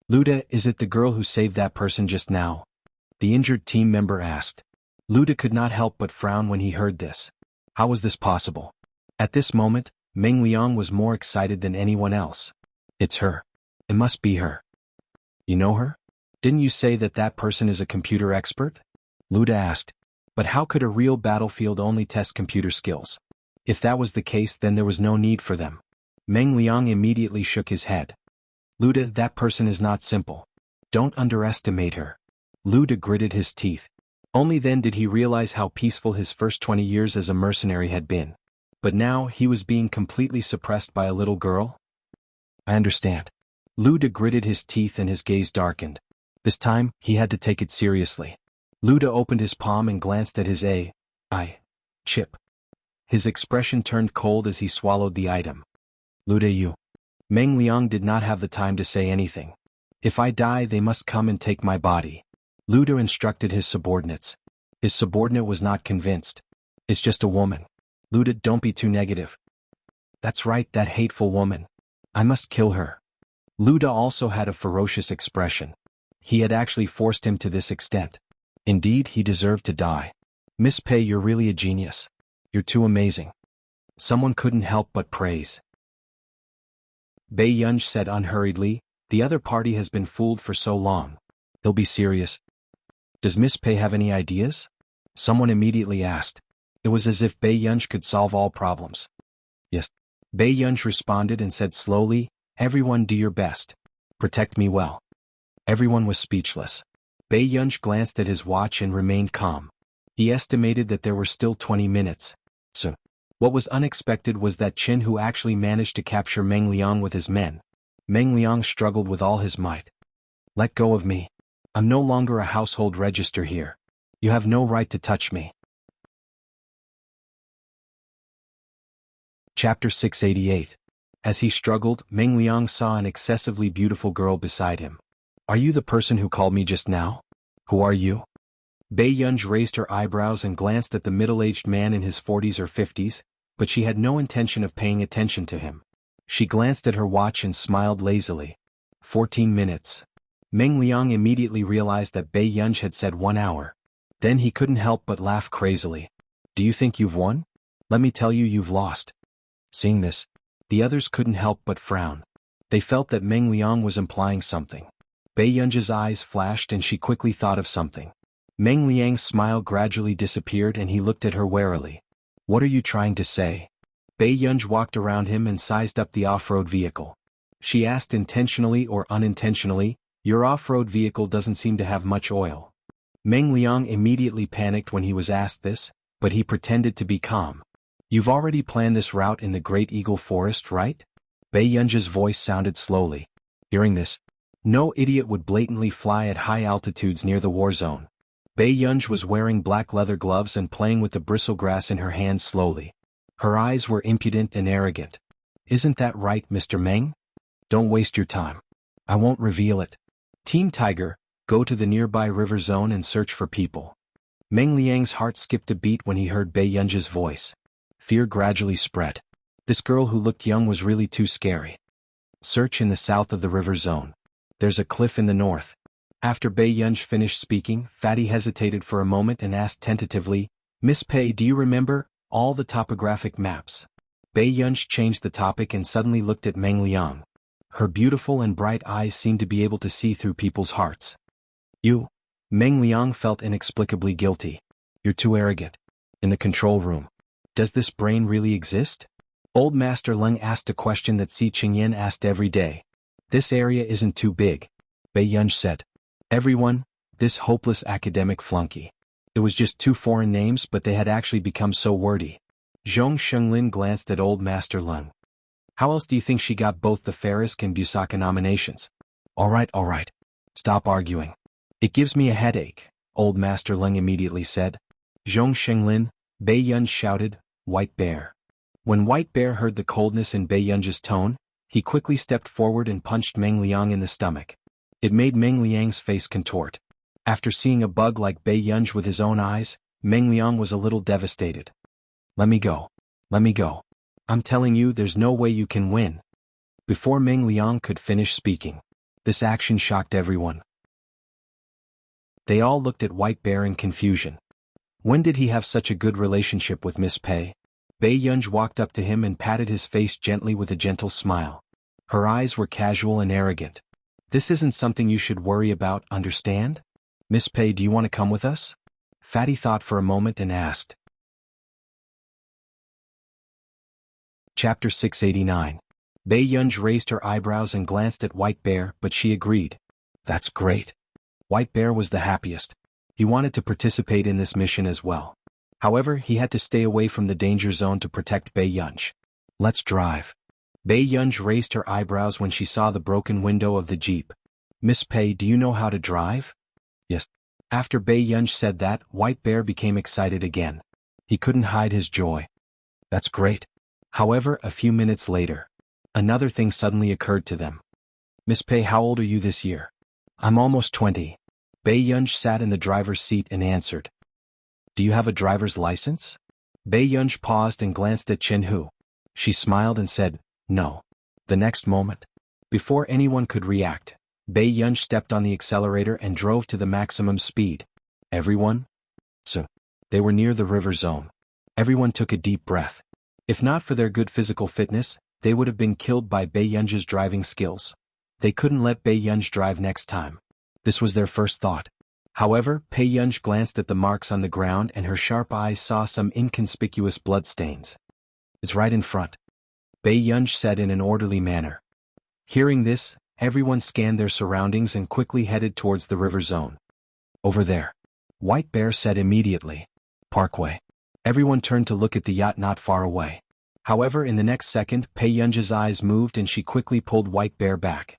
Lu Da, is it the girl who saved that person just now? The injured team member asked. Lu Da could not help but frown when he heard this. How was this possible? At this moment, Meng Liang was more excited than anyone else. It's her. It must be her. You know her? Didn't you say that that person is a computer expert? Lu Da asked. But how could a real battlefield only test computer skills? If that was the case, then there was no need for them. Meng Liang immediately shook his head. Lu Da, that person is not simple. Don't underestimate her. Lu Da gritted his teeth. Only then did he realize how peaceful his first 20 years as a mercenary had been. But now he was being completely suppressed by a little girl? I understand. Lu Da gritted his teeth and his gaze darkened. This time, he had to take it seriously. Lu Da opened his palm and glanced at his chip. His expression turned cold as he swallowed the item. Lu Da, you. Meng Liang did not have the time to say anything. If I die, they must come and take my body. Lu Da instructed his subordinates. His subordinate was not convinced. It's just a woman. Lu Da, don't be too negative. That's right, that hateful woman. I must kill her. Lu Da also had a ferocious expression. He had actually forced him to this extent. Indeed, he deserved to die. Miss Pei, you're really a genius. You're too amazing. Someone couldn't help but praise. Bei Yunj said unhurriedly, the other party has been fooled for so long. He'll be serious. Does Miss Pei have any ideas? Someone immediately asked. It was as if Bei Yunj could solve all problems. Yes. Bei Yunj responded and said slowly, everyone do your best. Protect me well. Everyone was speechless. Bei Yunj glanced at his watch and remained calm. He estimated that there were still 20 minutes. So, what was unexpected was that Chen Hu actually managed to capture Meng Liang with his men. Meng Liang struggled with all his might. Let go of me. I'm no longer a household register here. You have no right to touch me. Chapter 688. As he struggled, Meng Liang saw an excessively beautiful girl beside him. Are you the person who called me just now? Who are you? Bei Yunj raised her eyebrows and glanced at the middle-aged man in his 40s or 50s, but she had no intention of paying attention to him. She glanced at her watch and smiled lazily. 14 minutes. Meng Liang immediately realized that Bei Yunj had said 1 hour. Then he couldn't help but laugh crazily. Do you think you've won? Let me tell you, you've lost. Seeing this, the others couldn't help but frown. They felt that Meng Liang was implying something. Bei Yunji's eyes flashed and she quickly thought of something. Meng Liang's smile gradually disappeared and he looked at her warily. What are you trying to say? Bei Yunji walked around him and sized up the off-road vehicle. She asked intentionally or unintentionally, your off-road vehicle doesn't seem to have much oil. Meng Liang immediately panicked when he was asked this, but he pretended to be calm. You've already planned this route in the Great Eagle Forest, right? Bei Yunji's voice sounded slowly. Hearing this, no idiot would blatantly fly at high altitudes near the war zone. Bei Yunji was wearing black leather gloves and playing with the bristlegrass in her hands slowly. Her eyes were impudent and arrogant. Isn't that right, Mr. Meng? Don't waste your time. I won't reveal it. Team Tiger, go to the nearby river zone and search for people. Meng Liang's heart skipped a beat when he heard Bei Yunji's voice. Fear gradually spread. This girl who looked young was really too scary. Search in the south of the river zone. There's a cliff in the north. After Bei Yunji finished speaking, Fatty hesitated for a moment and asked tentatively, Miss Pei, do you remember all the topographic maps? Bei Yunji changed the topic and suddenly looked at Meng Liang. Her beautiful and bright eyes seemed to be able to see through people's hearts. You? Meng Liang felt inexplicably guilty. You're too arrogant. In the control room. Does this brain really exist? Old Master Leng asked a question that Si Qingyan asked every day. This area isn't too big. Bei Yunji said. Everyone, this hopeless academic flunky. It was just 2 foreign names but they had actually become so wordy. Zhong Shenglin glanced at Old Master Leng. How else do you think she got both the Farisk and Busaka nominations? Alright. Stop arguing. It gives me a headache, Old Master Leng immediately said. Zhong Shenglin, Bei Yunji shouted, White Bear. When White Bear heard the coldness in Bei Yunji's tone, he quickly stepped forward and punched Meng Liang in the stomach. It made Meng Liang's face contort. After seeing a bug like Bei Yunji with his own eyes, Meng Liang was a little devastated. Let me go. I'm telling you there's no way you can win. Before Meng Liang could finish speaking, this action shocked everyone. They all looked at White Bear in confusion. When did he have such a good relationship with Miss Pei? Bei Yunji walked up to him and patted his face gently with a gentle smile. Her eyes were casual and arrogant. This isn't something you should worry about, understand? Miss Pei, do you want to come with us? Fatty thought for a moment and asked. Chapter 689. Bei Yunji raised her eyebrows and glanced at White Bear, but she agreed. That's great. White Bear was the happiest. He wanted to participate in this mission as well. However, he had to stay away from the danger zone to protect Bei Yunji. Let's drive. Bei Yunji raised her eyebrows when she saw the broken window of the Jeep. Miss Pei, do you know how to drive? Yes. After Bei Yunji said that, White Bear became excited again. He couldn't hide his joy. That's great. However, a few minutes later, another thing suddenly occurred to them. Miss Pei, how old are you this year? I'm almost 20. Bei Yunji sat in the driver's seat and answered. Do you have a driver's license? Bei Yunji paused and glanced at Chen Hu. She smiled and said, no. The next moment, before anyone could react, Bei Yunji stepped on the accelerator and drove to the maximum speed. Everyone? So, they were near the river zone. Everyone took a deep breath. If not for their good physical fitness, they would have been killed by Bei Yunji's driving skills. They couldn't let Bei Yunji drive next time. This was their first thought. However, Bei Yunji glanced at the marks on the ground and her sharp eyes saw some inconspicuous bloodstains. It's right in front. Bei Yunji said in an orderly manner. Hearing this, everyone scanned their surroundings and quickly headed towards the river zone. Over there. White Bear said immediately. Parkway. Everyone turned to look at the yacht not far away. However, in the next second, Bei Yunji's eyes moved and she quickly pulled White Bear back.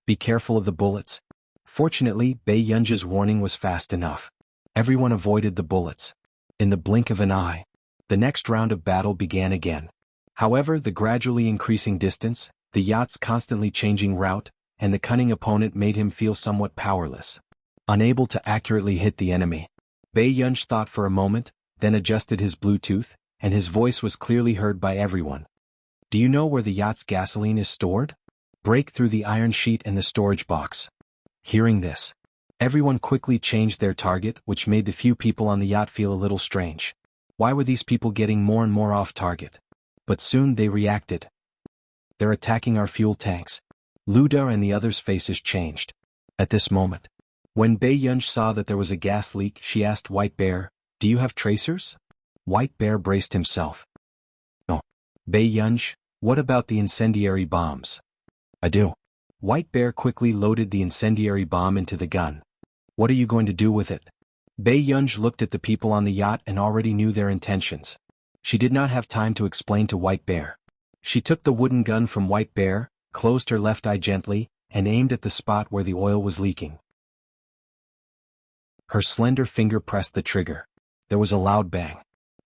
Be careful of the bullets. Fortunately, Bei Yunji's warning was fast enough. Everyone avoided the bullets. In the blink of an eye, the next round of battle began again. However, the gradually increasing distance, the yacht's constantly changing route, and the cunning opponent made him feel somewhat powerless. Unable to accurately hit the enemy. Bei Yunji thought for a moment, then adjusted his Bluetooth, and his voice was clearly heard by everyone. Do you know where the yacht's gasoline is stored? Break through the iron sheet and the storage box. Hearing this, everyone quickly changed their target, which made the few people on the yacht feel a little strange. Why were these people getting more and more off target? But soon they reacted. They're attacking our fuel tanks. Luda and the others' faces changed. At this moment, when Bei Yunj saw that there was a gas leak, she asked White Bear, "Do you have tracers?" White Bear braced himself. "No." "Bei Yunj, what about the incendiary bombs?" "I do." White Bear quickly loaded the incendiary bomb into the gun. "What are you going to do with it?" Bei Yunj looked at the people on the yacht and already knew their intentions. She did not have time to explain to White Bear. She took the wooden gun from White Bear, closed her left eye gently, and aimed at the spot where the oil was leaking. Her slender finger pressed the trigger. There was a loud bang.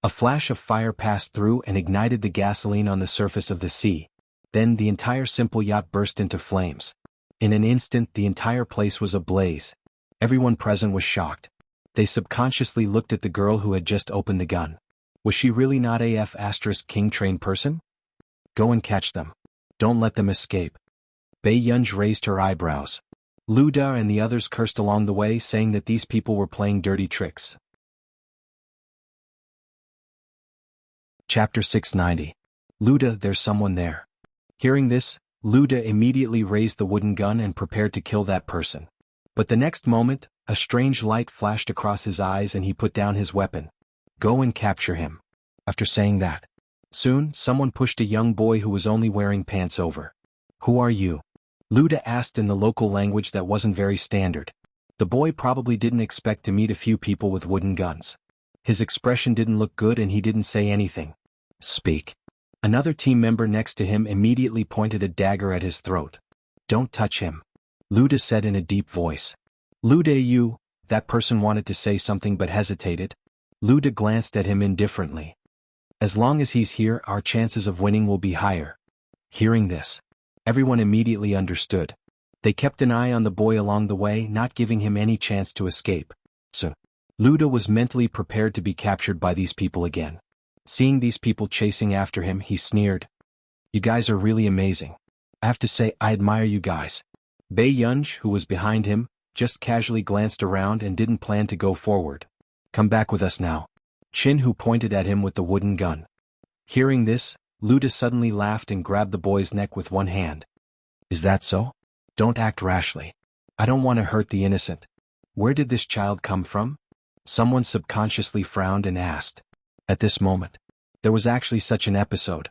A flash of fire passed through and ignited the gasoline on the surface of the sea. Then the entire simple yacht burst into flames. In an instant the entire place was ablaze. Everyone present was shocked. They subconsciously looked at the girl who had just opened the gun. Was she really not a King trained person? "Go and catch them. Don't let them escape." Bei Yunj raised her eyebrows. Luda and the others cursed along the way, saying that these people were playing dirty tricks. Chapter 690. Luda, there's someone there. Hearing this, Luda immediately raised the wooden gun and prepared to kill that person. But the next moment, a strange light flashed across his eyes and he put down his weapon. "Go and capture him." After saying that, soon someone pushed a young boy who was only wearing pants over. "Who are you?" Luda asked in the local language that wasn't very standard. The boy probably didn't expect to meet a few people with wooden guns. His expression didn't look good and he didn't say anything. "Speak." Another team member next to him immediately pointed a dagger at his throat. "Don't touch him," Luda said in a deep voice. "Luda, you," that person wanted to say something but hesitated. Luda glanced at him indifferently. "As long as he's here, our chances of winning will be higher." Hearing this, everyone immediately understood. They kept an eye on the boy along the way, not giving him any chance to escape. So, Luda was mentally prepared to be captured by these people again. Seeing these people chasing after him, he sneered. "You guys are really amazing. I have to say, I admire you guys." Bei Yunj, who was behind him, just casually glanced around and didn't plan to go forward. "Come back with us now." Chin, who pointed at him with the wooden gun. Hearing this, Luda suddenly laughed and grabbed the boy's neck with one hand. "Is that so? Don't act rashly. I don't want to hurt the innocent. Where did this child come from?" Someone subconsciously frowned and asked. At this moment, there was actually such an episode.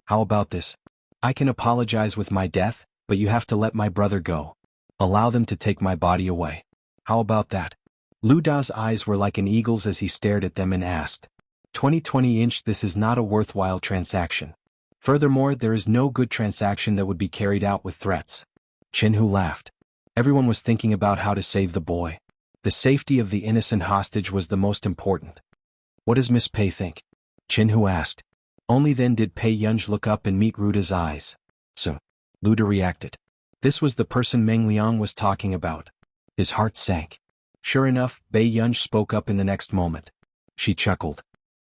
"How about this? I can apologize with my death, but you have to let my brother go. Allow them to take my body away. How about that?" Luda's eyes were like an eagle's as he stared at them and asked. 2020 this is not a worthwhile transaction. Furthermore, there is no good transaction that would be carried out with threats. Chinhu laughed. Everyone was thinking about how to save the boy. The safety of the innocent hostage was the most important. "What does Miss Pei think?" Chinhu asked. Only then did Pei Yunj look up and meet Luda's eyes. "So," Luda reacted. This was the person Meng Liang was talking about. His heart sank. Sure enough, Bei Yunj spoke up in the next moment. She chuckled.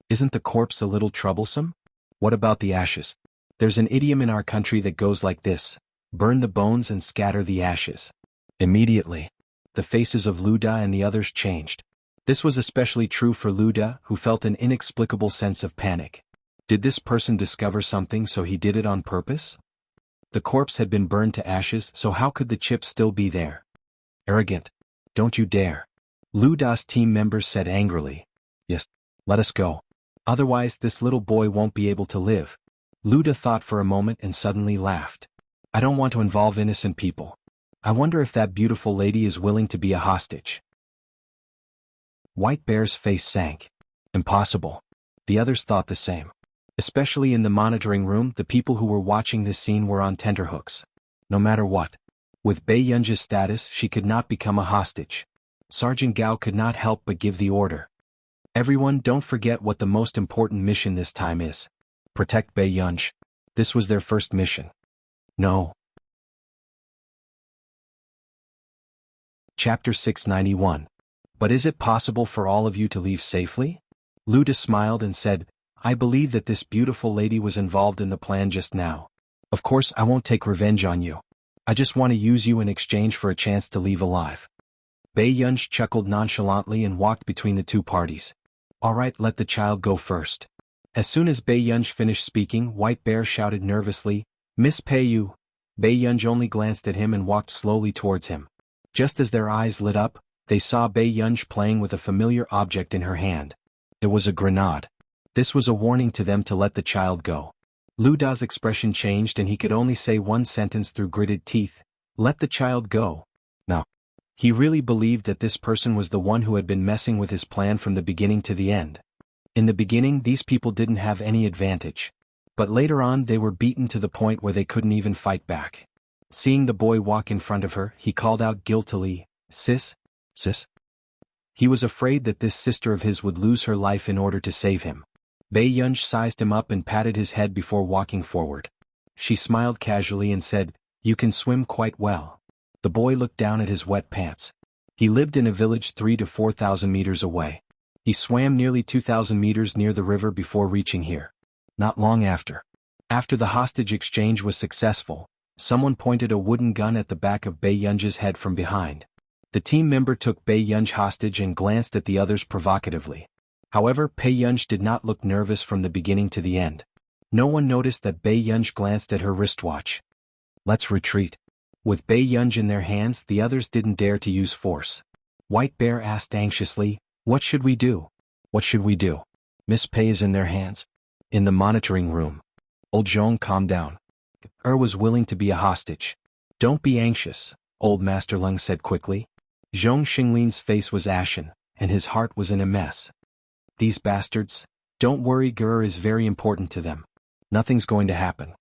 "Isn't the corpse a little troublesome? What about the ashes? There's an idiom in our country that goes like this: burn the bones and scatter the ashes." Immediately, the faces of Luda and the others changed. This was especially true for Luda, who felt an inexplicable sense of panic. Did this person discover something so he did it on purpose? The corpse had been burned to ashes, so how could the chip still be there? "Arrogant. Don't you dare." Luda's team members said angrily. "Yes, let us go. Otherwise this little boy won't be able to live." Luda thought for a moment and suddenly laughed. "I don't want to involve innocent people. I wonder if that beautiful lady is willing to be a hostage." White Bear's face sank. Impossible. The others thought the same. Especially in the monitoring room, the people who were watching this scene were on tenterhooks. No matter what. With Bei Yunj's status, she could not become a hostage. Sergeant Gao could not help but give the order. "Everyone, don't forget what the most important mission this time is. Protect Bei Yunj." This was their first mission. No. Chapter 691. But is it possible for all of you to leave safely? Luda smiled and said, "I believe that this beautiful lady was involved in the plan just now. Of course I won't take revenge on you. I just want to use you in exchange for a chance to leave alive." Bei Yunj chuckled nonchalantly and walked between the two parties. "All right, let the child go first." As soon as Bei Yunj finished speaking, White Bear shouted nervously, "Miss Pei Yu, Bei Yunj only glanced at him and walked slowly towards him. Just as their eyes lit up, they saw Bei Yunj playing with a familiar object in her hand. It was a grenade. This was a warning to them to let the child go. Lu Da's expression changed and he could only say one sentence through gritted teeth: "Let the child go." No. He really believed that this person was the one who had been messing with his plan from the beginning to the end. In the beginning, these people didn't have any advantage. But later on, they were beaten to the point where they couldn't even fight back. Seeing the boy walk in front of her, he called out guiltily, "Sis? Sis?" He was afraid that this sister of his would lose her life in order to save him. Bei Yunj sized him up and patted his head before walking forward. She smiled casually and said, "You can swim quite well." The boy looked down at his wet pants. He lived in a village 3,000 to 4,000 meters away. He swam nearly 2,000 meters near the river before reaching here. Not long after the hostage exchange was successful, someone pointed a wooden gun at the back of Bei Yunj's head from behind. The team member took Bei Yunj hostage and glanced at the others provocatively. However, Bei Yunj did not look nervous from the beginning to the end. No one noticed that Bei Yunj glanced at her wristwatch. "Let's retreat." With Bei Yunj in their hands, the others didn't dare to use force. White Bear asked anxiously, "What should we do? What should we do?" "Miss Pei is in their hands. In the monitoring room." Old Zhong calmed down. Was willing to be a hostage. "Don't be anxious," Old Master Lung said quickly. Zhong Xinglin's face was ashen, and his heart was in a mess. "These bastards? Don't worry, Ger is very important to them. Nothing's going to happen."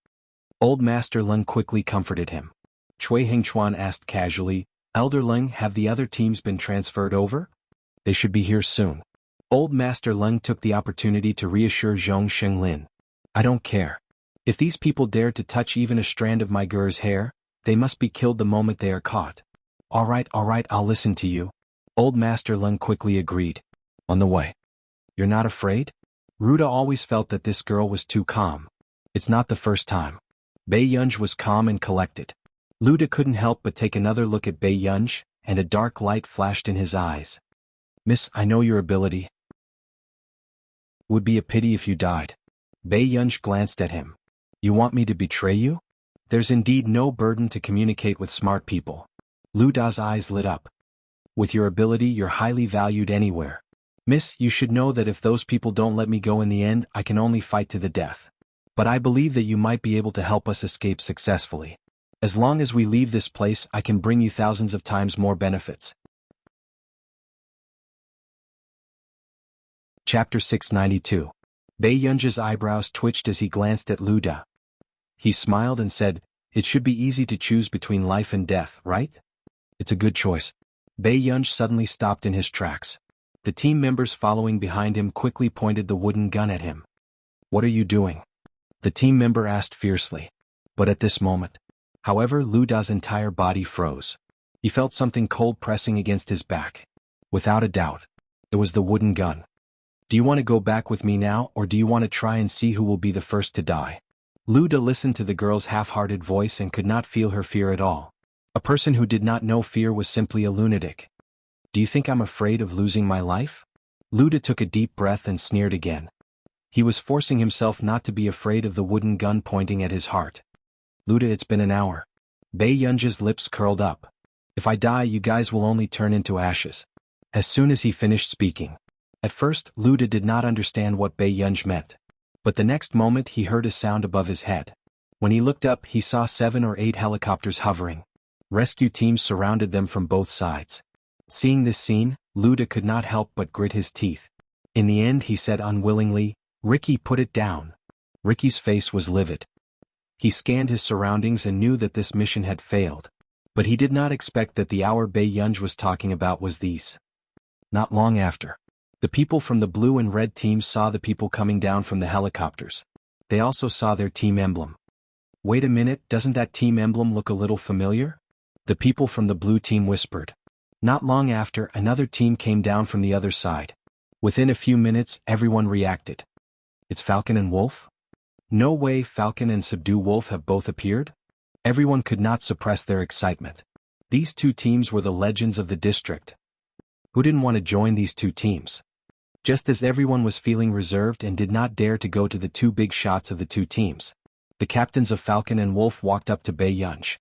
Old Master Lung quickly comforted him. Cui Hingchuan asked casually, "Elder Lung, have the other teams been transferred over?" "They should be here soon." Old Master Lung took the opportunity to reassure Zhong Xinglin. "I don't care. If these people dare to touch even a strand of my Ger's hair, they must be killed the moment they are caught." All right, I'll listen to you." Old Master Lung quickly agreed. "On the way." "You're not afraid?" Ruda always felt that this girl was too calm. It's not the first time. Bei Yunj was calm and collected. Luda couldn't help but take another look at Bei Yunj, and a dark light flashed in his eyes. "Miss, I know your ability. Would be a pity if you died." Bei Yunj glanced at him. "You want me to betray you?" There's indeed no burden to communicate with smart people. Lu Da's eyes lit up. "With your ability, you're highly valued anywhere. Miss, you should know that if those people don't let me go in the end, I can only fight to the death. But I believe that you might be able to help us escape successfully. As long as we leave this place, I can bring you thousands of times more benefits." Chapter 692. Bei Yunj's eyebrows twitched as he glanced at Lu Da. He smiled and said, "It should be easy to choose between life and death, right?" "It's a good choice." Bei Yunj suddenly stopped in his tracks. The team members following behind him quickly pointed the wooden gun at him. "What are you doing?" the team member asked fiercely. But at this moment, however, Lu Da's entire body froze. He felt something cold pressing against his back. Without a doubt, it was the wooden gun. "Do you want to go back with me now, or do you want to try and see who will be the first to die?" Lu Da listened to the girl's half-hearted voice and could not feel her fear at all. A person who did not know fear was simply a lunatic. "Do you think I'm afraid of losing my life?" Lu Da took a deep breath and sneered again. He was forcing himself not to be afraid of the wooden gun pointing at his heart. "Lu Da, it's been an hour." Bei Yunj's lips curled up. "If I die, you guys will only turn into ashes." As soon as he finished speaking. At first, Lu Da did not understand what Bei Yunj meant. But the next moment he heard a sound above his head. When he looked up, he saw 7 or 8 helicopters hovering. Rescue teams surrounded them from both sides. Seeing this scene, Lu Da could not help but grit his teeth. In the end, he said unwillingly, "Ricky, put it down." Ricky's face was livid. He scanned his surroundings and knew that this mission had failed. But he did not expect that the hour Bei Yunj was talking about was these. Not long after, the people from the blue and red teams saw the people coming down from the helicopters. They also saw their team emblem. "Wait a minute, doesn't that team emblem look a little familiar?" The people from the blue team whispered. Not long after, another team came down from the other side. Within a few minutes, everyone reacted. "It's Falcon and Wolf?" "No way, Falcon and Subdue Wolf have both appeared?" Everyone could not suppress their excitement. These two teams were the legends of the district. Who didn't want to join these two teams? Just as everyone was feeling reserved and did not dare to go to the two big shots of the two teams. The captains of Falcon and Wolf walked up to Bei Yunj.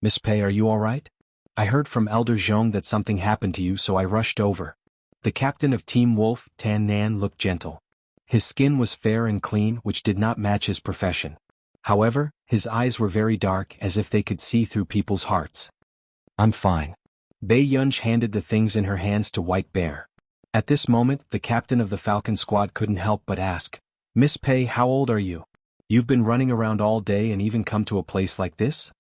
"Miss Pei, are you all right? I heard from Elder Zhong that something happened to you, so I rushed over." The captain of Team Wolf, Tan Nan, looked gentle. His skin was fair and clean, which did not match his profession. However, his eyes were very dark, as if they could see through people's hearts. "I'm fine." Bei Yunj handed the things in her hands to White Bear. At this moment, the captain of the Falcon squad couldn't help but ask, "Miss Pei, how old are you? You've been running around all day and even come to a place like this?"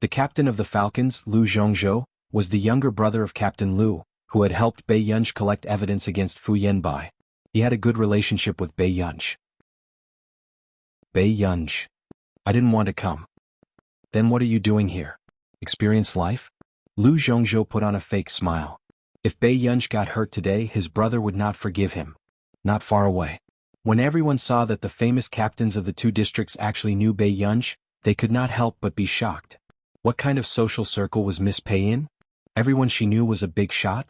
The captain of the Falcons, Lu Zhongzhou, was the younger brother of Captain Lu, who had helped Bei Yunj collect evidence against Fu Yanbai. He had a good relationship with Bei Yunj. "Bei Yunj. I didn't want to come." "Then what are you doing here? Experience life?" Lu Zhongzhou put on a fake smile. If Bei Yunj got hurt today, his brother would not forgive him. Not far away. When everyone saw that the famous captains of the two districts actually knew Bei Yunj, they could not help but be shocked. What kind of social circle was Miss Pei in? Everyone she knew was a big shot?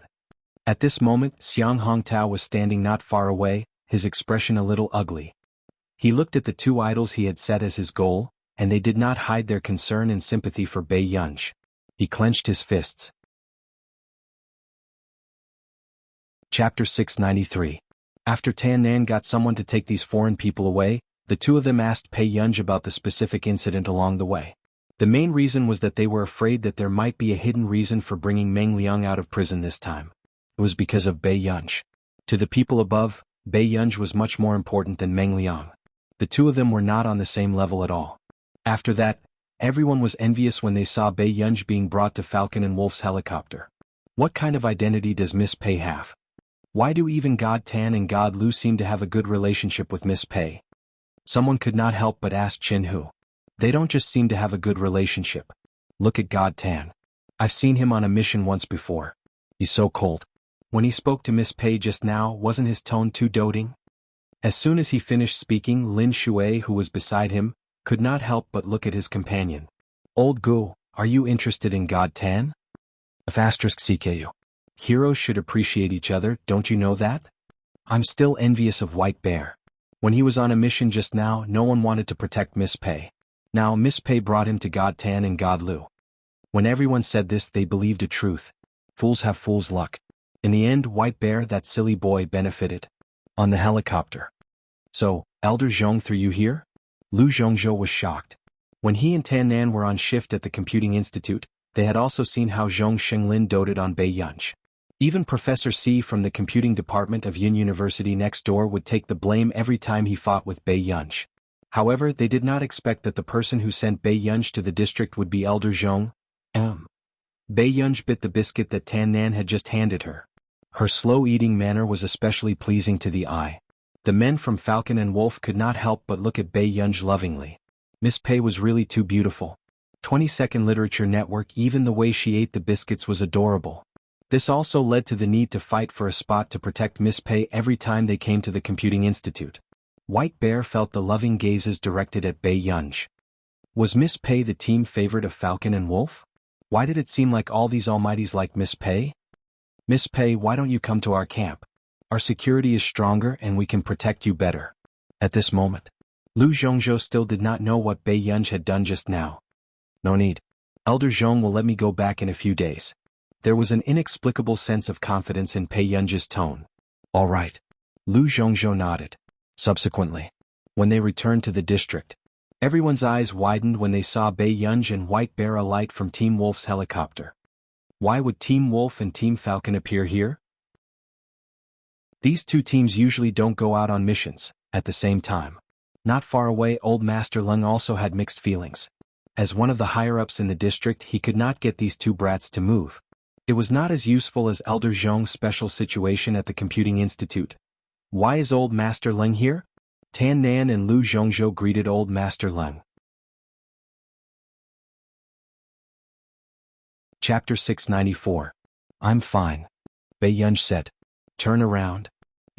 At this moment, Xiang Hongtao was standing not far away, his expression a little ugly. He looked at the two idols he had set as his goal, and they did not hide their concern and sympathy for Bei Yunj. He clenched his fists. Chapter 693. After Tan Nan got someone to take these foreign people away, the two of them asked Bei Yunj about the specific incident along the way. The main reason was that they were afraid that there might be a hidden reason for bringing Meng Liang out of prison this time. It was because of Bei Yunj. To the people above, Bei Yunj was much more important than Meng Liang. The two of them were not on the same level at all. After that, everyone was envious when they saw Bei Yunj being brought to Falcon and Wolf's helicopter. What kind of identity does Miss Pei have? Why do even God Tan and God Lu seem to have a good relationship with Miss Pei? Someone could not help but ask Chin Hu. They don't just seem to have a good relationship. Look at God Tan. I've seen him on a mission once before. He's so cold. When he spoke to Miss Pei just now, wasn't his tone too doting? As soon as he finished speaking, Lin Shui, who was beside him, could not help but look at his companion. "Old Gu, are you interested in God Tan?" *CKU. Heroes should appreciate each other, don't you know that? I'm still envious of White Bear. When he was on a mission just now, no one wanted to protect Miss Pei. Now Miss Pei brought him to God Tan and God Lu. When everyone said this, they believed a truth. Fools have fools' luck. In the end, White Bear, that silly boy, benefited. On the helicopter. "So, Elder Zhong threw you here?" Lu Zhongzhou was shocked. When he and Tan Nan were on shift at the Computing Institute, they had also seen how Zhong Shenglin doted on Bei Yunj. Even Professor C from the computing department of Yin University next door would take the blame every time he fought with Bei Yunj. However, they did not expect that the person who sent Bei Yunj to the district would be Elder Zhong. Bei Yunj bit the biscuit that Tan Nan had just handed her. Her slow-eating manner was especially pleasing to the eye. The men from Falcon and Wolf could not help but look at Bei Yunj lovingly. Miss Pei was really too beautiful. 22nd Literature Network, even the way she ate the biscuits was adorable. This also led to the need to fight for a spot to protect Miss Pei every time they came to the Computing Institute. White Bear felt the loving gazes directed at Bei Yunj. Was Miss Pei the team favorite of Falcon and Wolf? Why did it seem like all these almighties liked Miss Pei? "Miss Pei, why don't you come to our camp? Our security is stronger and we can protect you better." At this moment, Lu Zhongzhou still did not know what Bei Yunj had done just now. "No need. Elder Zhong will let me go back in a few days." There was an inexplicable sense of confidence in Bei Yunj's tone. "All right." Lu Zhongzhou nodded. Subsequently, when they returned to the district, everyone's eyes widened when they saw Bei Yunj and White Bear alight from Team Wolf's helicopter. Why would Team Wolf and Team Falcon appear here? These two teams usually don't go out on missions at the same time. Not far away, Old Master Leng also had mixed feelings. As one of the higher-ups in the district, he could not get these two brats to move. It was not as useful as Elder Zhong's special situation at the Computing Institute. Why is Old Master Leng here? Tan Nan and Lu Zhongzhou greeted Old Master Leng. Chapter 694. I'm fine. Bei Yunj said. Turn around.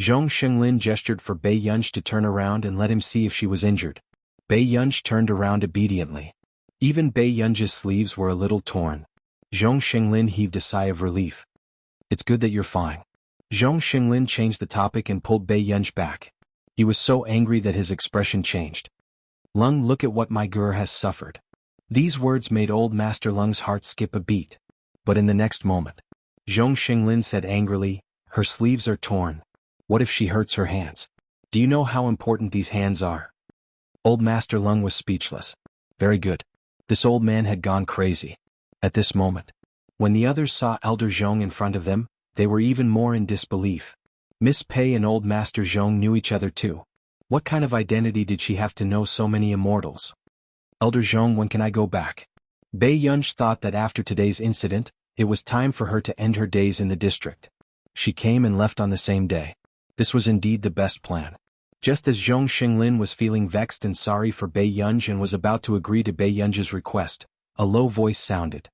Zhong Shenglin gestured for Bei Yunj to turn around and let him see if she was injured. Bei Yunj turned around obediently. Even Bei Yunj's sleeves were a little torn. Zhong Shenglin heaved a sigh of relief. It's good that you're fine. Zhong Shenglin changed the topic and pulled Bei Yunj back. He was so angry that his expression changed. Lung, look at what my girl has suffered. These words made old Master Lung's heart skip a beat. But in the next moment, Zhong Xinglin said angrily, her sleeves are torn. What if she hurts her hands? Do you know how important these hands are? Old Master Lung was speechless. Very good. This old man had gone crazy. At this moment, when the others saw Elder Zhong in front of them, they were even more in disbelief. Miss Pei and old Master Zhong knew each other too. What kind of identity did she have to know so many immortals? Elder Zhong, when can I go back? Bei Yunj thought that after today's incident, it was time for her to end her days in the district. She came and left on the same day. This was indeed the best plan. Just as Zhong Xinglin was feeling vexed and sorry for Bei Yunj and was about to agree to Bei Yunj's request, a low voice sounded.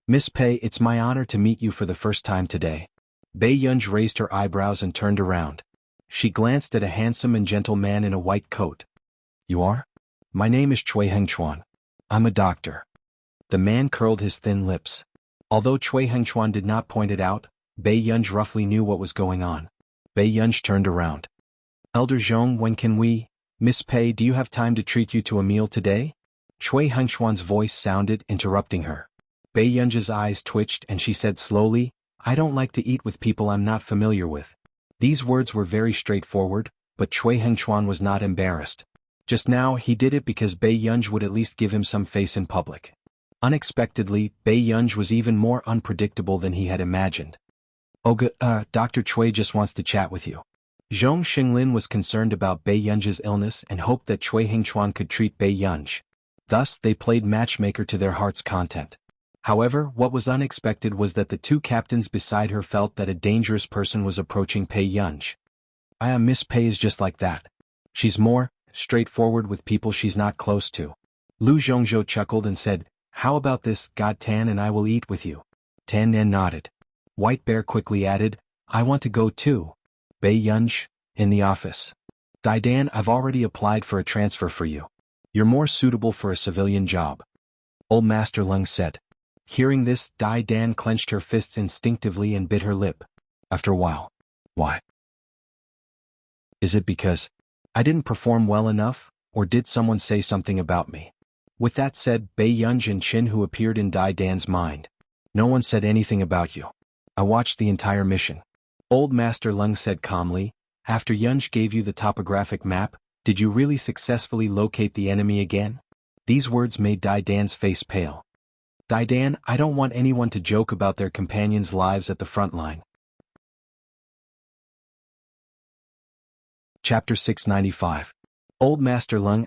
Miss Pei, it's my honor to meet you for the first time today. Bei Yunj raised her eyebrows and turned around. She glanced at a handsome and gentle man in a white coat. You are? My name is Cui Hengchuan. I'm a doctor. The man curled his thin lips. Although Cui Hengchuan did not point it out, Bei Yunj roughly knew what was going on. Bei Yunj turned around. Elder Zhong, when can we? Miss Pei, do you have time to treat you to a meal today? Cui Hengchuan's voice sounded, interrupting her. Bei Yunj's eyes twitched and she said slowly, I don't like to eat with people I'm not familiar with. These words were very straightforward, but Cui Hengchuan was not embarrassed. Just now he did it because Bei Yunj would at least give him some face in public. Unexpectedly, Bei Yunj was even more unpredictable than he had imagined. Dr. Cui just wants to chat with you. Zhong Xinglin was concerned about Bei Yunj's illness and hoped that Cui Hengchuan could treat Bei Yunj. Thus, they played matchmaker to their heart's content. However, what was unexpected was that the two captains beside her felt that a dangerous person was approaching Bei Yunj. Miss Pei is just like that. She's more straightforward with people she's not close to. Lu Zhongzhou chuckled and said, how about this, God Tan and I will eat with you. Tan Nan nodded. White Bear quickly added, I want to go too. Bei Yunj, in the office. Dai Dan, I've already applied for a transfer for you. You're more suitable for a civilian job. Old Master Lung said. Hearing this, Dai Dan clenched her fists instinctively and bit her lip. After a while. Why? Is it because I didn't perform well enough, or did someone say something about me? With that said, Bei Yunj and Qin who appeared in Dai Dan's mind. No one said anything about you. I watched the entire mission. Old Master Lung said calmly, after Yunj gave you the topographic map, did you really successfully locate the enemy again? These words made Dai Dan's face pale. Dai Dan, I don't want anyone to joke about their companions' lives at the front line. Chapter 695. Old Master Lung,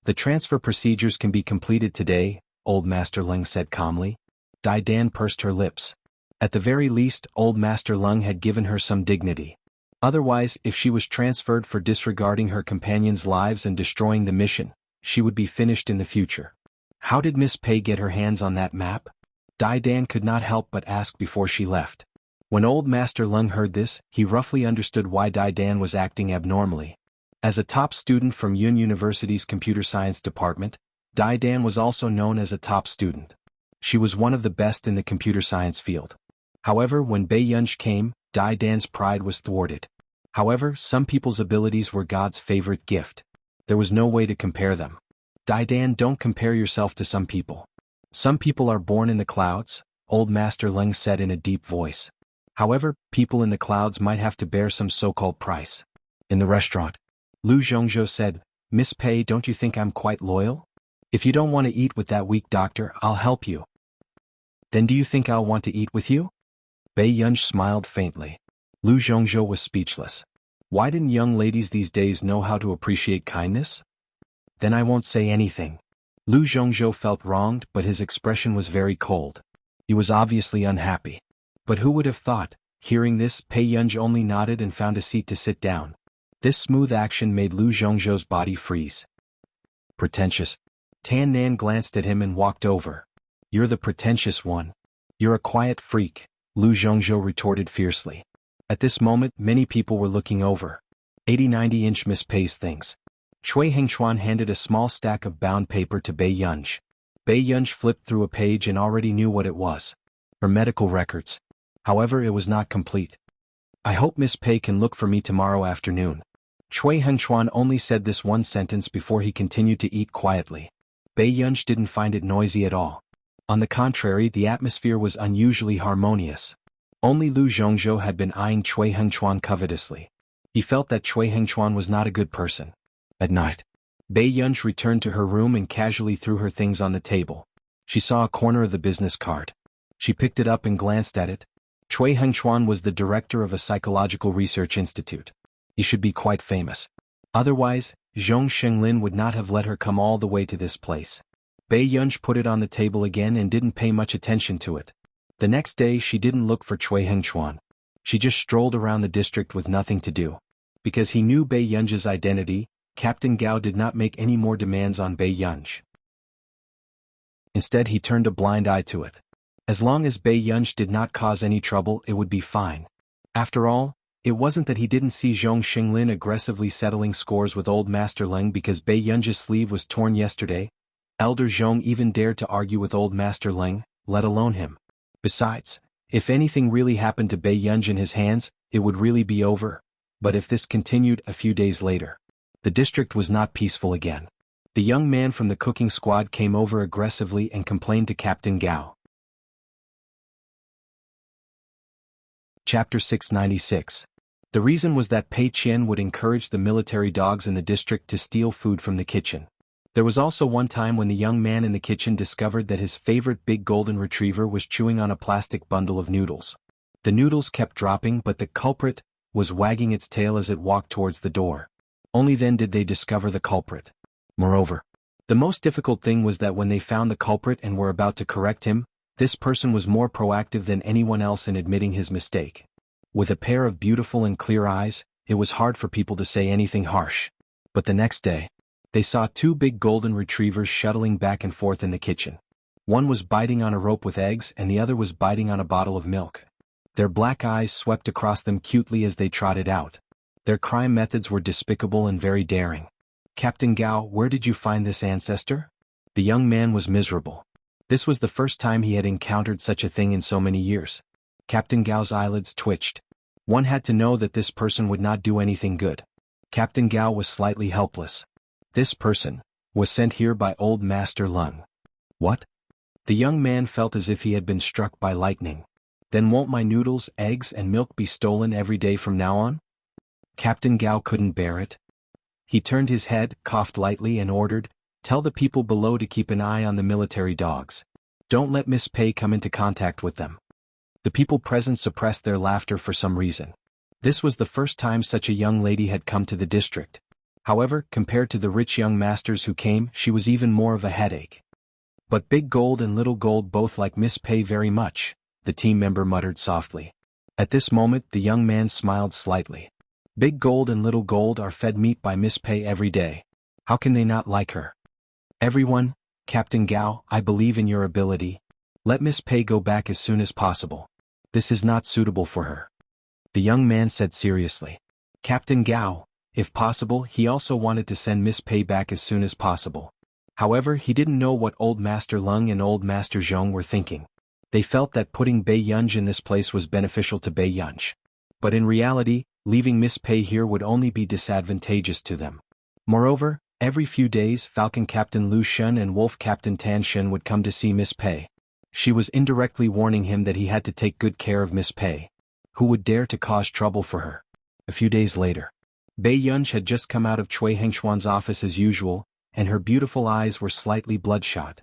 the transfer procedures can be completed today, Old Master Lung said calmly. Dai Dan pursed her lips. At the very least, Old Master Lung had given her some dignity. Otherwise, if she was transferred for disregarding her companions' lives and destroying the mission, she would be finished in the future. How did Miss Pei get her hands on that map? Dai Dan could not help but ask before she left. When Old Master Lung heard this, he roughly understood why Dai Dan was acting abnormally. As a top student from Yun University's computer science department, Dai Dan was also known as a top student. She was one of the best in the computer science field. However, when Bei Yunj came, Dai Dan's pride was thwarted. However, some people's abilities were God's favorite gift. There was no way to compare them. Dai Dan, don't compare yourself to some people. Some people are born in the clouds, Old Master Lung said in a deep voice. However, people in the clouds might have to bear some so-called price. In the restaurant, Lu Zhongzhou said, Miss Pei, don't you think I'm quite loyal? If you don't want to eat with that weak doctor, I'll help you. Then do you think I'll want to eat with you? Bei Yunj smiled faintly. Lu Zhongzhou was speechless. Why didn't young ladies these days know how to appreciate kindness? Then I won't say anything. Lu Zhongzhou felt wronged, but his expression was very cold. He was obviously unhappy. But who would have thought? Hearing this, Bei Yunj only nodded and found a seat to sit down. This smooth action made Lu Zhongzhou's body freeze. Pretentious. Tan Nan glanced at him and walked over. You're the pretentious one. You're a quiet freak, Lu Zhongzhou retorted fiercely. At this moment, many people were looking over. 80-90-inch Miss Pei's things. Cui Hengchuan handed a small stack of bound paper to Bei Yunj. Bei Yunj flipped through a page and already knew what it was. Her medical records. However, it was not complete. I hope Miss Pei can look for me tomorrow afternoon. Chui Hengchuan only said this one sentence before he continued to eat quietly. Bei Yunj didn't find it noisy at all. On the contrary, the atmosphere was unusually harmonious. Only Lu Zhongzhou had been eyeing Chui Hengchuan covetously. He felt that Chui Hengchuan was not a good person. At night, Bei Yunj returned to her room and casually threw her things on the table. She saw a corner of the business card. She picked it up and glanced at it. Chui Hengchuan was the director of a psychological research institute. He should be quite famous. Otherwise, Zhong Shenglin would not have let her come all the way to this place. Bei Yunj put it on the table again and didn't pay much attention to it. The next day she didn't look for Chui Hengchuan. She just strolled around the district with nothing to do. Because he knew Bei Yunj's identity, Captain Gao did not make any more demands on Bei Yunj. Instead he turned a blind eye to it. As long as Bei Yunj did not cause any trouble, it would be fine. After all, it wasn't that he didn't see Zhong Xinglin aggressively settling scores with old Master Leng because Bei Yunj's sleeve was torn yesterday. Elder Zhong even dared to argue with old Master Leng, let alone him. Besides, if anything really happened to Bei Yunj in his hands, it would really be over. But if this continued a few days later, the district was not peaceful again. The young man from the cooking squad came over aggressively and complained to Captain Gao. Chapter 696. The reason was that Pei Qian would encourage the military dogs in the district to steal food from the kitchen. There was also one time when the young man in the kitchen discovered that his favorite big golden retriever was chewing on a plastic bundle of noodles. The noodles kept dropping, but the culprit was wagging its tail as it walked towards the door. Only then did they discover the culprit. Moreover, the most difficult thing was that when they found the culprit and were about to correct him, this person was more proactive than anyone else in admitting his mistake. With a pair of beautiful and clear eyes, it was hard for people to say anything harsh. But the next day, they saw two big golden retrievers shuttling back and forth in the kitchen. One was biting on a rope with eggs and the other was biting on a bottle of milk. Their black eyes swept across them cutely as they trotted out. Their crime methods were despicable and very daring. Captain Gao, where did you find this ancestor? The young man was miserable. This was the first time he had encountered such a thing in so many years. Captain Gao's eyelids twitched. One had to know that this person would not do anything good. Captain Gao was slightly helpless. This person was sent here by old Master Leng. What? The young man felt as if he had been struck by lightning. Then won't my noodles, eggs and milk be stolen every day from now on? Captain Gao couldn't bear it. He turned his head, coughed lightly and ordered, "Tell the people below to keep an eye on the military dogs. Don't let Miss Pei come into contact with them." The people present suppressed their laughter for some reason. This was the first time such a young lady had come to the district. However, compared to the rich young masters who came, she was even more of a headache. But Big Gold and Little Gold both like Miss Pei very much, the team member muttered softly. At this moment the young man smiled slightly. Big Gold and Little Gold are fed meat by Miss Pei every day. How can they not like her? Everyone, Captain Gao, I believe in your ability. Let Miss Pei go back as soon as possible. This is not suitable for her. The young man said seriously. Captain Gao, if possible, he also wanted to send Miss Pei back as soon as possible. However, he didn't know what old Master Leng and old Master Zhong were thinking. They felt that putting Bei Yunj in this place was beneficial to Bei Yunj. But in reality, leaving Miss Pei here would only be disadvantageous to them. Moreover, every few days Falcon Captain Lu Shun and Wolf Captain Tan Shen would come to see Miss Pei. She was indirectly warning him that he had to take good care of Miss Pei. Who would dare to cause trouble for her? A few days later, Bei Yunj had just come out of Chui Hengchuan's office as usual, and her beautiful eyes were slightly bloodshot.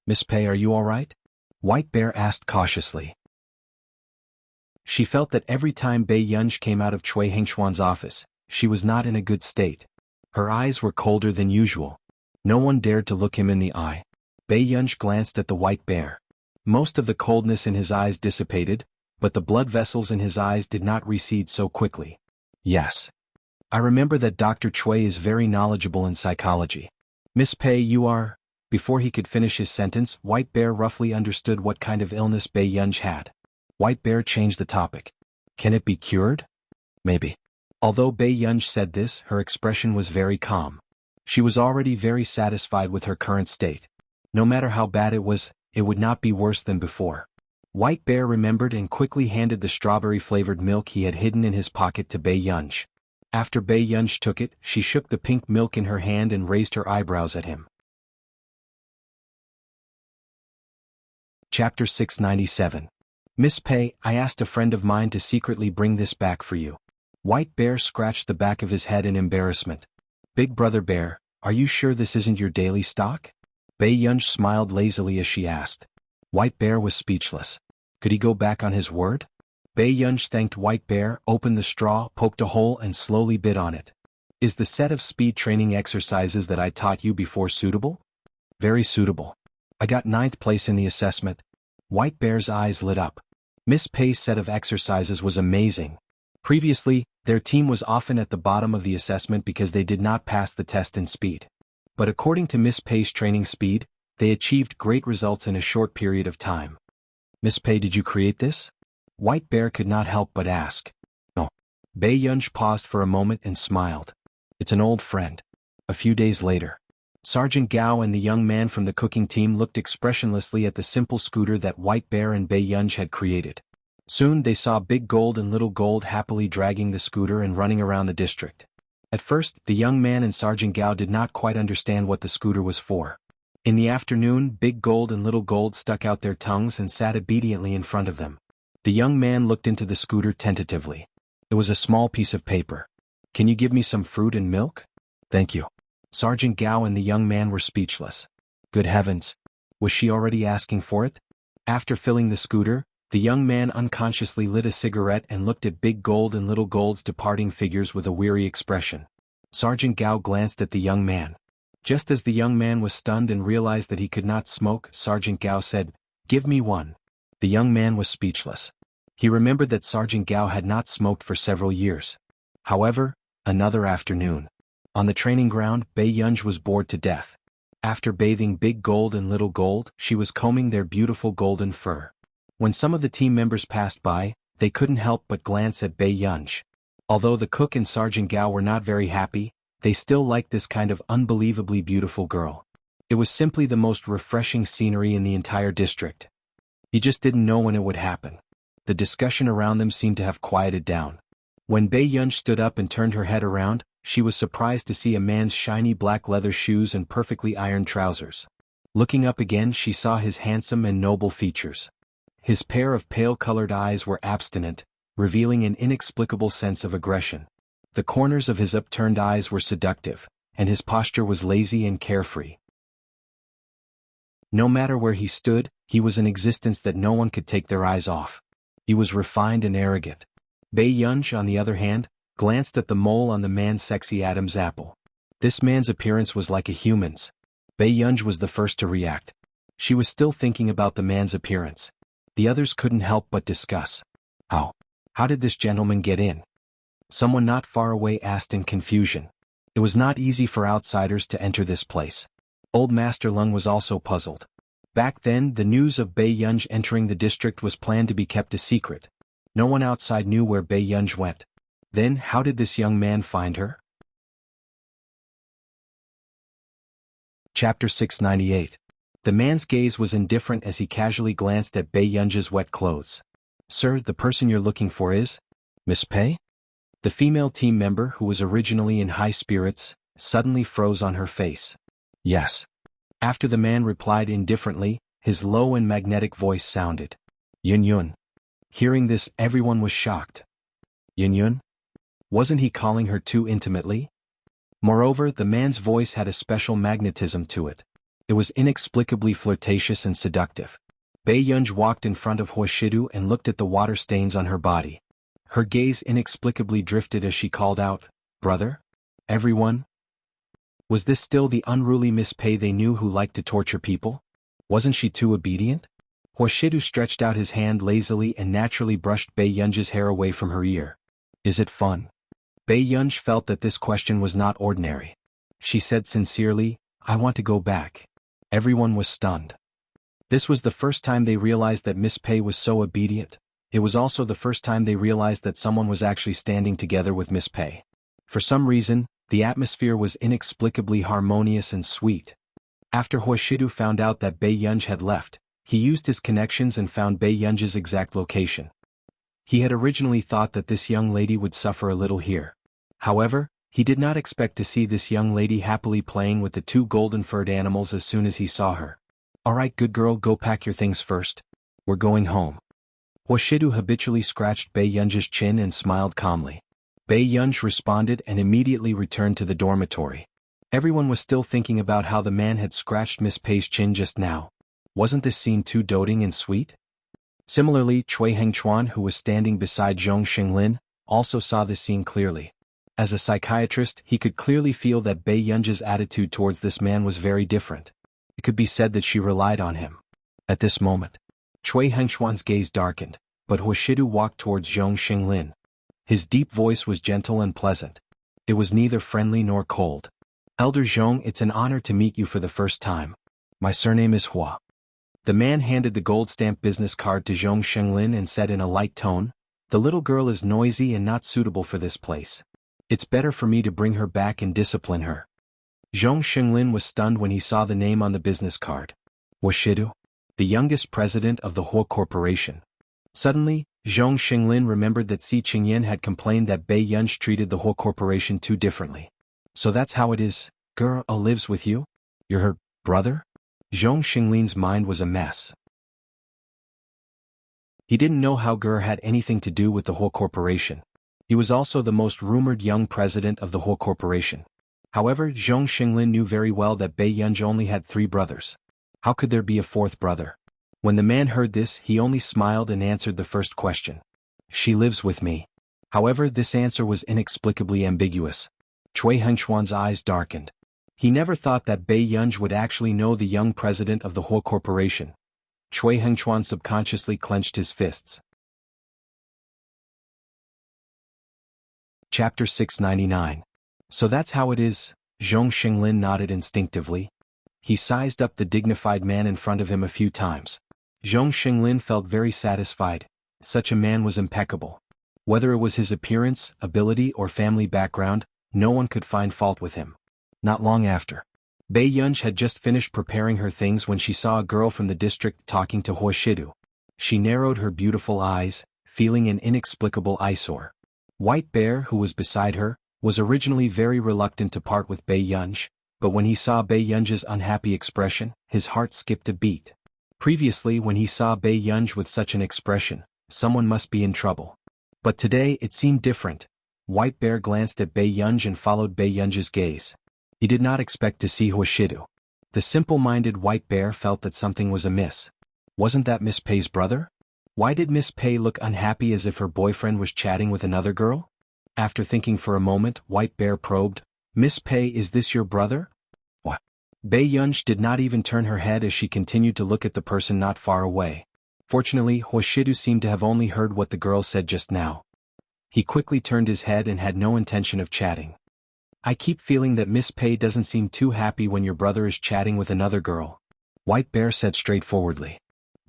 Miss Pei, are you all right? White Bear asked cautiously. She felt that every time Bei Yunj came out of Chui Hengchuan's office, she was not in a good state. Her eyes were colder than usual. No one dared to look him in the eye. Bei Yunj glanced at the White Bear. Most of the coldness in his eyes dissipated, but the blood vessels in his eyes did not recede so quickly. Yes. I remember that Dr. Chui is very knowledgeable in psychology. Miss Pei, you are... Before he could finish his sentence, White Bear roughly understood what kind of illness Bei Yunj had. White Bear changed the topic. Can it be cured? Maybe. Although Bei Yunj said this, her expression was very calm. She was already very satisfied with her current state. No matter how bad it was, it would not be worse than before. White Bear remembered and quickly handed the strawberry-flavored milk he had hidden in his pocket to Bei Yunj. After Bei Yunj took it, she shook the pink milk in her hand and raised her eyebrows at him. Chapter 697. Miss Pei, I asked a friend of mine to secretly bring this back for you. White Bear scratched the back of his head in embarrassment. Big Brother Bear, are you sure this isn't your daily stock? Bei Yunj smiled lazily as she asked. White Bear was speechless. Could he go back on his word? Bei Yunj thanked White Bear, opened the straw, poked a hole and slowly bit on it. Is the set of speed training exercises that I taught you before suitable? Very suitable. I got 9th place in the assessment. White Bear's eyes lit up. Miss Pei's set of exercises was amazing. Previously, their team was often at the bottom of the assessment because they did not pass the test in speed. But according to Miss Pei's training speed, they achieved great results in a short period of time. Miss Pei, did you create this? White Bear could not help but ask. No. Bei Yunj paused for a moment and smiled. It's an old friend. A few days later, Sergeant Gao and the young man from the cooking team looked expressionlessly at the simple scooter that White Bear and Bei Yunj had created. Soon they saw Big Gold and Little Gold happily dragging the scooter and running around the district. At first, the young man and Sergeant Gao did not quite understand what the scooter was for. In the afternoon, Big Gold and Little Gold stuck out their tongues and sat obediently in front of them. The young man looked into the scooter tentatively. It was a small piece of paper. Can you give me some fruit and milk? Thank you. Sergeant Gao and the young man were speechless. Good heavens! Was she already asking for it? After filling the scooter, the young man unconsciously lit a cigarette and looked at Big Gold and Little Gold's departing figures with a weary expression. Sergeant Gao glanced at the young man. Just as the young man was stunned and realized that he could not smoke, Sergeant Gao said, "Give me one." The young man was speechless. He remembered that Sergeant Gao had not smoked for several years. However, another afternoon, on the training ground, Bei Yunj was bored to death. After bathing Big Gold and Little Gold, she was combing their beautiful golden fur. When some of the team members passed by, they couldn't help but glance at Bei Yunj. Although the cook and Sergeant Gao were not very happy, they still liked this kind of unbelievably beautiful girl. It was simply the most refreshing scenery in the entire district. He just didn't know when it would happen. The discussion around them seemed to have quieted down. When Bei Yunj stood up and turned her head around, she was surprised to see a man's shiny black leather shoes and perfectly ironed trousers. Looking up again, she saw his handsome and noble features. His pair of pale-colored eyes were abstinent, revealing an inexplicable sense of aggression. The corners of his upturned eyes were seductive, and his posture was lazy and carefree. No matter where he stood, he was an existence that no one could take their eyes off. He was refined and arrogant. Bei Yunj, on the other hand, glanced at the mole on the man's sexy Adam's apple. This man's appearance was like a human's. Bei Yunj was the first to react. She was still thinking about the man's appearance. The others couldn't help but discuss. How did this gentleman get in? Someone not far away asked in confusion. It was not easy for outsiders to enter this place. Old Master Lung was also puzzled. Back then, the news of Bei Yunj entering the district was planned to be kept a secret. No one outside knew where Bei Yunj went. Then, how did this young man find her? Chapter 698. The man's gaze was indifferent as he casually glanced at Bei Yunj's wet clothes. Sir, the person you're looking for is Miss Pei? The female team member, who was originally in high spirits, suddenly froze on her face. Yes. After the man replied indifferently, his low and magnetic voice sounded. Yun Yun. Hearing this, everyone was shocked. Yun Yun? Wasn't he calling her too intimately? Moreover, the man's voice had a special magnetism to it. It was inexplicably flirtatious and seductive. Bei Yunj walked in front of Huashidu and looked at the water stains on her body. Her gaze inexplicably drifted as she called out, "Brother? Everyone?" Was this still the unruly Miss Pei they knew who liked to torture people? Wasn't she too obedient? Huashidu stretched out his hand lazily and naturally brushed Bei Yunj's hair away from her ear. Is it fun? Bei Yunj felt that this question was not ordinary. She said sincerely, I want to go back. Everyone was stunned. This was the first time they realized that Miss Pei was so obedient. It was also the first time they realized that someone was actually standing together with Miss Pei. For some reason, the atmosphere was inexplicably harmonious and sweet. After Huashidu found out that Bei Yunj had left, he used his connections and found Bei Yunj's exact location. He had originally thought that this young lady would suffer a little here. However, he did not expect to see this young lady happily playing with the two golden-furred animals as soon as he saw her. "Alright, good girl, go pack your things first. We're going home." Huashidu habitually scratched Bei Yunji's chin and smiled calmly. Bei Yunji responded and immediately returned to the dormitory. Everyone was still thinking about how the man had scratched Miss Pei's chin just now. Wasn't this scene too doting and sweet? Similarly, Cui Hengchuan, who was standing beside Zhong Xinglin, also saw this scene clearly. As a psychiatrist, he could clearly feel that Bei Yunji's attitude towards this man was very different. It could be said that she relied on him. At this moment, Cui Hengchuan's gaze darkened, but Huashidu walked towards Zhong Xinglin. His deep voice was gentle and pleasant. It was neither friendly nor cold. "Elder Zhong, it's an honor to meet you for the first time. My surname is Hua." The man handed the gold-stamped business card to Zhong Xinglin and said in a light tone, "The little girl is noisy and not suitable for this place. It's better for me to bring her back and discipline her." Zhong Xinglin was stunned when he saw the name on the business card. Huashidu, the youngest president of the Hua Corporation. Suddenly, Zhong Xinglin remembered that Si Qingyan had complained that Bei Yunji treated the Hua Corporation too differently. "So that's how it is, girl lives with you? You're her brother?" Zhong Xinglin's mind was a mess. He didn't know how Ger had anything to do with the Hua Corporation. He was also the most rumored young president of the Hua Corporation. However, Zhong Xinglin knew very well that Bei Yunji only had 3 brothers. How could there be a 4th brother? When the man heard this, he only smiled and answered the first question. "She lives with me." However, this answer was inexplicably ambiguous. Cui Hengchuan's eyes darkened. He never thought that Bei Yunji would actually know the young president of the Hua Corporation. Cui Hengchuan subconsciously clenched his fists. Chapter 699. "So that's how it is," Zhong Xinglin nodded instinctively. He sized up the dignified man in front of him a few times. Zhong Xinglin felt very satisfied. Such a man was impeccable. Whether it was his appearance, ability, or family background, no one could find fault with him. Not long after, Bei Yunji had just finished preparing her things when she saw a girl from the district talking to Huashidu. She narrowed her beautiful eyes, feeling an inexplicable eyesore. White Bear, who was beside her, was originally very reluctant to part with Bei Yunji, but when he saw Bei Yunji's unhappy expression, his heart skipped a beat. Previously, when he saw Bei Yunji with such an expression, someone must be in trouble. But today it seemed different. White Bear glanced at Bei Yunji and followed Bei Yunji's gaze. He did not expect to see Huashidu. The simple-minded White Bear felt that something was amiss. Wasn't that Miss Pei's brother? Why did Miss Pei look unhappy as if her boyfriend was chatting with another girl? After thinking for a moment, White Bear probed, "Miss Pei, is this your brother?" "What?" Bei Yunji did not even turn her head as she continued to look at the person not far away. Fortunately, Huashidu seemed to have only heard what the girl said just now. He quickly turned his head and had no intention of chatting. "I keep feeling that Miss Pei doesn't seem too happy when your brother is chatting with another girl," White Bear said straightforwardly.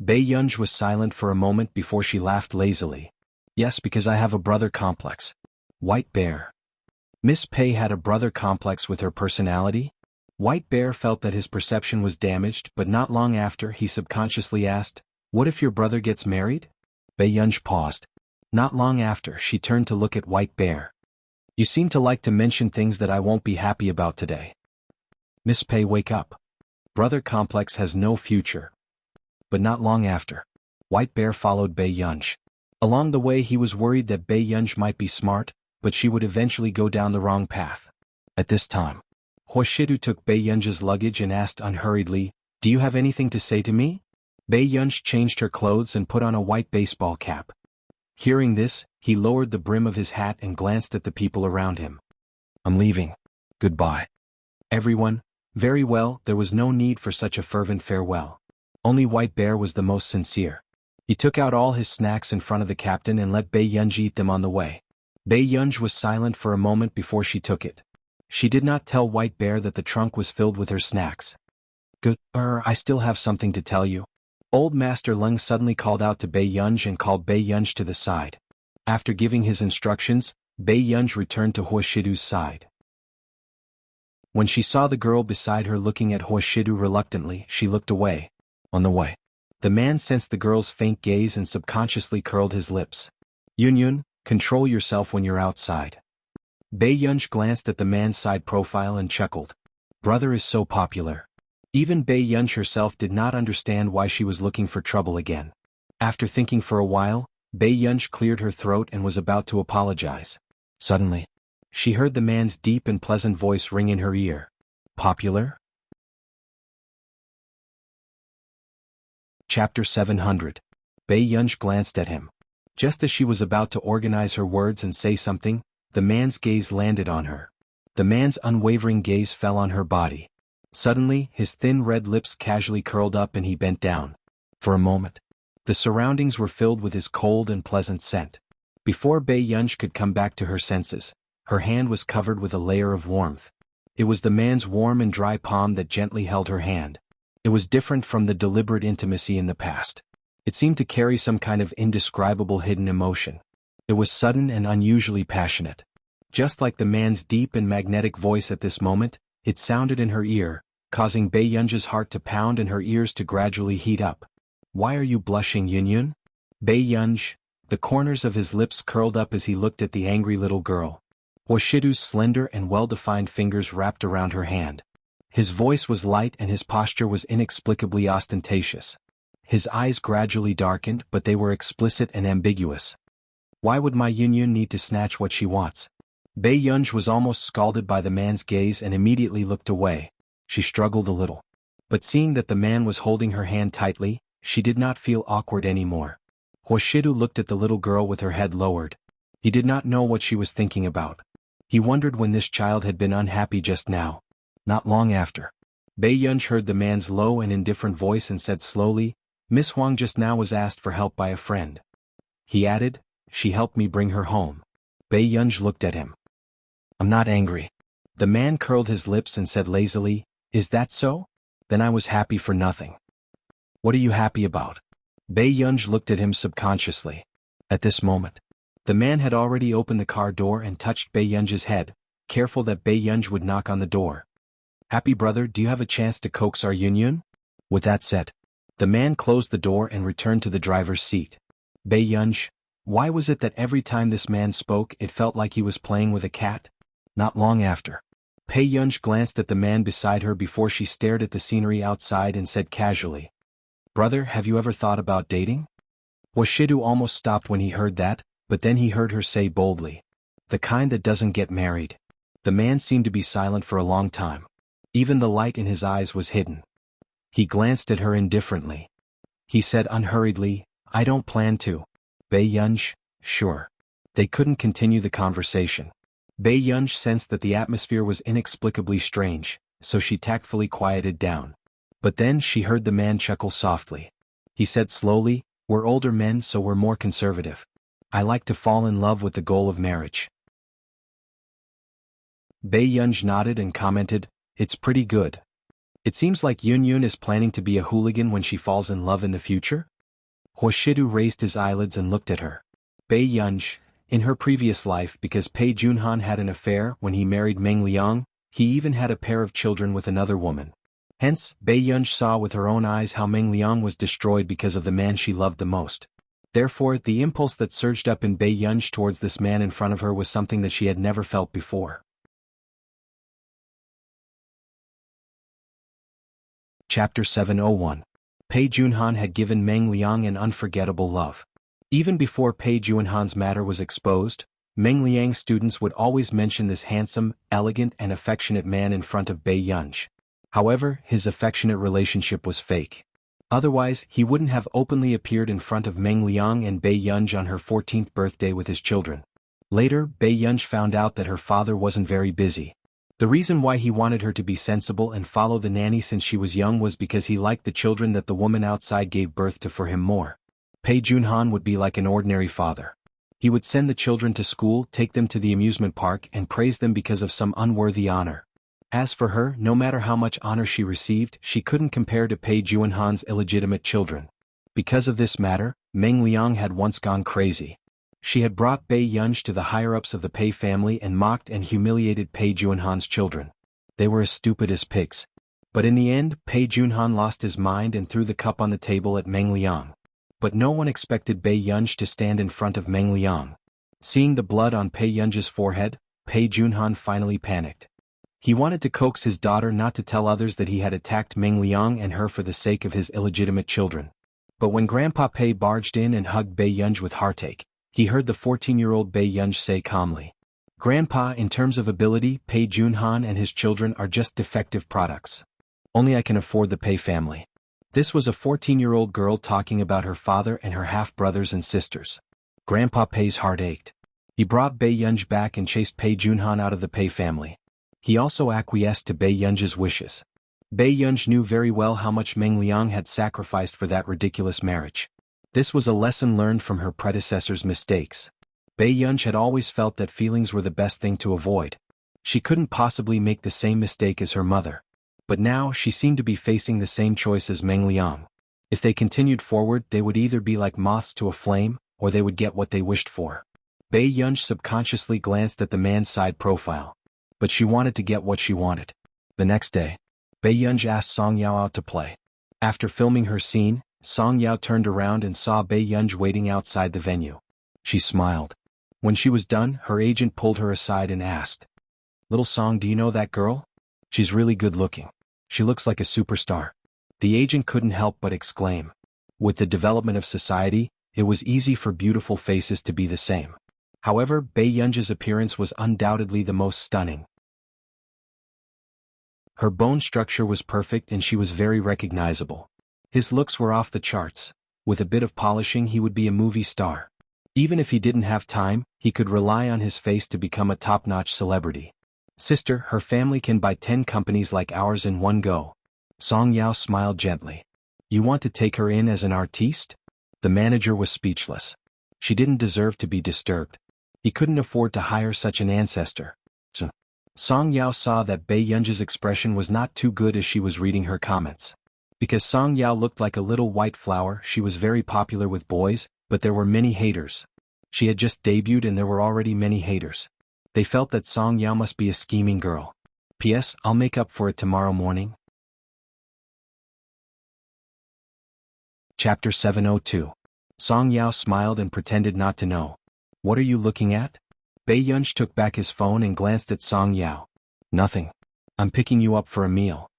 Bei Yunji was silent for a moment before she laughed lazily. "Yes, because I have a brother complex." White Bear. Miss Pei had a brother complex with her personality? White Bear felt that his perception was damaged, but not long after he subconsciously asked, "What if your brother gets married?" Bei Yunji paused. Not long after, she turned to look at White Bear. "You seem to like to mention things that I won't be happy about today." "Miss Pei, wake up. Brother complex has no future." But not long after, White Bear followed Bei Yunji. Along the way he was worried that Bei Yunji might be smart, but she would eventually go down the wrong path. At this time, Huashidu took Bei Yunji's luggage and asked unhurriedly, "Do you have anything to say to me?" Bei Yunji changed her clothes and put on a white baseball cap. Hearing this, he lowered the brim of his hat and glanced at the people around him. "I'm leaving. Goodbye." Everyone, very well, there was no need for such a fervent farewell. Only White Bear was the most sincere. He took out all his snacks in front of the captain and let Bei Yunji eat them on the way. Bei Yunji was silent for a moment before she took it. She did not tell White Bear that the trunk was filled with her snacks. "Good, I still have something to tell you." Old Master Leng suddenly called out to Bei Yunji and called Bei Yunji to the side. After giving his instructions, Bei Yunji returned to Huashidu's side. When she saw the girl beside her looking at Huashidu reluctantly, she looked away. On the way, the man sensed the girl's faint gaze and subconsciously curled his lips. "Yun, control yourself when you're outside." Bei Yunj glanced at the man's side profile and chuckled. Brother is so popular. Even Bei Yunj herself did not understand why she was looking for trouble again. After thinking for a while, Bei Yunj cleared her throat and was about to apologize. Suddenly, she heard the man's deep and pleasant voice ring in her ear. Popular? Chapter 700. Bei Yunj glanced at him. Just as she was about to organize her words and say something, the man's gaze landed on her. The man's unwavering gaze fell on her body. Suddenly, his thin red lips casually curled up and he bent down. For a moment, the surroundings were filled with his cold and pleasant scent. Before Bei Yunj could come back to her senses, her hand was covered with a layer of warmth. It was the man's warm and dry palm that gently held her hand. It was different from the deliberate intimacy in the past. It seemed to carry some kind of indescribable hidden emotion. It was sudden and unusually passionate. Just like the man's deep and magnetic voice at this moment, it sounded in her ear, causing Bei Yunj's heart to pound and her ears to gradually heat up. Why are you blushing, Yunyun? Bei Yunj, the corners of his lips curled up as he looked at the angry little girl. Washidu's slender and well-defined fingers wrapped around her hand. His voice was light and his posture was inexplicably ostentatious. His eyes gradually darkened, but they were explicit and ambiguous. Why would my Yunyun need to snatch what she wants? Bei Yunj was almost scalded by the man's gaze and immediately looked away. She struggled a little. But seeing that the man was holding her hand tightly, she did not feel awkward anymore. Washidu looked at the little girl with her head lowered. He did not know what she was thinking about. He wondered when this child had been unhappy just now. Not long after, Bei Yunj heard the man's low and indifferent voice and said slowly, Miss Huang just now was asked for help by a friend. He added, she helped me bring her home. Bei Yunj looked at him. I'm not angry. The man curled his lips and said lazily, is that so? Then I was happy for nothing. What are you happy about? Bei Yunj looked at him subconsciously. At this moment, the man had already opened the car door and touched Bei Yunj's head, careful that Bei Yunj would knock on the door. Happy brother, do you have a chance to coax our Yunyun? With that said, the man closed the door and returned to the driver's seat. Bei Yunj, why was it that every time this man spoke it felt like he was playing with a cat? Not long after, Bei Yunj glanced at the man beside her before she stared at the scenery outside and said casually, Brother, have you ever thought about dating? Washidu almost stopped when he heard that, but then he heard her say boldly, the kind that doesn't get married. The man seemed to be silent for a long time. Even the light in his eyes was hidden. He glanced at her indifferently. He said unhurriedly, I don't plan to. Bei Yunj, sure. They couldn't continue the conversation. Bei Yunj sensed that the atmosphere was inexplicably strange, so she tactfully quieted down. But then she heard the man chuckle softly. He said slowly, we're older men so we're more conservative. I like to fall in love with the goal of marriage. Bei Yunj nodded and commented, it's pretty good. It seems like Yunyun is planning to be a hooligan when she falls in love in the future? Washidu raised his eyelids and looked at her. Bei Yunj, in her previous life because Pei Junhan had an affair when he married Meng Liang, he even had a pair of children with another woman. Hence, Bei Yunj saw with her own eyes how Meng Liang was destroyed because of the man she loved the most. Therefore, the impulse that surged up in Bei Yunj towards this man in front of her was something that she had never felt before. Chapter 701. Pei Junhan had given Meng Liang an unforgettable love. Even before Pei Junhan's matter was exposed, Meng Liang's students would always mention this handsome, elegant and affectionate man in front of Bei Yunj. However, his affectionate relationship was fake. Otherwise, he wouldn't have openly appeared in front of Meng Liang and Bei Yunj on her 14th birthday with his children. Later, Bei Yunj found out that her father wasn't very busy. The reason why he wanted her to be sensible and follow the nanny since she was young was because he liked the children that the woman outside gave birth to for him more. Pei Junhan would be like an ordinary father. He would send the children to school, take them to the amusement park and praise them because of some unworthy honor. As for her, no matter how much honor she received, she couldn't compare to Pei Junhan's illegitimate children. Because of this matter, Meng Liang had once gone crazy. She had brought Bei Yunj to the higher-ups of the Pei family and mocked and humiliated Pei Junhan's children. They were as stupid as pigs. But in the end, Pei Junhan lost his mind and threw the cup on the table at Meng Liang. But no one expected Bei Yunj to stand in front of Meng Liang. Seeing the blood on Pei Yunj's forehead, Pei Junhan finally panicked. He wanted to coax his daughter not to tell others that he had attacked Meng Liang and her for the sake of his illegitimate children. But when Grandpa Pei barged in and hugged Bei Yunj with heartache, he heard the 14-year-old Bei Yunj say calmly, "Grandpa, in terms of ability, Pei Junhan and his children are just defective products. Only I can afford the Pei family." This was a 14-year-old girl talking about her father and her half-brothers and sisters. Grandpa Pei's heart ached. He brought Bei Yunj back and chased Pei Junhan out of the Pei family. He also acquiesced to Bei Yunj's wishes. Bei Yunj knew very well how much Meng Liang had sacrificed for that ridiculous marriage. This was a lesson learned from her predecessor's mistakes. Bei Yunj had always felt that feelings were the best thing to avoid. She couldn't possibly make the same mistake as her mother. But now she seemed to be facing the same choice as Meng Liang. If they continued forward, they would either be like moths to a flame, or they would get what they wished for. Bei Yunj subconsciously glanced at the man's side profile. But she wanted to get what she wanted. The next day, Bei Yunj asked Song Yao out to play. After filming her scene, Song Yao turned around and saw Bei Yunj waiting outside the venue. She smiled. When she was done, her agent pulled her aside and asked, "Little Song, do you know that girl? She's really good looking. She looks like a superstar." The agent couldn't help but exclaim. With the development of society, it was easy for beautiful faces to be the same. However, Bei Yunj's appearance was undoubtedly the most stunning. Her bone structure was perfect and she was very recognizable. His looks were off the charts. With a bit of polishing he would be a movie star. Even if he didn't have time, he could rely on his face to become a top-notch celebrity. "Sister, her family can buy 10 companies like ours in one go." Song Yao smiled gently. "You want to take her in as an artiste?" The manager was speechless. She didn't deserve to be disturbed. He couldn't afford to hire such an ancestor. Song Yao saw that Bei Yunj's expression was not too good as she was reading her comments. Because Song Yao looked like a little white flower, she was very popular with boys, but there were many haters. She had just debuted and there were already many haters. They felt that Song Yao must be a scheming girl. P.S. I'll make up for it tomorrow morning. Chapter 702. Song Yao smiled and pretended not to know. "What are you looking at?" Bei Yunj took back his phone and glanced at Song Yao. "Nothing. I'm picking you up for a meal."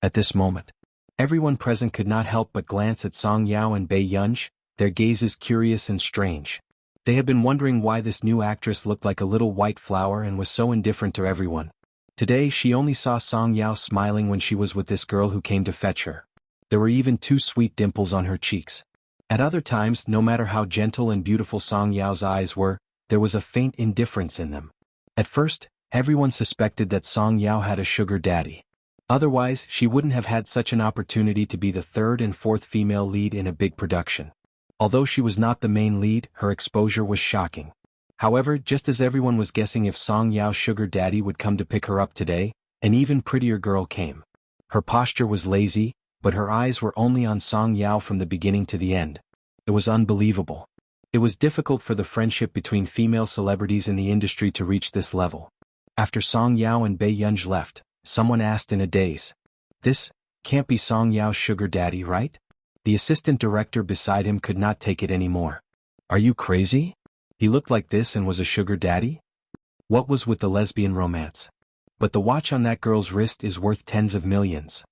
At this moment, everyone present could not help but glance at Song Yao and Bei Yunj, their gazes curious and strange. They had been wondering why this new actress looked like a little white flower and was so indifferent to everyone. Today she only saw Song Yao smiling when she was with this girl who came to fetch her. There were even 2 sweet dimples on her cheeks. At other times, no matter how gentle and beautiful Song Yao's eyes were, there was a faint indifference in them. At first, everyone suspected that Song Yao had a sugar daddy. Otherwise, she wouldn't have had such an opportunity to be the 3rd and 4th female lead in a big production. Although she was not the main lead, her exposure was shocking. However, just as everyone was guessing if Song Yao's sugar daddy would come to pick her up today, an even prettier girl came. Her posture was lazy, but her eyes were only on Song Yao from the beginning to the end. It was unbelievable. It was difficult for the friendship between female celebrities in the industry to reach this level. After Song Yao and Bei Yunj left, someone asked in a daze, "This can't be Song Yao's sugar daddy, right?" The assistant director beside him could not take it anymore. "Are you crazy? He looked like this and was a sugar daddy? What was with the lesbian romance? But the watch on that girl's wrist is worth tens of millions."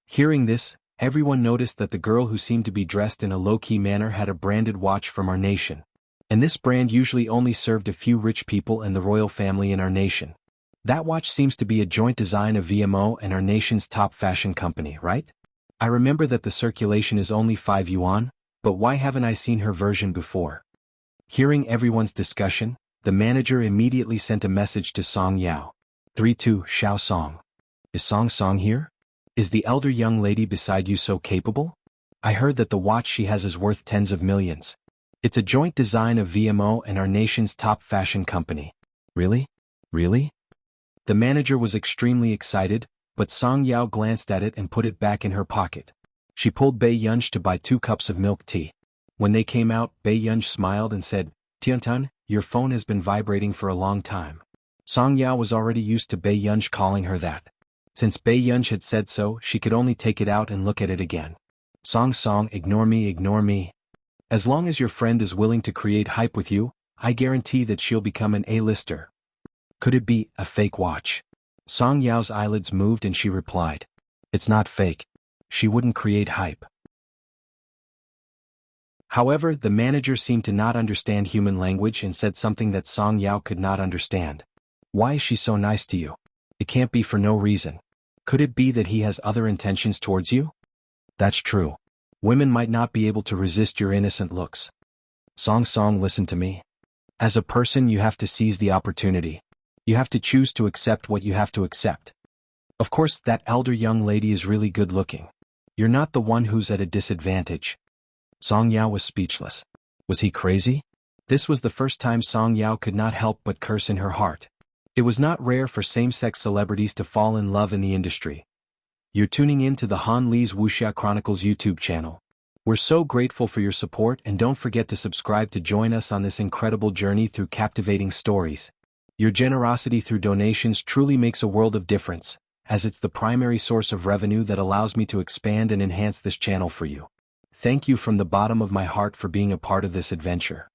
Hearing this, everyone noticed that the girl who seemed to be dressed in a low-key manner had a branded watch from our nation. And this brand usually only served a few rich people and the royal family in our nation. That watch seems to be a joint design of VMO and our nation's top fashion company, right? I remember that the circulation is only 5 yuan, but why haven't I seen her version before? Hearing everyone's discussion, the manager immediately sent a message to Song Yao. 3-2 Xiao Song. Is Song here? Is the elder young lady beside you so capable? I heard that the watch she has is worth tens of millions. It's a joint design of VMO and our nation's top fashion company. Really? Really? The manager was extremely excited, but Song Yao glanced at it and put it back in her pocket. She pulled Bei Yunj to buy 2 cups of milk tea. When they came out, Bei Yunj smiled and said, "Tiantan, your phone has been vibrating for a long time." Song Yao was already used to Bei Yunj calling her that. Since Bei Yunj had said so, she could only take it out and look at it again. Song, ignore me, ignore me. As long as your friend is willing to create hype with you, I guarantee that she'll become an A-lister. Could it be a fake watch? Song Yao's eyelids moved and she replied. It's not fake. She wouldn't create hype. However, the manager seemed to not understand human language and said something that Song Yao could not understand. Why is she so nice to you? It can't be for no reason. Could it be that he has other intentions towards you? That's true. Women might not be able to resist your innocent looks. Song, listen to me. As a person, you have to seize the opportunity. You have to choose to accept what you have to accept. Of course, that elder young lady is really good looking. You're not the one who's at a disadvantage. Song Yao was speechless. Was he crazy? This was the first time Song Yao could not help but curse in her heart. It was not rare for same-sex celebrities to fall in love in the industry. You're tuning in to the Han Li's Wuxia Chronicles YouTube channel. We're so grateful for your support, and don't forget to subscribe to join us on this incredible journey through captivating stories. Your generosity through donations truly makes a world of difference, as it's the primary source of revenue that allows me to expand and enhance this channel for you. Thank you from the bottom of my heart for being a part of this adventure.